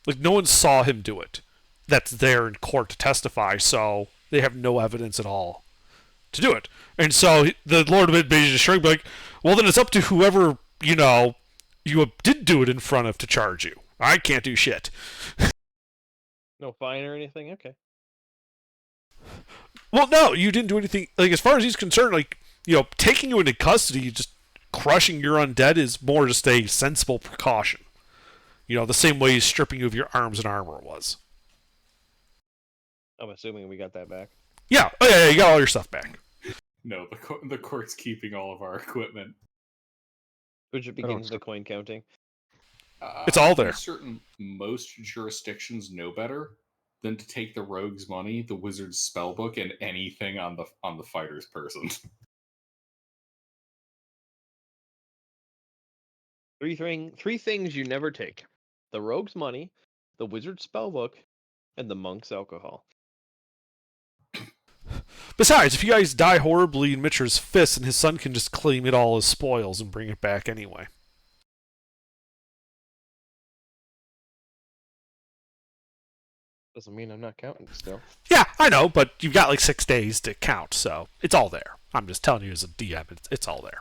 Like, no one saw him do it. That's there in court to testify, so they have no evidence at all to do it. And so the Lord of Mid-Bay just shrink, like, well, then it's up to whoever, you did do it in front of to charge you. I can't do shit. No fine or anything? Okay. Well, no, you didn't do anything. Like, as far as he's concerned, like, taking you into custody, just crushing your undead is more just a sensible precaution. The same way stripping you of your arms and armor was. I'm assuming we got that back. Yeah. Oh, yeah, you got all your stuff back. No, the court's keeping all of our equipment. Which begins the coin counting. It's all there. Most jurisdictions know better than to take the rogue's money, the wizard's spellbook, and anything on the fighter's person. Three things you never take: the rogue's money, the wizard's spellbook, and the monk's alcohol. Besides, if you guys die horribly in Mitra's fist, and his son can just claim it all as spoils and bring it back anyway. Doesn't mean I'm not counting still. Yeah, I know, but you've got like 6 days to count, so it's all there. I'm just telling you as a DM, it's all there.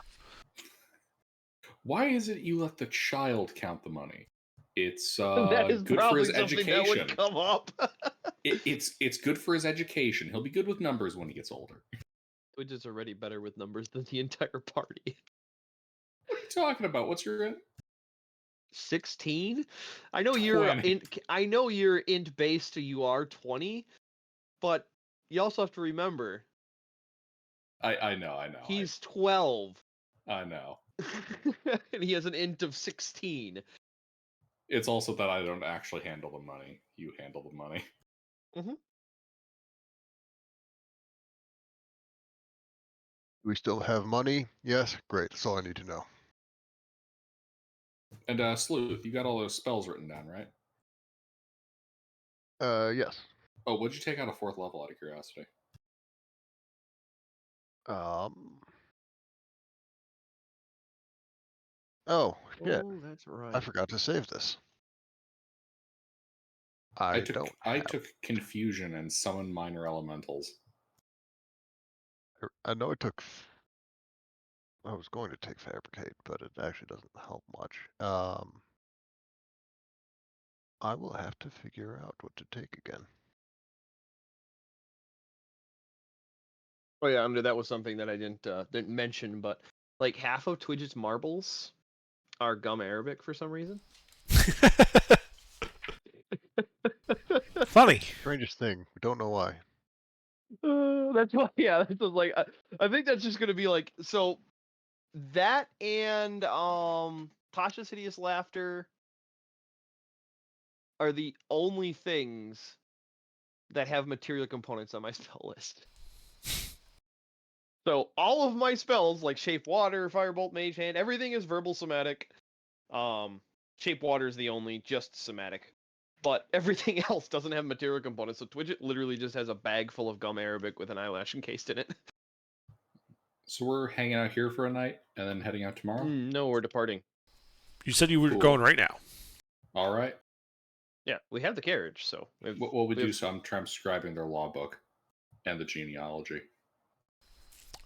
Why is it you let the child count the money? It's that is good for his something education. That would come up. It's good for his education. He'll be good with numbers when he gets older. Which is already better with numbers than the entire party. What are you talking about? What's your 16? I know you're 20. I know you're int based, so you are 20, but you also have to remember. I know. He's 12. I know. And he has an int of 16. It's also that I don't actually handle the money. You handle the money. Mm-hmm. Do we still have money? Yes, great. That's all I need to know. And Sleuth, you got all those spells written down, right? Yes. Oh, what'd you take out of 4th level out of curiosity? Oh, yeah. Oh, that's right. I forgot to save this. I took don't. I have- took confusion and summoned minor elementals. I know I took. I was going to take fabricate, but it actually doesn't help much. I will have to figure out what to take again. Oh yeah, under that was something that I didn't mention, but like half of Twidget's marbles are gum Arabic for some reason. Funny. Strangest thing. We don't know why. That's why, yeah. That's just like I think that's just gonna be like so. That and Tasha's Hideous Laughter are the only things that have material components on my spell list. So all of my spells, like Shape Water, Firebolt, Mage Hand, everything is verbal somatic. Shape Water is the only just somatic. But everything else doesn't have material components, so Twidget literally just has a bag full of gum Arabic with an eyelash encased in it. So we're hanging out here for a night and then heading out tomorrow. No, we're departing. You said you were Cool. going right now. All right. Yeah, we have the carriage, so What will we we do? have- So I'm transcribing their law book and the genealogy.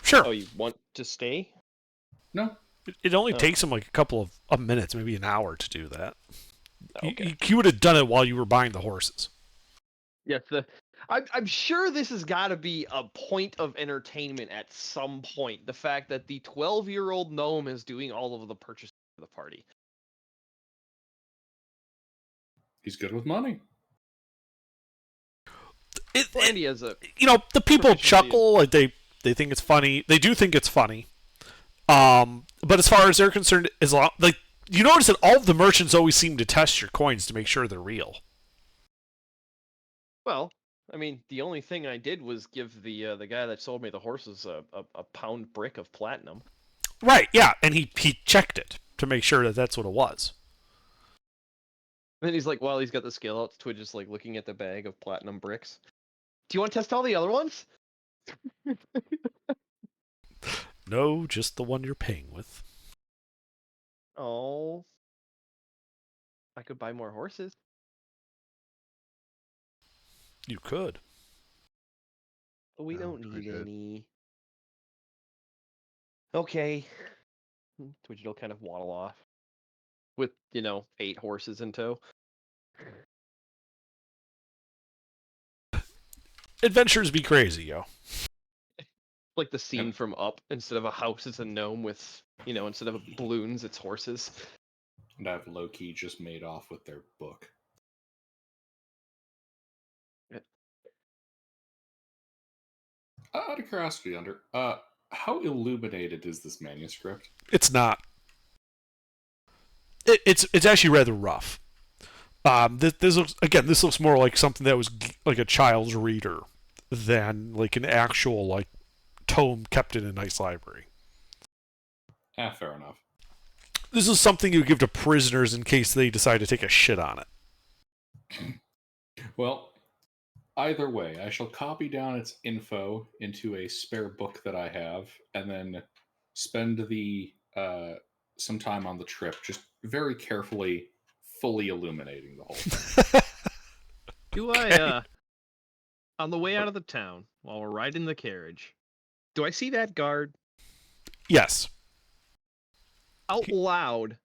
Sure. Oh, you want to stay? No, It only Oh. takes him like a couple of minutes, maybe an hour to do that. Okay. You would have done it while you were buying the horses. Yes, I'm sure this has got to be a point of entertainment at some point. The fact that the 12-year-old gnome is doing all of the purchasing for the party. he's good with money. Brandy has a The people Proficiency. chuckle, like they think it's funny. They do think it's funny. But as far as they're concerned, as long like you notice that all of the merchants always seem to test your coins to make sure they're real. well. I mean, the only thing I did was give the guy that sold me the horses a pound brick of platinum. Right? Yeah, and he checked it to make sure that that's what it was. And then he's like, while he's got the scale out, Twitch is like looking at the bag of platinum bricks. Do you want to test all the other ones? No, just the one you're paying with. Oh, I could buy more horses. You could. But we No, don't we need did. any. Okay. Twitch will kind of waddle off with 8 horses in tow. Adventures be crazy, yo. Like the scene from Up. Instead of a house, it's a gnome with instead of balloons, it's horses. And I've low key just made off with their book. Out of curiosity, how illuminated is this manuscript? It's not. It's actually rather rough. This looks more like something that was like a child's reader than like an actual like tome kept in a nice library. Fair enough. This is something you give to prisoners in case they decide to take a shit on it. Well, either way, I shall copy down its info into a spare book that I have, and then spend the some time on the trip just very carefully, fully illuminating the whole thing. Do Okay. I on the way out of the town while we're riding the carriage, do I see that guard Yes. out loud?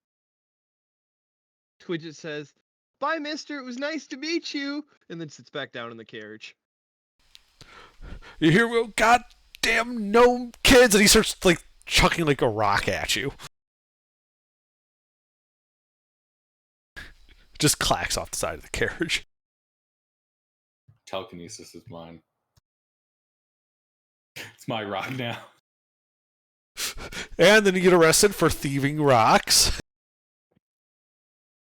Twidget says, "Bye, mister, it was nice to meet you," and then sits back down in the carriage. You hear, well, goddamn gnome kids, and he starts like chucking like a rock at you. Just clacks off the side of the carriage. Telekinesis is mine. It's my rock now. And then you get arrested for thieving rocks.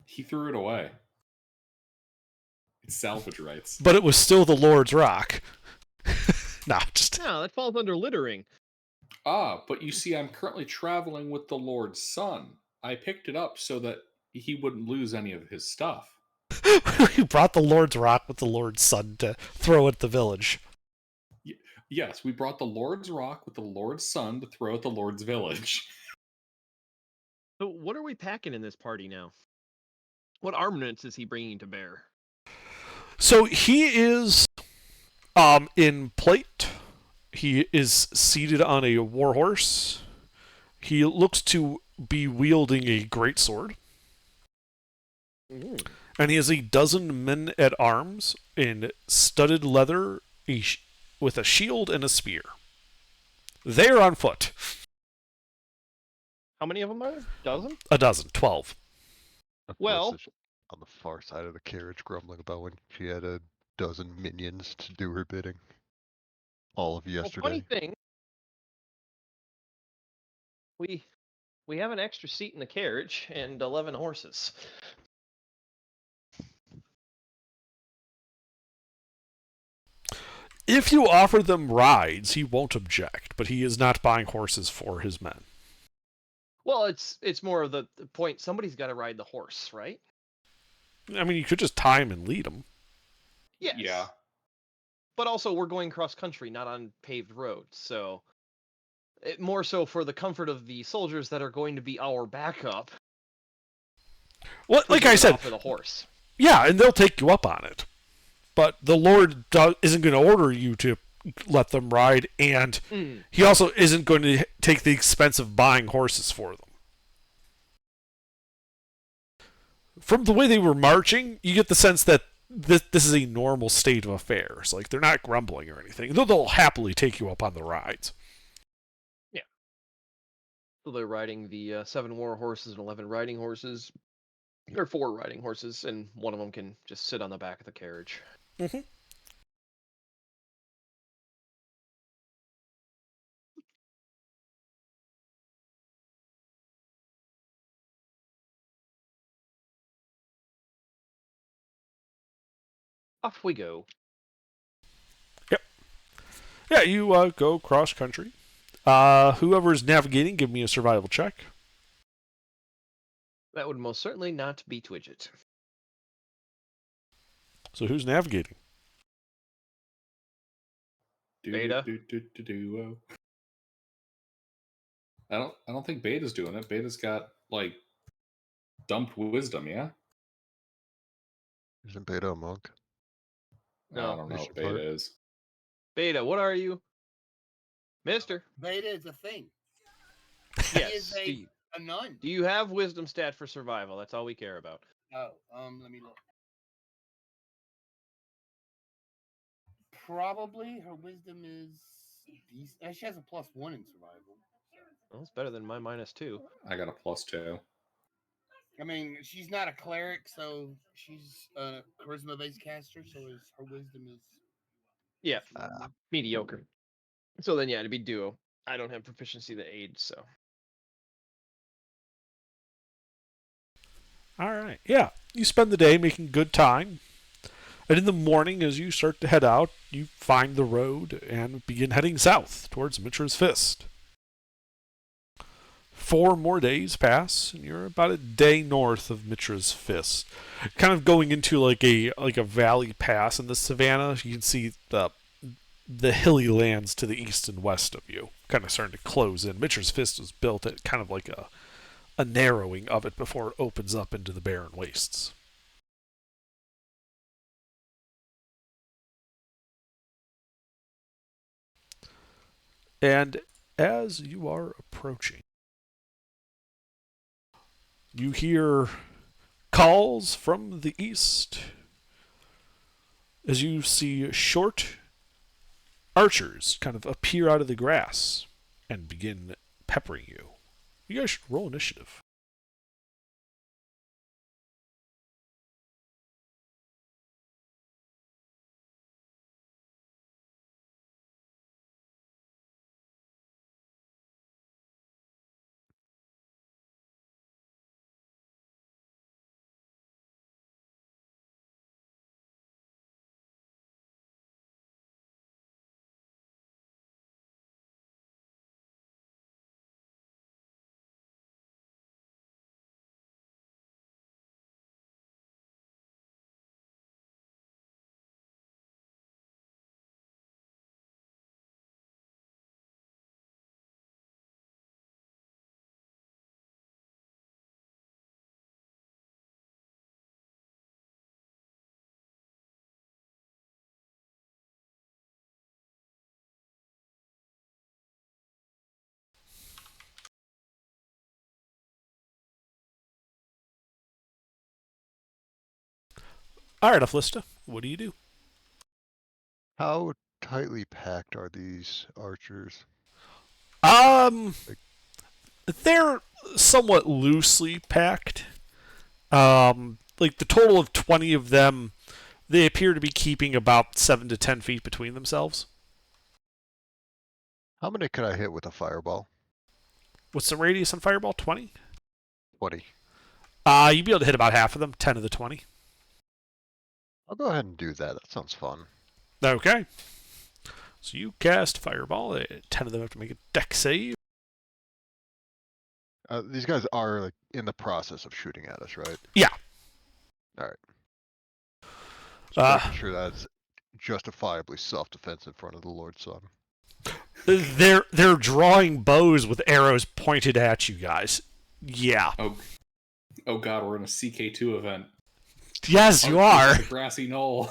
He threw it away. It's salvage rights. But it was still the Lord's rock. Nah, just No, that falls under littering. But you see, I'm currently traveling with the Lord's son. I picked it up so that he wouldn't lose any of his stuff. you brought the Lord's rock with the Lord's son to throw at the village. Yes, we brought the Lord's rock with the Lord's son to throw at the Lord's village. So what are we packing in this party now? What armaments is he bringing to bear? So he is in plate. He is seated on a warhorse. He looks to be wielding a greatsword. Ooh. And he has a dozen men at arms in studded leather with a shield and a spear. They are on foot. How many of them are there? Dozen? A dozen, 12. Well- Melissa's on the far side of the carriage, grumbling about when she had a dozen minions to do her bidding. All of Well, yesterday. funny thing, we have an extra seat in the carriage and 11 horses. If you offer them rides, he won't object, but he is not buying horses for his men. Well, it's more of the point. Somebody's got to ride the horse, right? I mean, you could just tie him and lead him. Yes. Yeah. But also, we're going cross country, not on paved roads, so more so for the comfort of the soldiers that are going to be our backup. Well, like we I can said, offer the horse. yeah, and they'll take you up on it. But the Lord isn't going to order you to let them ride, and he also isn't going to take the expense of buying horses for them. From the way they were marching, you get the sense that this is a normal state of affairs. Like, they're not grumbling or anything. They'll happily take you up on the rides. Yeah. So they're riding the 7 war horses and 11 riding horses. Or 4 riding horses, and one of them can just sit on the back of the carriage. Mm-hmm. Off we go. Yeah, you go cross country. Whoever's navigating, give me a survival check. That would most certainly not be Twidget. So who's navigating? Beta. I don't think Beta's doing it. Beta's got like dumped wisdom, yeah? Isn't Beta a monk? I No. don't know Mission what Beta part. is. Beta, what are you? Mister. Beta is a thing. Yes. is a nun. Do you have wisdom stat for survival? That's all we care about. Oh, let me look. Probably her wisdom is decent. She has a +1 in survival. Well, it's better than my -2. I got a +2. I mean, she's not a cleric, so she's a charisma-based caster. So her wisdom is Yeah, Ah. mediocre. So then, yeah, it'd be duo. I don't have proficiency that aids, so. All right. Yeah, you spend the day making good time. And in the morning, as you start to head out, you find the road and begin heading south towards Mitra's Fist. 4 more days pass, and you're about a day north of Mitra's Fist. Kind of going into like a valley pass in the savannah. You can see the hilly lands to the east and west of you, kind of starting to close in. Mitra's Fist was built at kind of like a narrowing of it before it opens up into the barren wastes. And as you are approaching, you hear calls from the east as you see short archers kind of appear out of the grass and begin peppering you. You guys should roll initiative. All right, Aflista, what do you do? How tightly packed are these archers? Um, they're somewhat loosely packed. Like the total of 20 of them, they appear to be keeping about 7 to 10 feet between themselves. How many could I hit with a fireball? What's the radius on Fireball? 20? 20. You'd be able to hit about half of them, 10 of the 20. I'll go ahead and do that. That sounds fun. Okay. So you cast Fireball. 10 of them have to make a dex save. These guys are like in the process of shooting at us, right? Yeah. All right. Just making Uh, sure that's justifiably self-defense in front of the Lord's Son. they're drawing bows with arrows pointed at you guys. Yeah. Oh god, we're in a CK2 event. Yes, you Archers are. on the grassy knoll.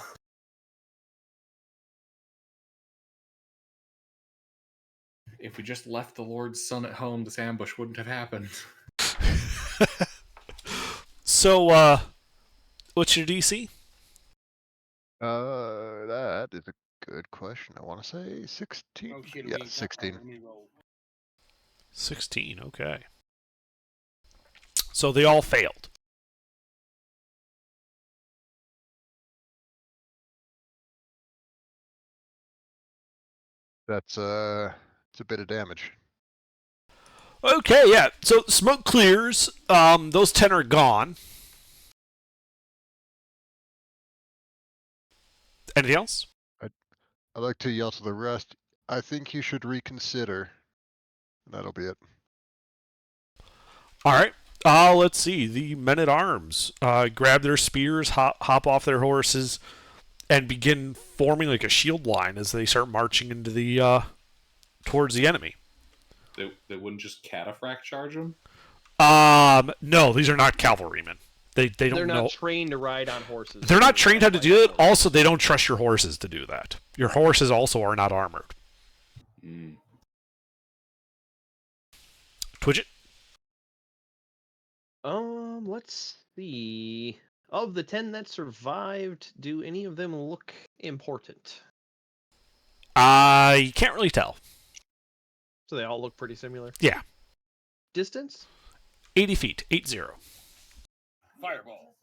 If we just left the Lord's Son at home, this ambush wouldn't have happened. So, what's your DC? That is a good question. I want to say 16. Oh shit, Yeah, we ain't got that. 16. Let me roll. 16, okay. So they all failed. That's it's a bit of damage. Okay, yeah. So smoke clears. Those 10 are gone. Anything else? I'd like to yell to the rest, I think you should reconsider. And that'll be it. All right. Let's see. The men-at-arms grab their spears, hop off their horses, and begin forming like a shield line as they start marching into the towards the enemy. They wouldn't just cataphract charge them? No, these are not cavalrymen. They don't They're know. not trained to ride on horses. They're not trained how to do it. Also, they don't trust your horses to do that. Your horses also are not armored. Mm. Twidget? Let's see. Of the 10 that survived, do any of them look important? You can't really tell. So they all look pretty similar. Yeah. Distance? 80 feet. 80. Fireball.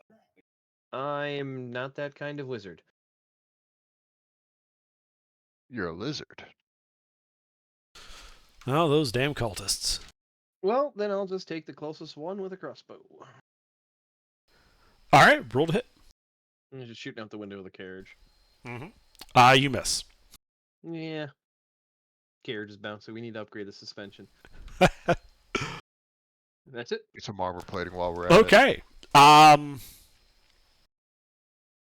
I am not that kind of wizard. You're a lizard. Oh, those damn cultists. Well, then I'll just take the closest one with a crossbow. All right, roll to hit. I'm just shooting out the window of the carriage. Mm-hmm. You miss. Yeah. Carriage is bouncing. We need to upgrade the suspension. That's it. Get some armor plating while we're at it. Okay.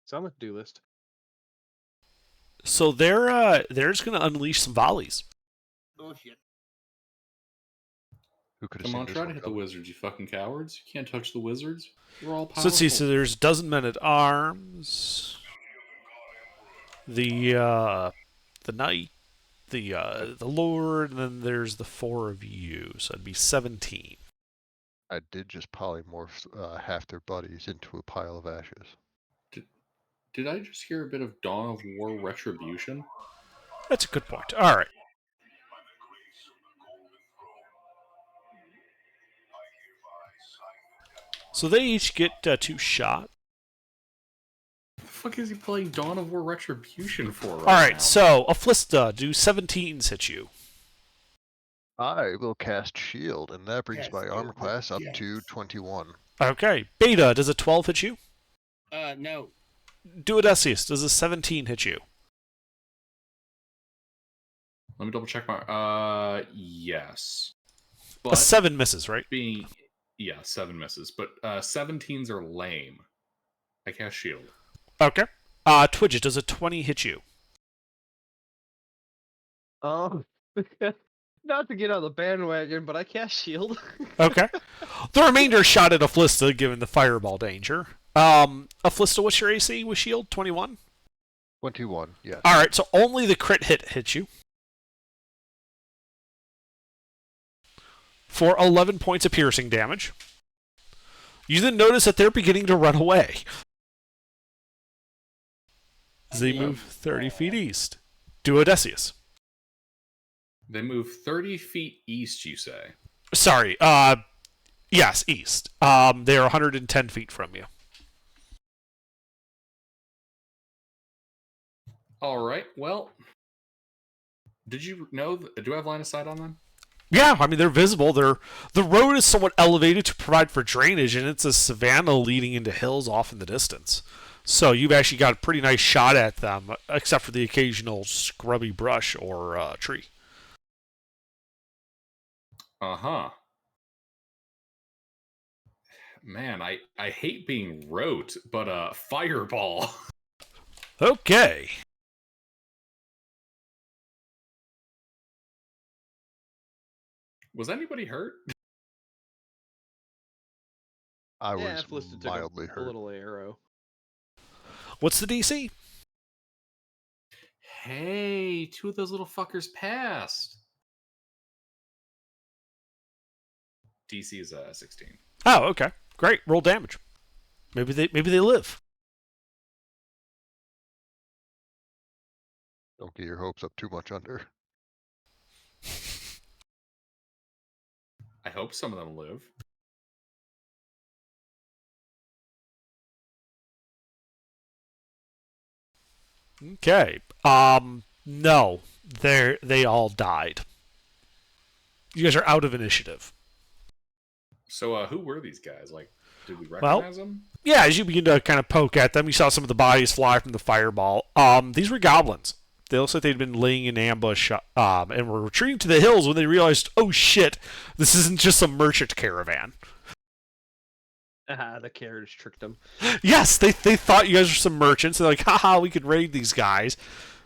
It's on the to-do list. So they're just gonna unleash some volleys. Oh shit. Who could have Come seen on, this try to one hit the coming? wizards, you fucking cowards. You can't touch the wizards. We're all powerful. So let's see. So there's a dozen men at arms. The knight, the lord, and then there's the 4 of you. So it'd be 17. I did just polymorph half their buddies into a pile of ashes. Did I just hear a bit of Dawn of War retribution? That's a good point. All right. So they each get 2 shots. What the fuck is he playing Dawn of War retribution for? All right. now? So Aflista, do 17s hit you? I will cast shield, and that brings Yes, my armor yes, class up yes. to 21. Okay. Beta, does a 12 hit you? No. Duodecius, does a 17 hit you? Let me double check my. Yes. A But 7 misses, right? being. Yeah, 7 misses. But 17s are lame. I cast shield. Okay. Twidget, does a 20 hit you? Not to get on the bandwagon, but I cast shield. Okay. The remainder shot at Aflista, given the fireball danger. Aflista, what's your AC with shield? 21? 21, yes. Alright, so only the crit hits you. For 11 points of piercing damage. You then notice that they're beginning to run away. as they move 30 feet east. Duodecius. They move 30 feet east, you say? Sorry, yes, east. They are 110 feet from you. All right. Well, did you know? Do I have line of sight on them? Yeah, I mean, they're visible. The road is somewhat elevated to provide for drainage, and it's a savanna leading into hills off in the distance. So you've actually got a pretty nice shot at them, except for the occasional scrubby brush or tree. Uh-huh. Man, I hate being rote, but fireball. Okay. Was anybody hurt? I Yeah, was Flister took mildly a hurt. little arrow. What's the DC? Hey, two of those little fuckers passed. DC is 16. Oh, okay. Great. Roll damage. Maybe they live. Don't get your hopes up too much under. I hope some of them live. Okay. No. They all died. You guys are out of initiative. So, who were these guys? Like, did we recognize them? Yeah, as you begin to kind of poke at them, you saw some of the bodies fly from the fireball. These were goblins. They looked like they'd been laying in ambush and were retreating to the hills when they realized, oh shit, this isn't just some merchant caravan. The carriage tricked them. Yes, they thought you guys were some merchants. They're like, haha, we could raid these guys,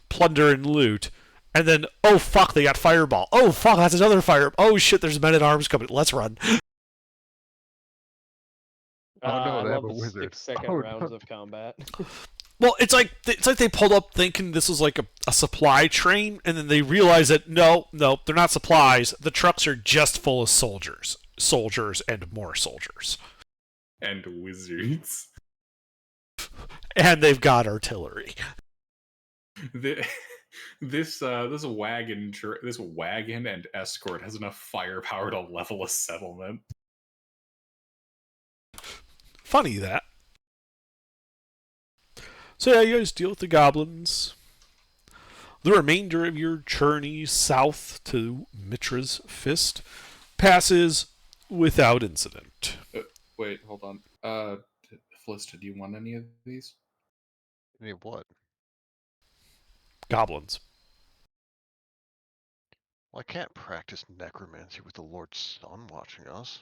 plunder and loot. And then, oh fuck, they got fireball. Oh fuck, that's another fire. Oh shit, there's men at arms coming. Let's run. Oh, no, I they have love a the wizard. 6-second Oh, rounds no. of combat. Well, it's like they pulled up thinking this was like a supply train, and then they realized that no, they're not supplies. The trucks are just full of soldiers and more soldiers, And wizards. and they've got artillery. This wagon and escort has enough firepower to level a settlement. Funny that. So yeah, you guys deal with the goblins. The remainder of your journey south to Mitra's Fist passes without incident. Wait, hold on. Felicia, do you want any of these? Any of what? Goblins. Well, I can't practice necromancy with the Lord's Son watching us.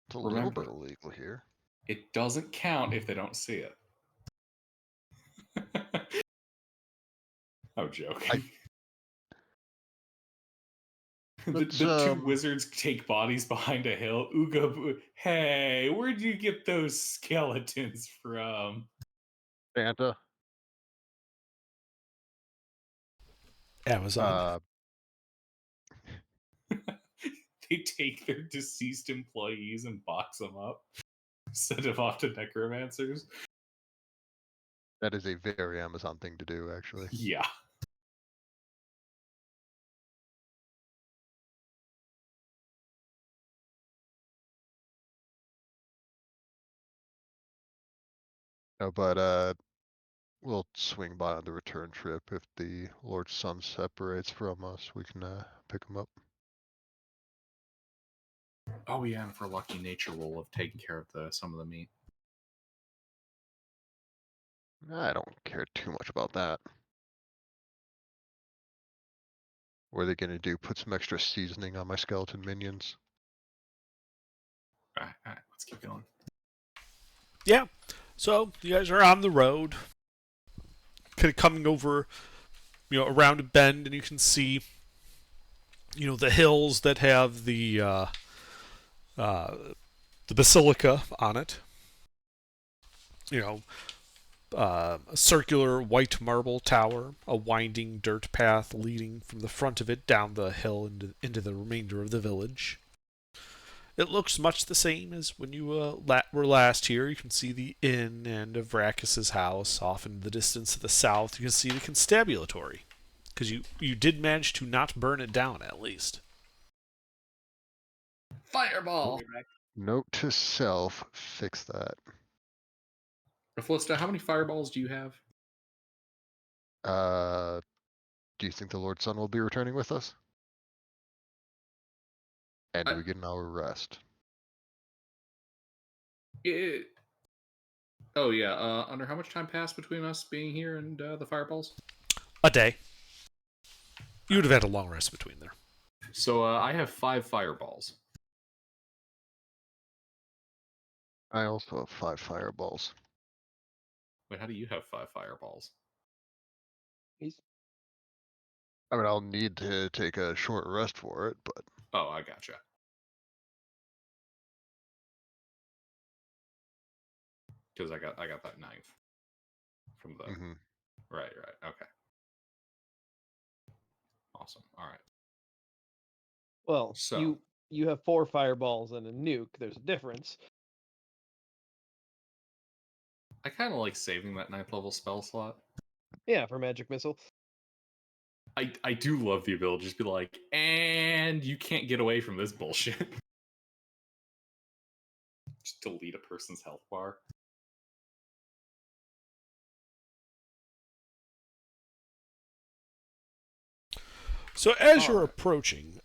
It's a little Remember. bit illegal here. It doesn't count if they don't see it. I'm joking. The Let's, two wizards take bodies behind a hill. Hey, where'd you get those skeletons from? Santa. Amazon. They take their deceased employees and box them up, send them off to necromancers. That is a very Amazon thing to do, actually. Yeah. No, but we'll swing by on the return trip if the Lord's Son separates from us. We can pick him up. Oh yeah, and if we're lucky, nature will have taken care of some of the meat. I don't care too much about that. What are they gonna do? Put some extra seasoning on my skeleton minions? All right, let's keep going. Yeah. So you guys are on the road, kind of coming over, around a bend, and you can see, the hills that have the basilica on it. A circular white marble tower, a winding dirt path leading from the front of it down the hill into the remainder of the village. It looks much the same as when you were last here. You can see the inn and of Vracus's house. Off in the distance to the south, you can see the constabulatory. Because you did manage to not burn it down, at least. Fireball. Note to self, fix that. Felista, how many fireballs do you have? Do you think the Lord Sun will be returning with us? And do we get an hour rest? Oh yeah. Under how much time passed between us being here and the fireballs? A day. You would have had a long rest between there. So I have 5 fireballs. I also have 5 fireballs. Wait, how do you have 5 fireballs? I mean, I'll need to take a short rest for it, but Oh, I gotcha. Because I got that knife from the mhm. right. Okay. Awesome. All right. Well, So- you have 4 fireballs and a nuke. There's a difference. I kind of like saving that 9th level spell slot. Yeah, for magic missile. I do love the ability to just be like, and you can't get away from this bullshit. Just delete a person's health bar. So as you're Alright. approaching,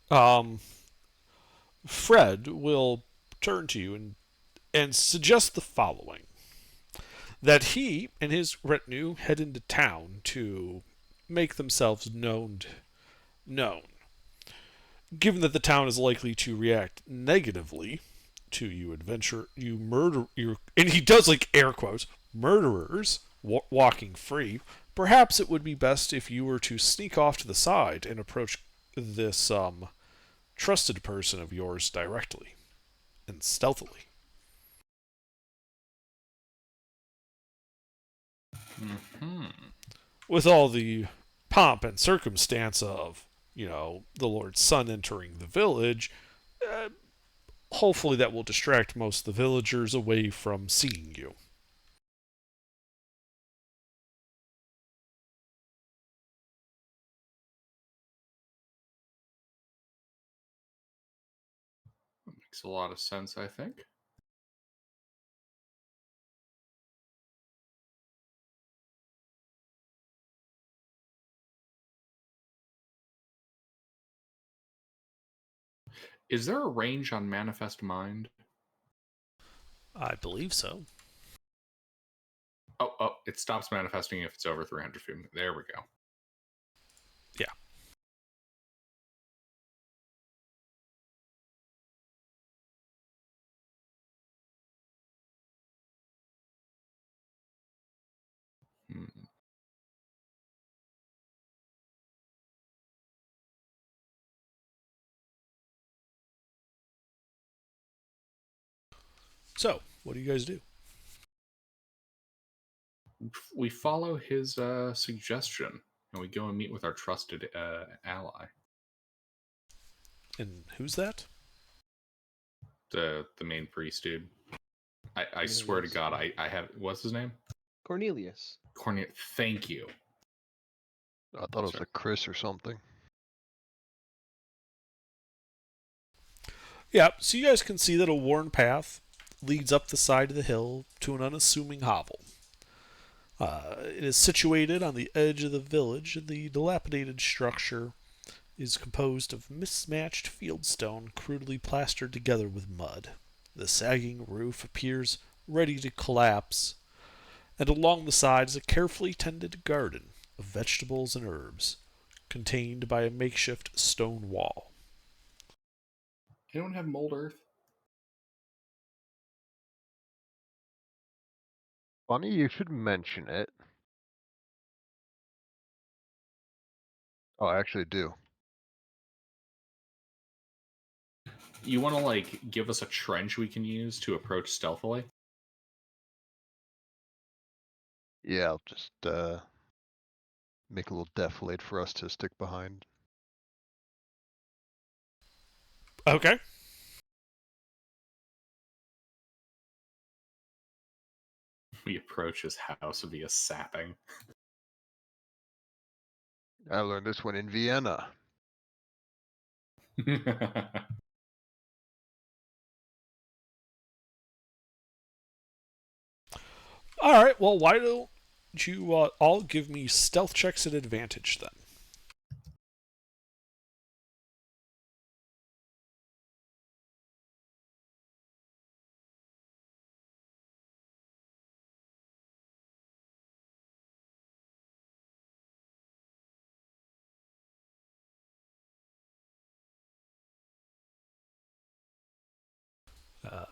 Fred will turn to you and suggest the following: that he and his retinue head into town to make themselves known. Given that the town is likely to react negatively to you and he does like air quotes, murderers walking free, perhaps it would be best if you were to sneak off to the side and approach this trusted person of yours directly and stealthily. Mm-hmm. With all the pomp and circumstance of, the Lord's Son entering the village, hopefully that will distract most of the villagers away from seeing you. Makes a lot of sense, I think. Is there a range on Manifest Mind? I believe so. Oh, it stops manifesting if it's over 300 feet. There we go. Yeah. Hmm. So, what do you guys do? We follow his suggestion, and we go and meet with our trusted ally, And who's that? the main priest dude. I swear to God, I have. What's his name? Cornelius. Cornelius. Thank you. I thought it was Sorry. like Chris or something. Yeah, so you guys can see that a worn path leads up the side of the hill to an unassuming hovel. It is situated on the edge of the village, and the dilapidated structure is composed of mismatched fieldstone crudely plastered together with mud. The sagging roof appears ready to collapse, and along the side is a carefully tended garden of vegetables and herbs, contained by a makeshift stone wall. Anyone have mold earth? Funny you should mention it. Oh, I actually do. You want to give us a trench we can use to approach stealthily? Yeah, I'll just make a little defilade for us to stick behind. Okay. We approach his house via sapping. I learned this one in Vienna. All right. Well, why don't you all give me stealth checks at advantage then?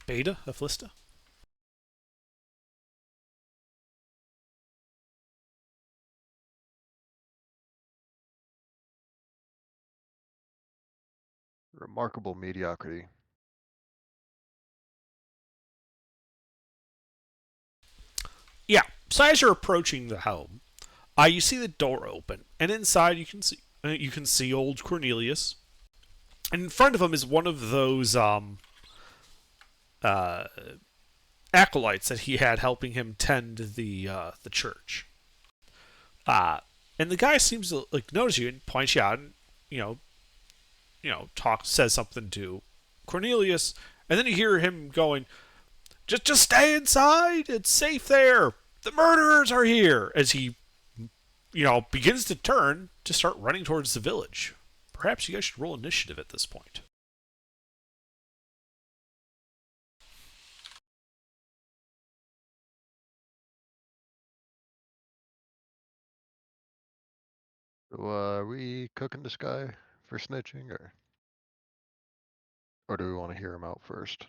Beta, Aflista. Remarkable mediocrity. Yeah. So as you're approaching the home, you see the door open, and inside you can see old Cornelius, and in front of him is one of those uh, acolytes that he had helping him tend the church. And the guy seems to like notice you and points you out, and says something to Cornelius, and then you hear him going, "Just stay inside. It's safe there. The murderers are here." As he, begins to turn to start running towards the village. Perhaps you guys should roll initiative at this point. So, are we cooking this guy for snitching, or do we want to hear him out first?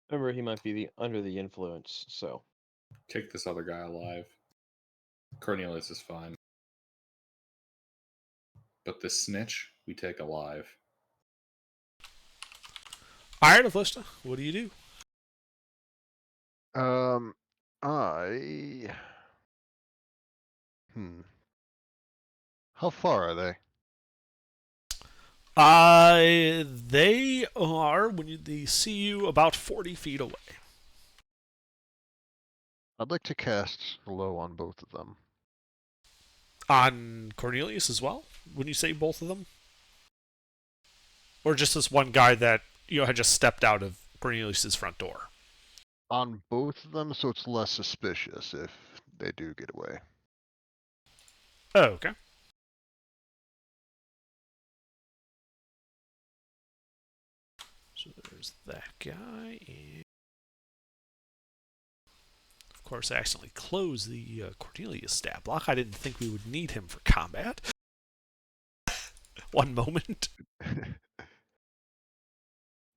Remember, he might be under the influence, so. Take this other guy alive. Cornelius is fine. But the snitch, we take alive. All right, Aflista, what do you do? I. How far are they? They are, they see you, about 40 feet away. I'd like to cast slow on both of them. On Cornelius as well? When you say both of them? Or just this one guy that, had just stepped out of Cornelius's front door? On both of them, so it's less suspicious if they do get away. Oh, okay. So there's that guy, and of course I accidentally closed the Cornelius stat block. I didn't think we would need him for combat. One moment.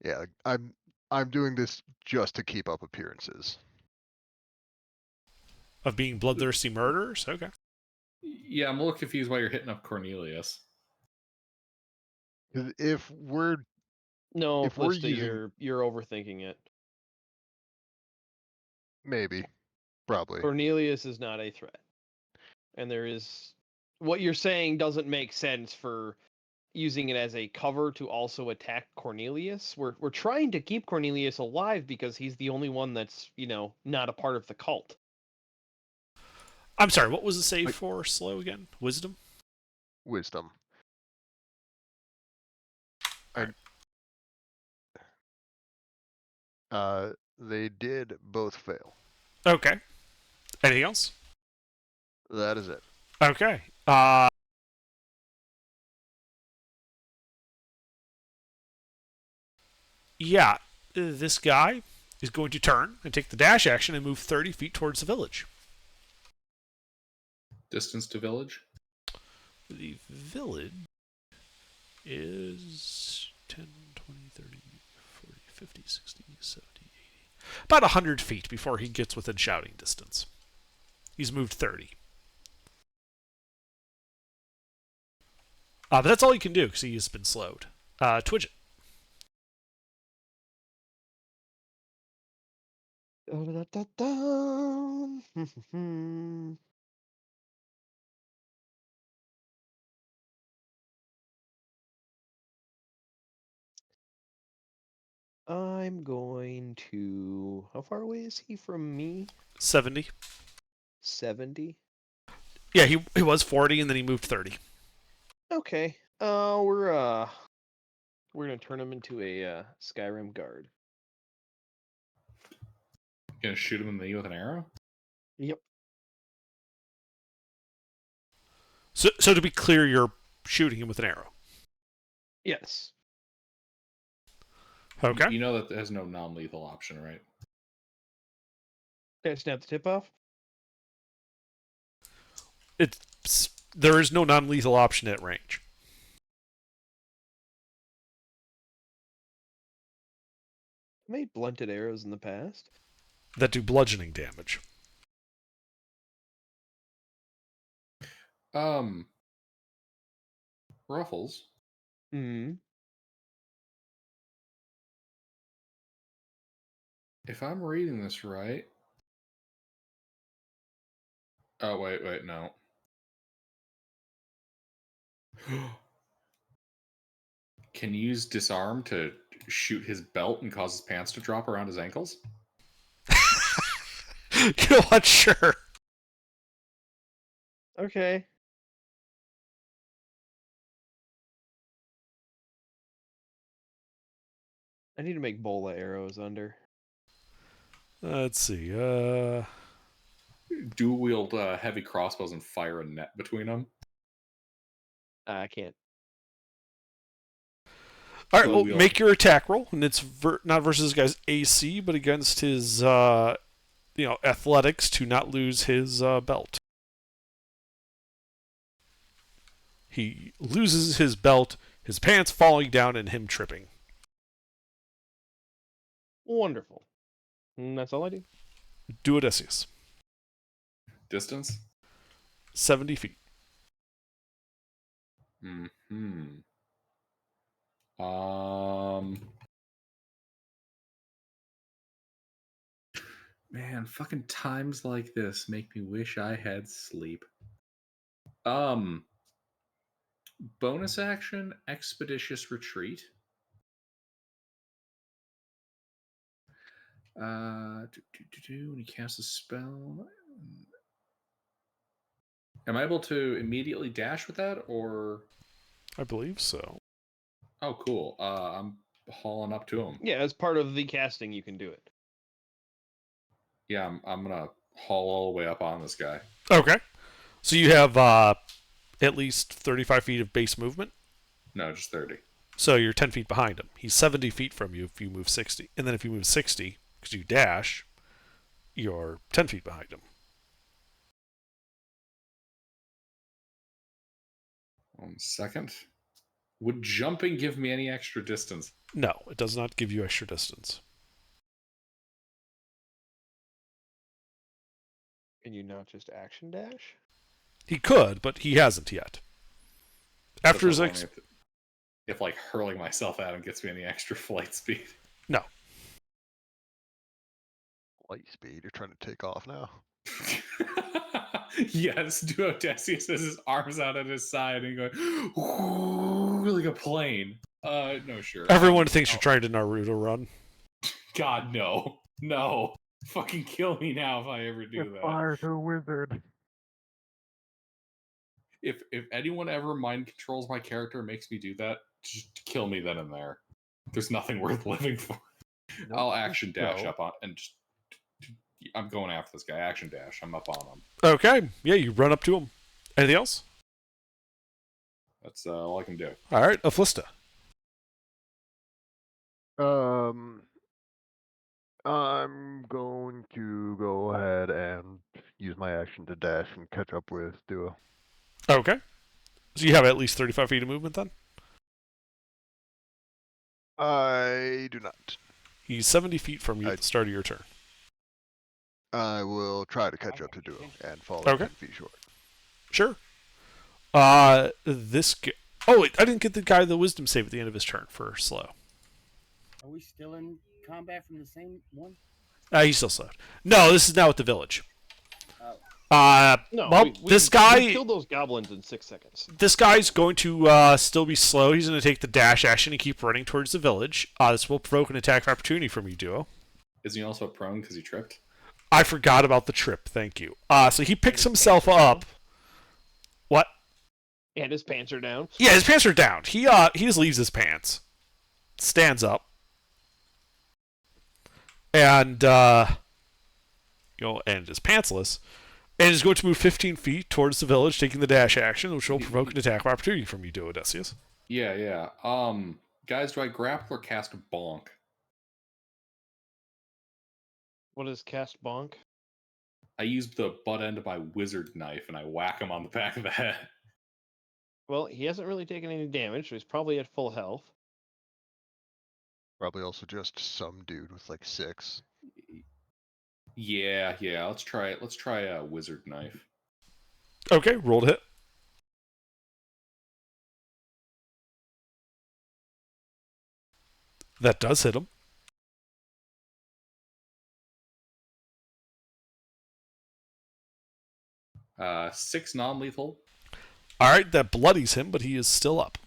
Yeah, I'm doing this just to keep up appearances. Of being bloodthirsty murderers? Okay. Yeah, I'm a little confused why you're hitting up Cornelius. 'Cause if we're No, If we're Flista, using- you're overthinking it. maybe, probably. Cornelius is not a threat. And what you're saying doesn't make sense for using it as a cover to also attack Cornelius. We're trying to keep Cornelius alive because he's the only one that's, not a part of the cult. I'm sorry, what was the save for slow again? Wisdom? Wisdom. They did both fail. Okay. Anything else? That is it. Okay. Yeah, this guy is going to turn and take the dash action and move 30 feet towards the village. Distance to village? The village is 10, 20, 30, 40, 50, 60, 70, 80. About 100 feet before he gets within shouting distance. He's moved 30. But that's all he can do because he has been slowed. Twidget. I I'm going to. How far away is he from me? 70. 70. Yeah, he was 40 and then he moved 30. Okay. We're gonna turn him into a Skyrim guard. Gonna shoot him in the knee with an arrow? Yep. So to be clear, you're shooting him with an arrow. Yes. Okay. You know that there's no non-lethal option, right? Can I snap the tip off? There is no non-lethal option at range. I made blunted arrows in the past. That do bludgeoning damage. Ruffles. Hmm. If I'm reading this right. Oh, wait, no. Can you use disarm to shoot his belt and cause his pants to drop around his ankles? You know what? Sure. Okay. I need to make bola arrows under. Let's see. Dual wield heavy crossbows and fire a net between them. I can't. All right, So well, we'll- make your attack roll, and it's not versus this guy's AC, but against his, athletics to not lose his belt. He loses his belt, his pants falling down, and him tripping. Wonderful. And that's all I do. Do Odysseus. Distance? 70 feet. Man, fucking times like this make me wish I had sleep. Bonus action, expeditious retreat. When you cast a spell. Am I able to immediately dash with that, or? I believe so. Oh, cool. I'm hauling up to him. Yeah, as part of the casting, you can do it. Yeah, I'm gonna haul all the way up on this guy. Okay. So you have at least 35 feet of base movement. No, just 30. So you're 10 feet behind him. He's 70 feet from you if you move 60. And then if you move 60, because you dash, you're 10 feet behind him. 1 second. Would jumping give me any extra distance? No, it does not give you extra distance. Can you not just action dash? He could, but he hasn't yet. After his That's what I'm if like hurling myself at him gets me any extra flight speed. No. Light speed, you're trying to take off now. Yes, do Odysseus has his arms out at his side and going like a plane. No, sure. Everyone thinks you're trying to Naruto run. God, no. No. Fucking kill me now if I ever do that. Fire to wizard. If anyone ever mind controls my character and makes me do that, just kill me then and there. There's nothing worth living for. I'll action dash up on and just I'm going after this guy. Action dash. I'm up on him. Okay. Yeah, you run up to him. Anything else? That's all I can do. All right, Aflista. I'm going to go ahead and use my action to dash and catch up with Duo. Okay. So you have at least 35 feet of movement then? I do not. He's 70 feet from you at the start of your turn. I will try to catch up to Duo and fall Okay. 10 feet short. Sure. This guy... Oh, wait, I didn't get the guy the wisdom save at the end of his turn for slow. Are we still in combat from the same one? He's still slowed. No, this is now at the village. Oh. No, well, this guy, we killed those goblins in 6 seconds. this guy's going to still be slow. He's going to take the dash action and keep running towards the village. This will provoke an attack of opportunity from you, Duo. Isn't he also prone because he tripped? I forgot about the trip. Thank you. So he picks himself up. What? And his pants are down. Yeah, his pants are down. He just leaves his pants, stands up, and and is pantsless, and is going to move 15 feet towards the village, taking the dash action, which will provoke an attack of opportunity from you, Duodecius. Yeah. Guys, do I grapple or cast bonk? What is cast bonk? I use the butt end of my wizard knife and I whack him on the back of the head. Well, he hasn't really taken any damage, so he's probably at full health. Probably also just some dude with like 6. Yeah. Let's try it. Let's try a wizard knife. Okay, roll to hit. That does hit him. Six non-lethal. All right, that bloodies him, but he is still up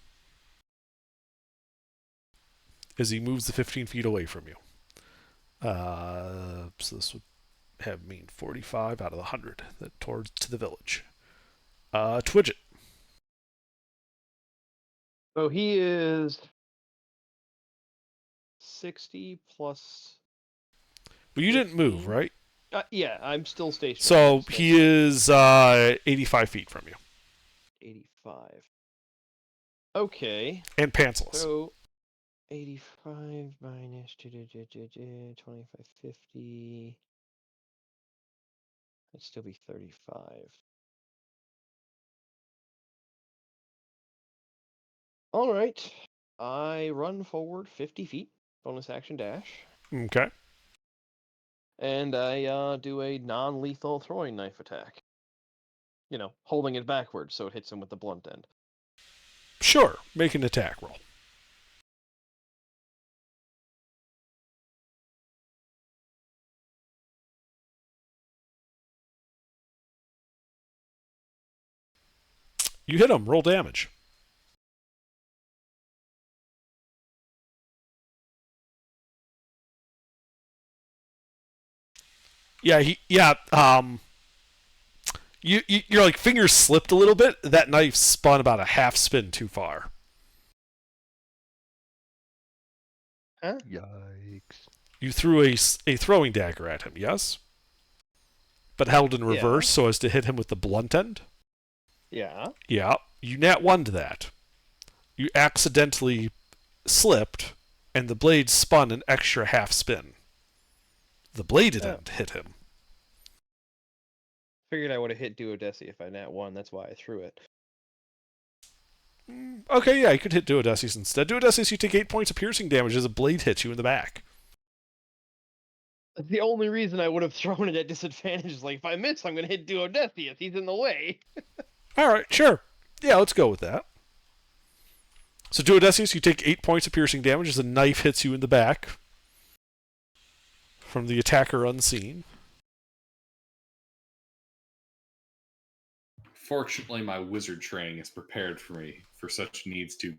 as he moves the 15 feet away from you. So this would have mean 45 out of the 100 that towards to the village. Twidget. So he is 60 plus. Well, you didn't move, 15. right? Yeah, I'm still stationary. So he is 85 feet from you. 85. Okay. And pantsless. So 85 minus 25, 50. That'd still be 35. All right. I run forward 50 feet, bonus action dash, Okay. and I do a non-lethal throwing knife attack. You know, holding it backwards so it hits him with the blunt end. Sure. Make an attack roll. You hit him. Roll damage. Yeah, your like fingers slipped a little bit. That knife spun about a half spin too far. Yikes. You threw a throwing dagger at him, yes? But held in reverse so as to hit him with the blunt end? Yeah. Yeah. You nat 1'd that. You accidentally slipped, and the blade spun an extra half spin. The bladed end hit him. Figured I would have hit Duodeci if I nat 1. That's why I threw it. Okay, yeah, you could hit Duodecius instead. Duodecius, you take 8 points of piercing damage as a blade hits you in the back. That's the only reason I would have thrown it at disadvantage. Is like, if I miss, I'm going to hit Duodecius. He's in the way. Alright, sure. Yeah, let's go with that. So Duodecius, you take 8 points of piercing damage as a knife hits you in the back from the attacker unseen. Fortunately, my wizard training is prepared for me for such needs to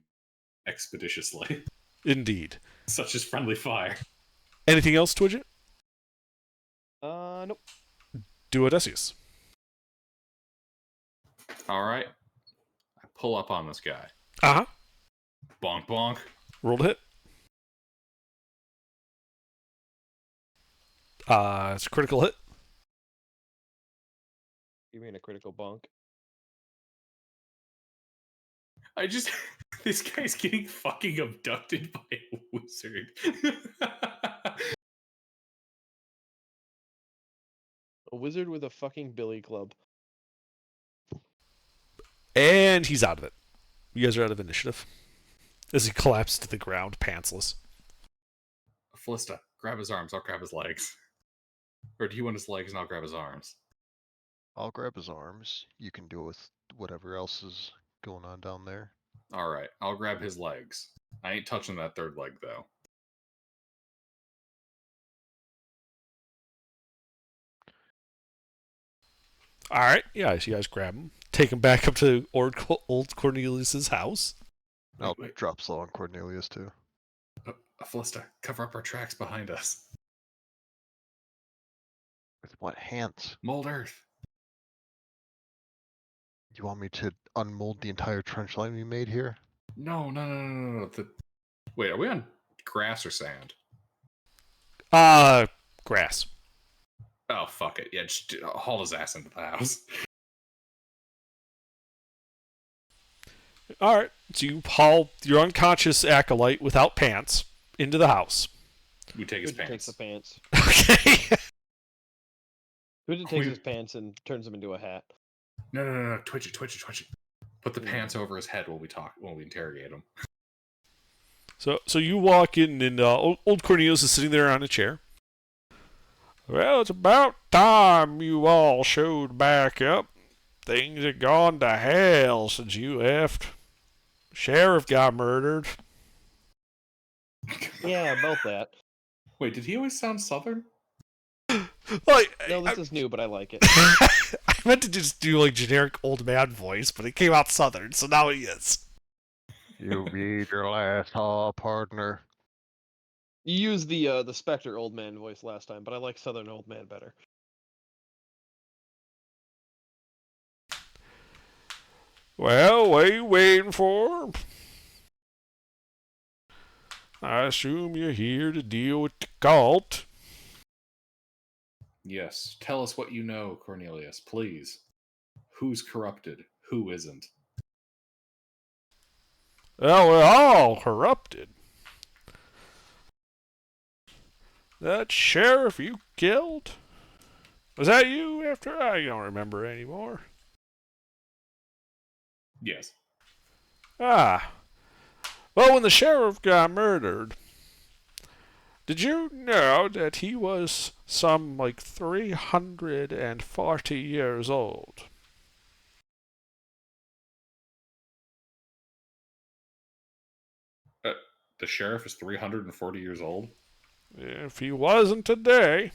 expeditiously, Indeed. such as friendly fire. Anything else, Twidget? Nope. Duodecius. All right. I pull up on this guy. Uh-huh. Bonk, bonk. Roll to hit. It's a critical hit. You mean a critical bonk? I just... This guy's getting fucking abducted by a wizard. A wizard with a fucking billy club. And he's out of it. You guys are out of initiative. As he collapses to the ground, pantsless. Fallista, grab his arms. I'll grab his legs. Or do you want his legs and I'll grab his arms? I'll grab his arms. You can deal with whatever else is going on down there. All right, I'll grab his legs. I ain't touching that third leg, though. All right, yeah, so you guys grab him, take him back up to old Cornelius's house. I'll Wait. drop slow on Cornelius too. Felista, cover up our tracks behind us. With what hands? Mold earth. You want me to unmold the entire trench line we made here? No. Wait, are we on grass or sand? Grass. Oh, fuck it. Yeah, just haul his ass into the house. All right, so you haul your unconscious acolyte without pants into the house. We take his Hooded takes pants. the pants. Okay. Hooded takes his pants and turns them into a hat. No. Twitch it. Put the pants over his head while we interrogate him. So you walk in, and old Cornelius is sitting there on a chair. Well, it's about time you all showed back up. Things have gone to hell since you left. Sheriff got murdered. Yeah, about that. Wait, did he always sound southern? Like, No, this is new, but I like it. I meant to just do like generic old man voice, but it came out southern, so now he is. You beat your last haul, partner. You used the Spectre old man voice last time, but I like Southern old man better. Well, what are you waiting for? I assume you're here to deal with the cult. Yes. Tell us what you know, Cornelius, please. Who's corrupted? Who isn't? Well, we're all corrupted. That sheriff you killed? Was that you after? I don't remember anymore. Yes. Ah. Well, when the sheriff got murdered, did you know that he was some like 340 years old? The sheriff is 340 years old? If he wasn't today.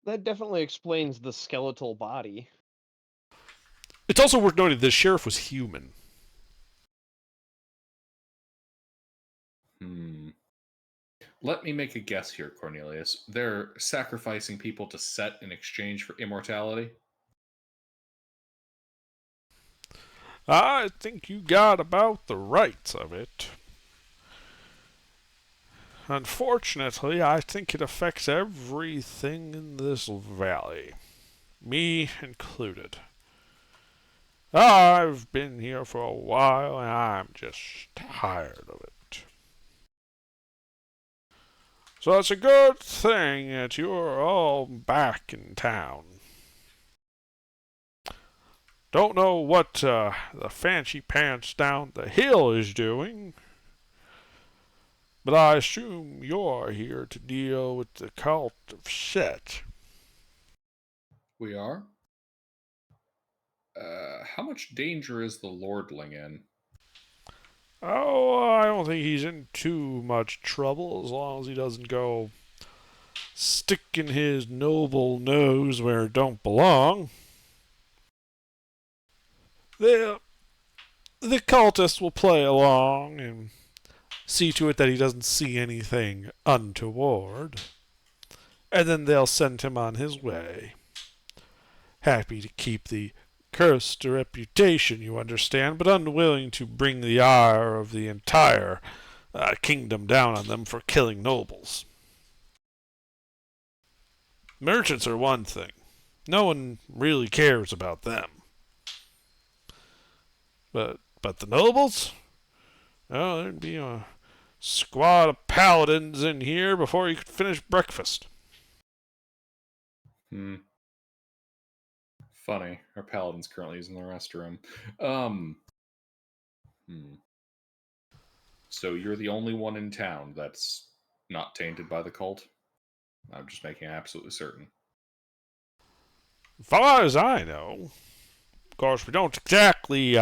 That definitely explains the skeletal body. It's also worth noting the sheriff was human. Let me make a guess here, Cornelius. They're sacrificing people to Set in exchange for immortality? I think you got about the rights of it. Unfortunately, I think it affects everything in this valley. Me included. I've been here for a while and I'm just tired of it. So it's a good thing that you're all back in town. Don't know what the fancy pants down the hill is doing, but I assume you're here to deal with the cult of Set. We are? How much danger is the Lordling in? Oh, I don't think he's in too much trouble as long as he doesn't go sticking his noble nose where it don't belong. The cultist will play along and see to it that he doesn't see anything untoward, and then they'll send him on his way. Happy to keep the cursed reputation, you understand, but unwilling to bring the ire of the entire kingdom down on them for killing nobles. Merchants are one thing. No one really cares about them. But the nobles? Oh, there'd be a squad of paladins in here before you could finish breakfast. Funny. Our paladin's currently using the restroom. So you're the only one in town that's not tainted by the cult? I'm just making absolutely certain. As far as I know, of course, we don't exactly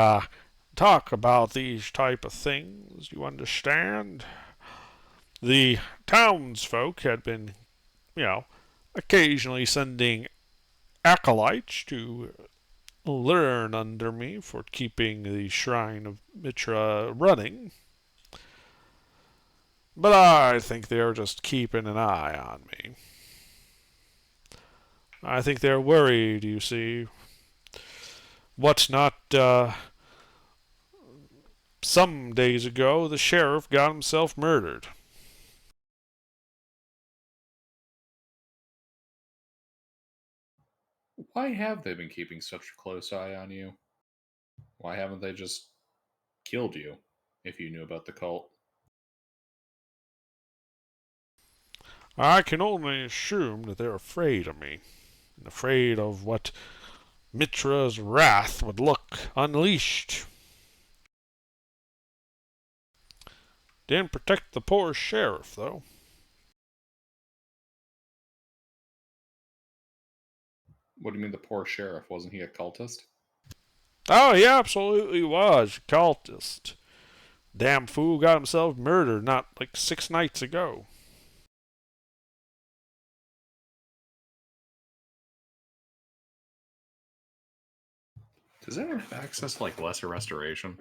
talk about these type of things, you understand? The townsfolk had been, occasionally sending acolytes to learn under me for keeping the Shrine of Mitra running. But I think they are just keeping an eye on me. I think they're worried, you see. What's not, some days ago, the sheriff got himself murdered. Why have they been keeping such a close eye on you? Why haven't they just killed you if you knew about the cult? I can only assume that they're afraid of me, and afraid of what Mitra's wrath would look unleashed. Didn't protect the poor sheriff, though. What do you mean the poor sheriff? Wasn't he a cultist? Oh, he absolutely was a cultist. Damn fool got himself murdered not like 6 nights ago. Does anyone have access to like lesser restoration?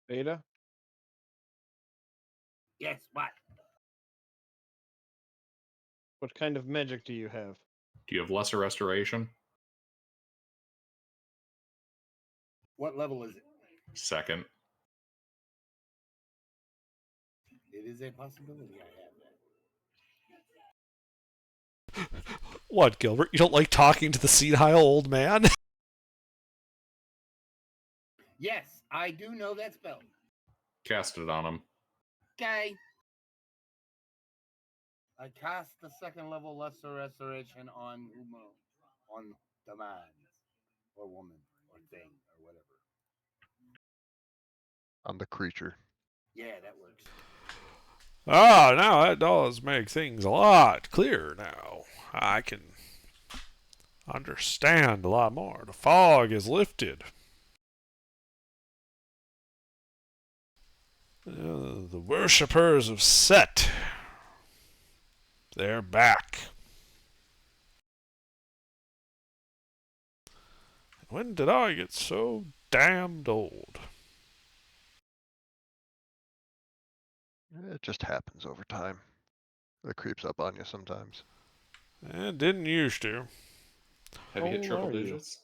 Beta? Yes, what? What kind of magic do you have? Do you have lesser restoration? What level is it? Second. It is a possibility I have that. What, Gilbert? You don't like talking to the senile old man? Yes, I do know that spell. Cast it on him. Okay. I cast the second level lesser restoration on Umo, on the man, or woman, or thing, or whatever. On the creature. Yeah, that works. Ah, now that does make things a lot clearer now. I can understand a lot more. The fog is lifted. The worshippers of Set. They're back. When did I get so damned old? It just happens over time. It creeps up on you sometimes. It didn't used to. Have you hit How triple old are you? digits?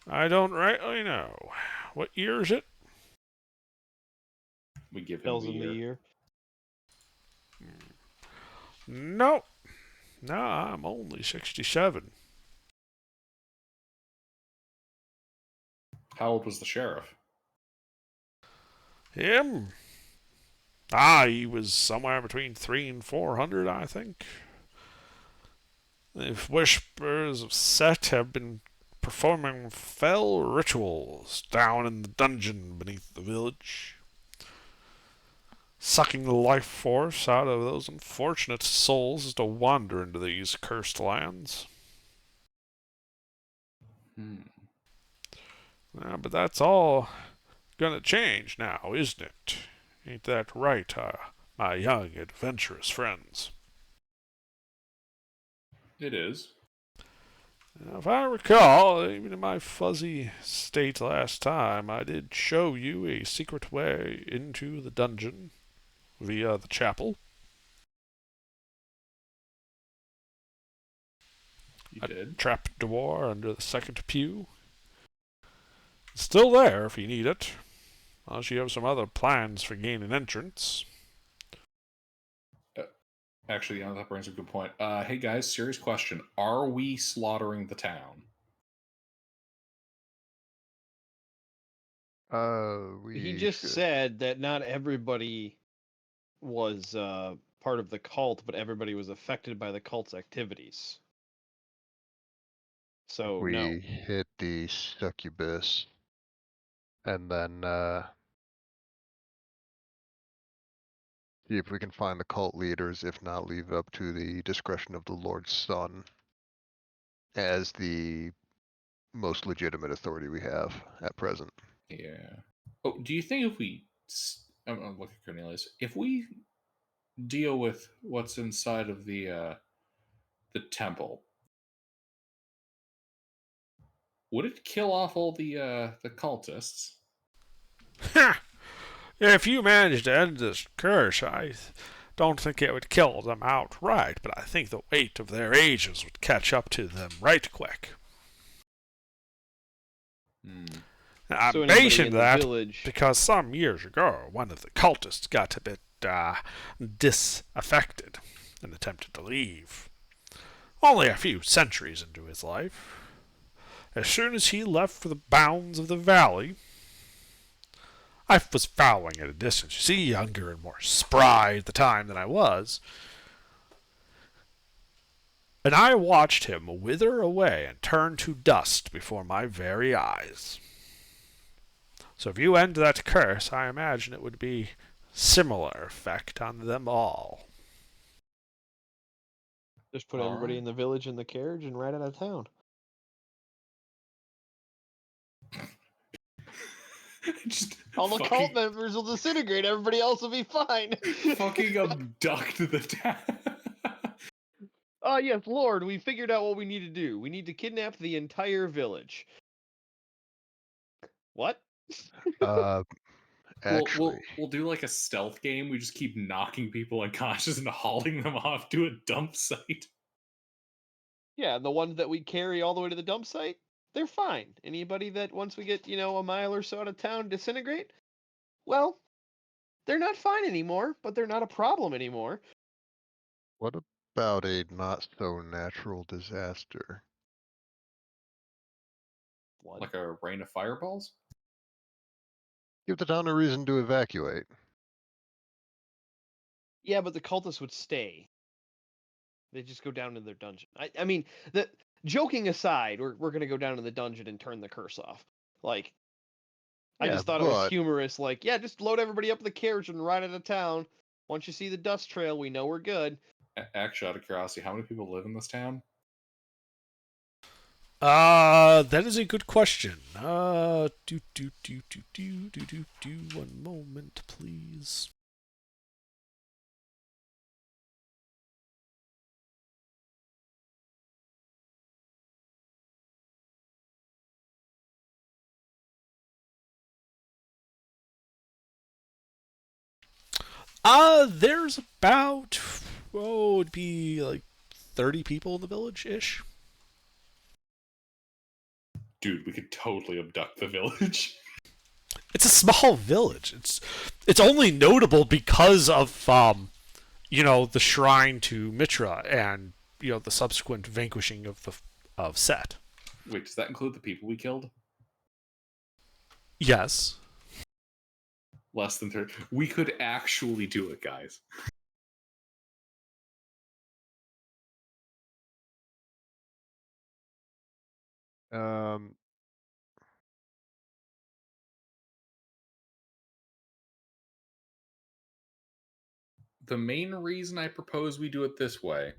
I don't rightly know. What year is it? We give him Tells the him year. the year. No. No, I'm only 67. How old was the sheriff? Him? He was somewhere between 300 and 400, I think. The Whispers of Set have been performing fell rituals down in the dungeon beneath the village, sucking the life force out of those unfortunate souls to wander into these cursed lands. But that's all gonna change now, isn't it? Ain't that right, my young adventurous friends? It is. Now, if I recall, even in my fuzzy state last time, I did show you a secret way into the dungeon via the chapel. You A did. trap door under the second pew. It's still there if you need it, unless you have some other plans for gaining entrance. Actually, that brings up a good point. Hey guys, serious question. Are we slaughtering the town? He just said that not everybody was part of the cult, but everybody was affected by the cult's activities. So we no. hit the succubus, and then see if we can find the cult leaders. If not, leave it up to the discretion of the Lord's Son as the most legitimate authority we have at present. Yeah. Oh, do you think if we... I'm looking at Cornelius. If we deal with what's inside of the temple, would it kill off all the cultists? Ha! If you manage to end this curse, I don't think it would kill them outright, but I think the weight of their ages would catch up to them right quick. I'm So anybody mentioning in the that village, because some years ago, one of the cultists got a bit disaffected and attempted to leave. Only a few centuries into his life. As soon as he left for the bounds of the valley, I was following at a distance, you see, younger and more spry at the time than I was, and I watched him wither away and turn to dust before my very eyes. So if you end that curse, I imagine it would be similar effect on them all. just put everybody Alright. in the village in the carriage and ride out of town. Just All the cult members will disintegrate. Everybody else will be fine. fucking abduct the town. Oh, yes, Lord, we figured out what we need to do. We need to kidnap the entire village. What? Actually, We'll do like a stealth game. We just keep knocking people unconscious and hauling them off to a dump site. Yeah, the ones that we carry all the way to the dump site, they're fine. Anybody that once we get, a mile or so out of town disintegrate, well, they're not fine anymore, but they're not a problem anymore. what about a not so natural disaster? Blood. Like a rain of fireballs? Give the town a reason to evacuate. Yeah, but the cultists would stay. They just go down to their dungeon. I mean, the joking aside, we're gonna go down to the dungeon and turn the curse off. Like, I Yeah, just thought it was but- humorous. Like, yeah, just load everybody up in the carriage and ride out of town. Once you see the dust trail, we know we're good. Actually, out of curiosity, how many people live in this town? That is a good question. One moment, please. There's about, it'd be like 30 people in the village-ish. Dude, we could totally abduct the village. It's a small village. It's only notable because of the shrine to Mitra and the subsequent vanquishing of Set. Wait, does that include the people we killed? Yes. Less than 30. We could actually do it, guys. Um, The main reason I propose we do it this way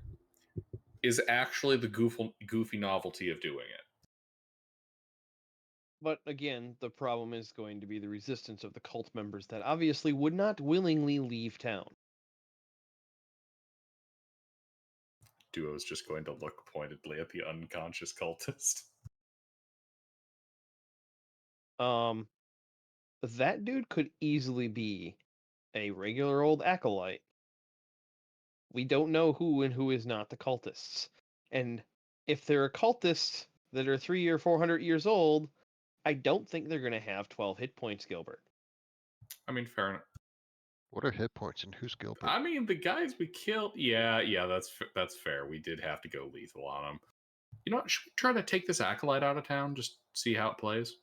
is actually the goofy novelty of doing it. But again, the problem is going to be the resistance of the cult members that obviously would not willingly leave town. Duo's just going to look pointedly at the unconscious cultist. That dude could easily be a regular old acolyte. We don't know who and who is not the cultists. And if they're cultists that are 300 or 400 years old, I don't think they're going to have 12 hit points, Gilbert. I mean, fair enough. what are hit points and who's Gilbert? I mean, the guys we killed. Yeah, that's fair. We did have to go lethal on them. You know what? Should we try to take this acolyte out of town? Just see how it plays.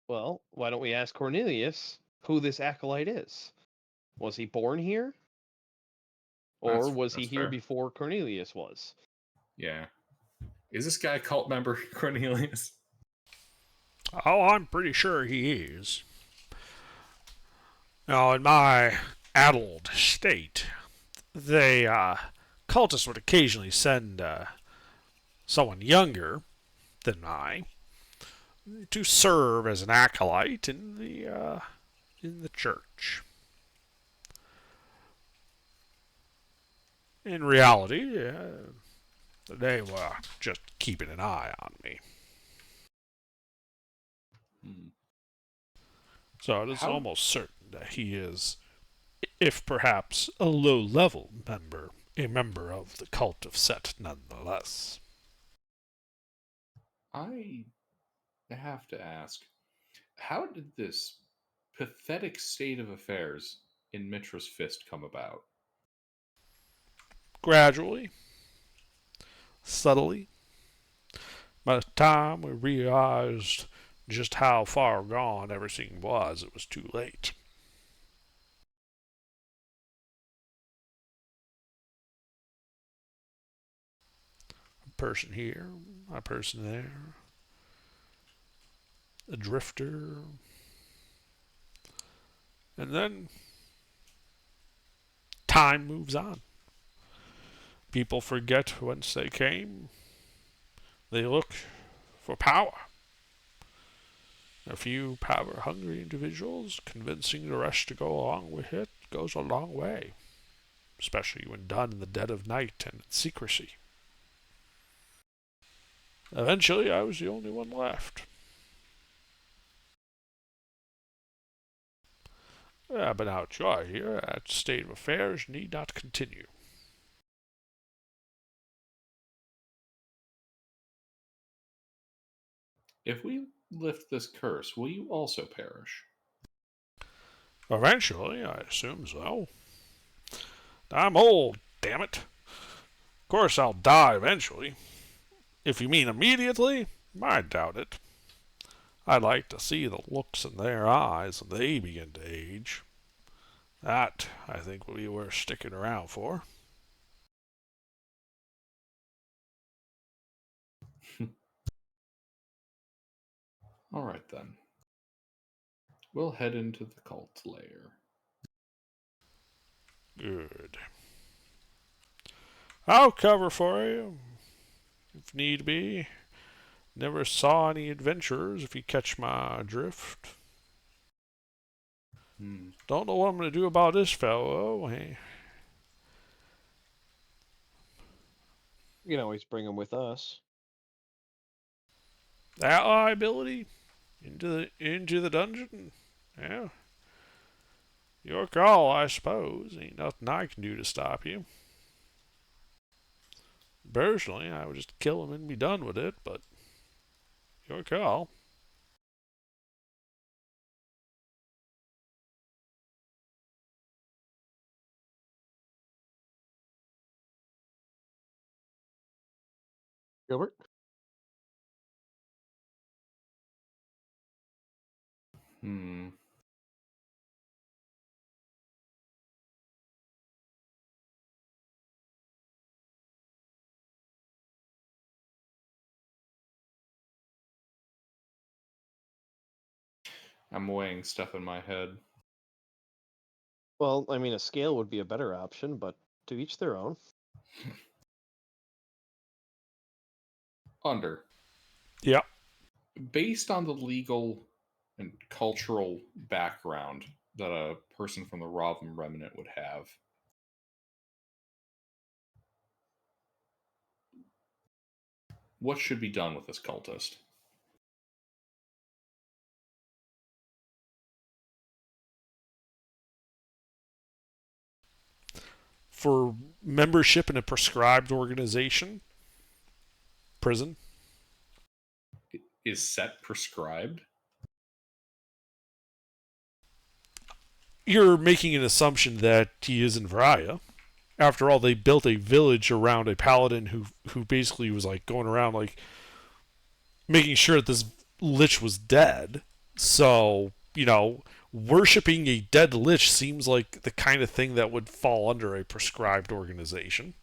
Well, why don't we ask Cornelius who this acolyte is? Was he born here? Or was he That's here fair. before Cornelius was? Yeah. Is this guy a cult member, Cornelius? Oh, I'm pretty sure he is. Now, in my addled state, cultists would occasionally send someone younger than I to serve as an acolyte in the in the church. In reality, they were just keeping an eye on me. Hmm. So it is How- almost certain that he is, if perhaps a low-level member, a member of the cult of Set nonetheless. I have to ask, how did this pathetic state of affairs in Mitra's Fist come about? Gradually, subtly, by the time we realized just how far gone everything was, it was too late. A person here, a person there, a drifter, and then time moves on. People forget whence they came. They look for power. A few power-hungry individuals convincing the rest to go along with it goes a long way, especially when done in the dead of night and in secrecy. Eventually, I was the only one left. But now that you are here, that state of affairs need not continue. If we lift this curse, will you also perish? Eventually, I assume so. I'm old, damn it. Of course I'll die eventually. If you mean immediately, I doubt it. I'd like to see the looks in their eyes when they begin to age. That, I think, will be worth sticking around for. All right, then. We'll head into the cult lair. Good. I'll cover for you, if need be. Never saw any adventurers, if you catch my drift. Don't know what I'm going to do about this fellow. Hey. You can always bring him with us. That liability into the dungeon? Yeah. Your call, I suppose. Ain't nothing I can do to stop you. Personally, I would just kill him and be done with it, but your call. Gilbert? Hmm. I'm weighing stuff in my head. Well, I mean, a scale would be a better option, but to each their own. Under. Yep. Based on the legal and cultural background that a person from the Ravum Remnant would have, what should be done with this cultist? For membership in a prescribed organization, prison. Is Set prescribed? You're making an assumption that he is in Varaya. After all, they built a village around a paladin who basically was like going around like making sure that this lich was dead. So, worshipping a dead lich seems like the kind of thing that would fall under a prescribed organization.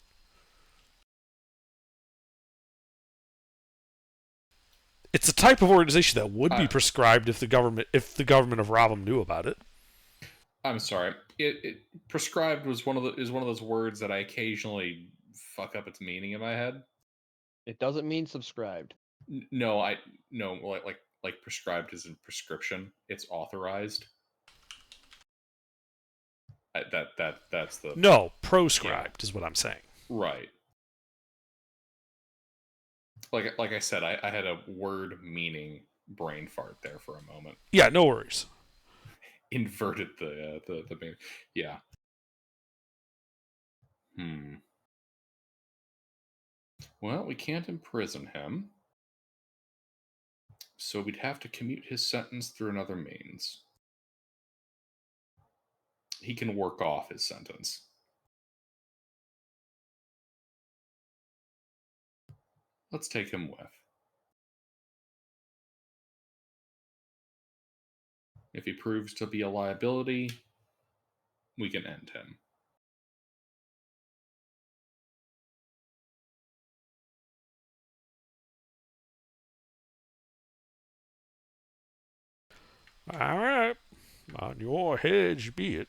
It's a type of organization that would be prescribed if the government of Ravum knew about it. I'm sorry. It prescribed is one of those words that I occasionally fuck up its meaning in my head. It doesn't mean subscribed. No, like prescribed isn't prescription. It's authorized. That's the No, proscribed is what I'm saying. right. Like I said, I had a word meaning brain fart there for a moment. Yeah, no worries. Inverted the meaning. Yeah. Well, we can't imprison him, so we'd have to commute his sentence through another means. He can work off his sentence. Let's take him with. If he proves to be a liability, we can end him. All right. On your hedge be it.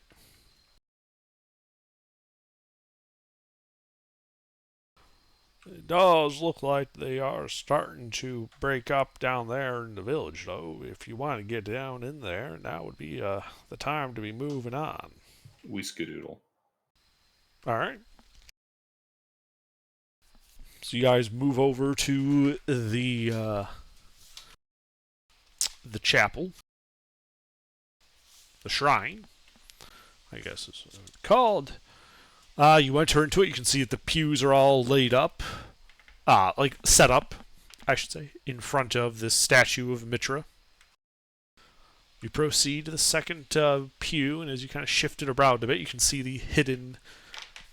It does look like they are starting to break up down there in the village, though. If you want to get down in there, now would be the time to be moving on. We skedoodle. All right. So you guys move over to the chapel, the shrine, I guess is what it's called. You enter into it. You can see that the pews are all laid up, like set up, I should say, in front of this statue of Mitra. You proceed to the second pew, and as you kind of shift it around a bit, you can see the hidden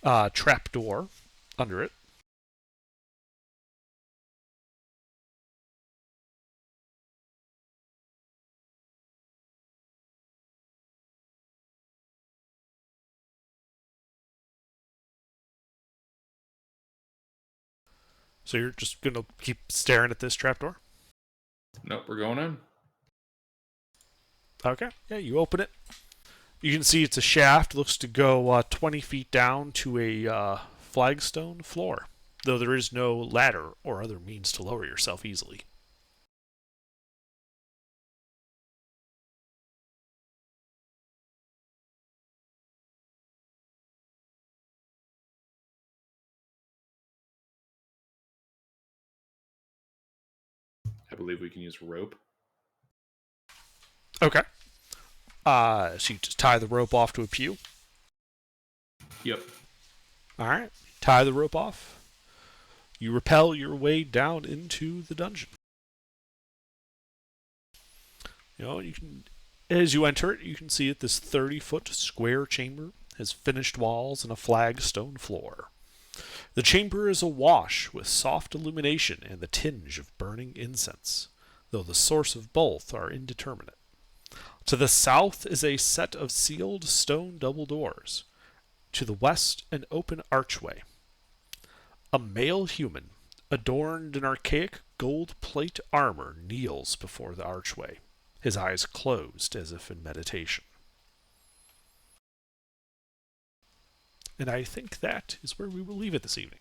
trapdoor under it. So you're just going to keep staring at this trapdoor? Nope, we're going in. Okay. Yeah, you open it. You can see it's a shaft. Looks to go 20 feet down to a flagstone floor, though there is no ladder or other means to lower yourself easily. I believe we can use rope. Okay. So you just tie the rope off to a pew. Yep. All right. Tie the rope off. You rappel your way down into the dungeon. You can, as you enter it, you can see that this 30-foot square chamber has finished walls and a flagstone floor. The chamber is awash with soft illumination and the tinge of burning incense, though the source of both are indeterminate. To the south is a set of sealed stone double doors. To the west, an open archway. A male human, adorned in archaic gold plate armor, kneels before the archway, his eyes closed as if in meditation. And I think that is where we will leave it this evening.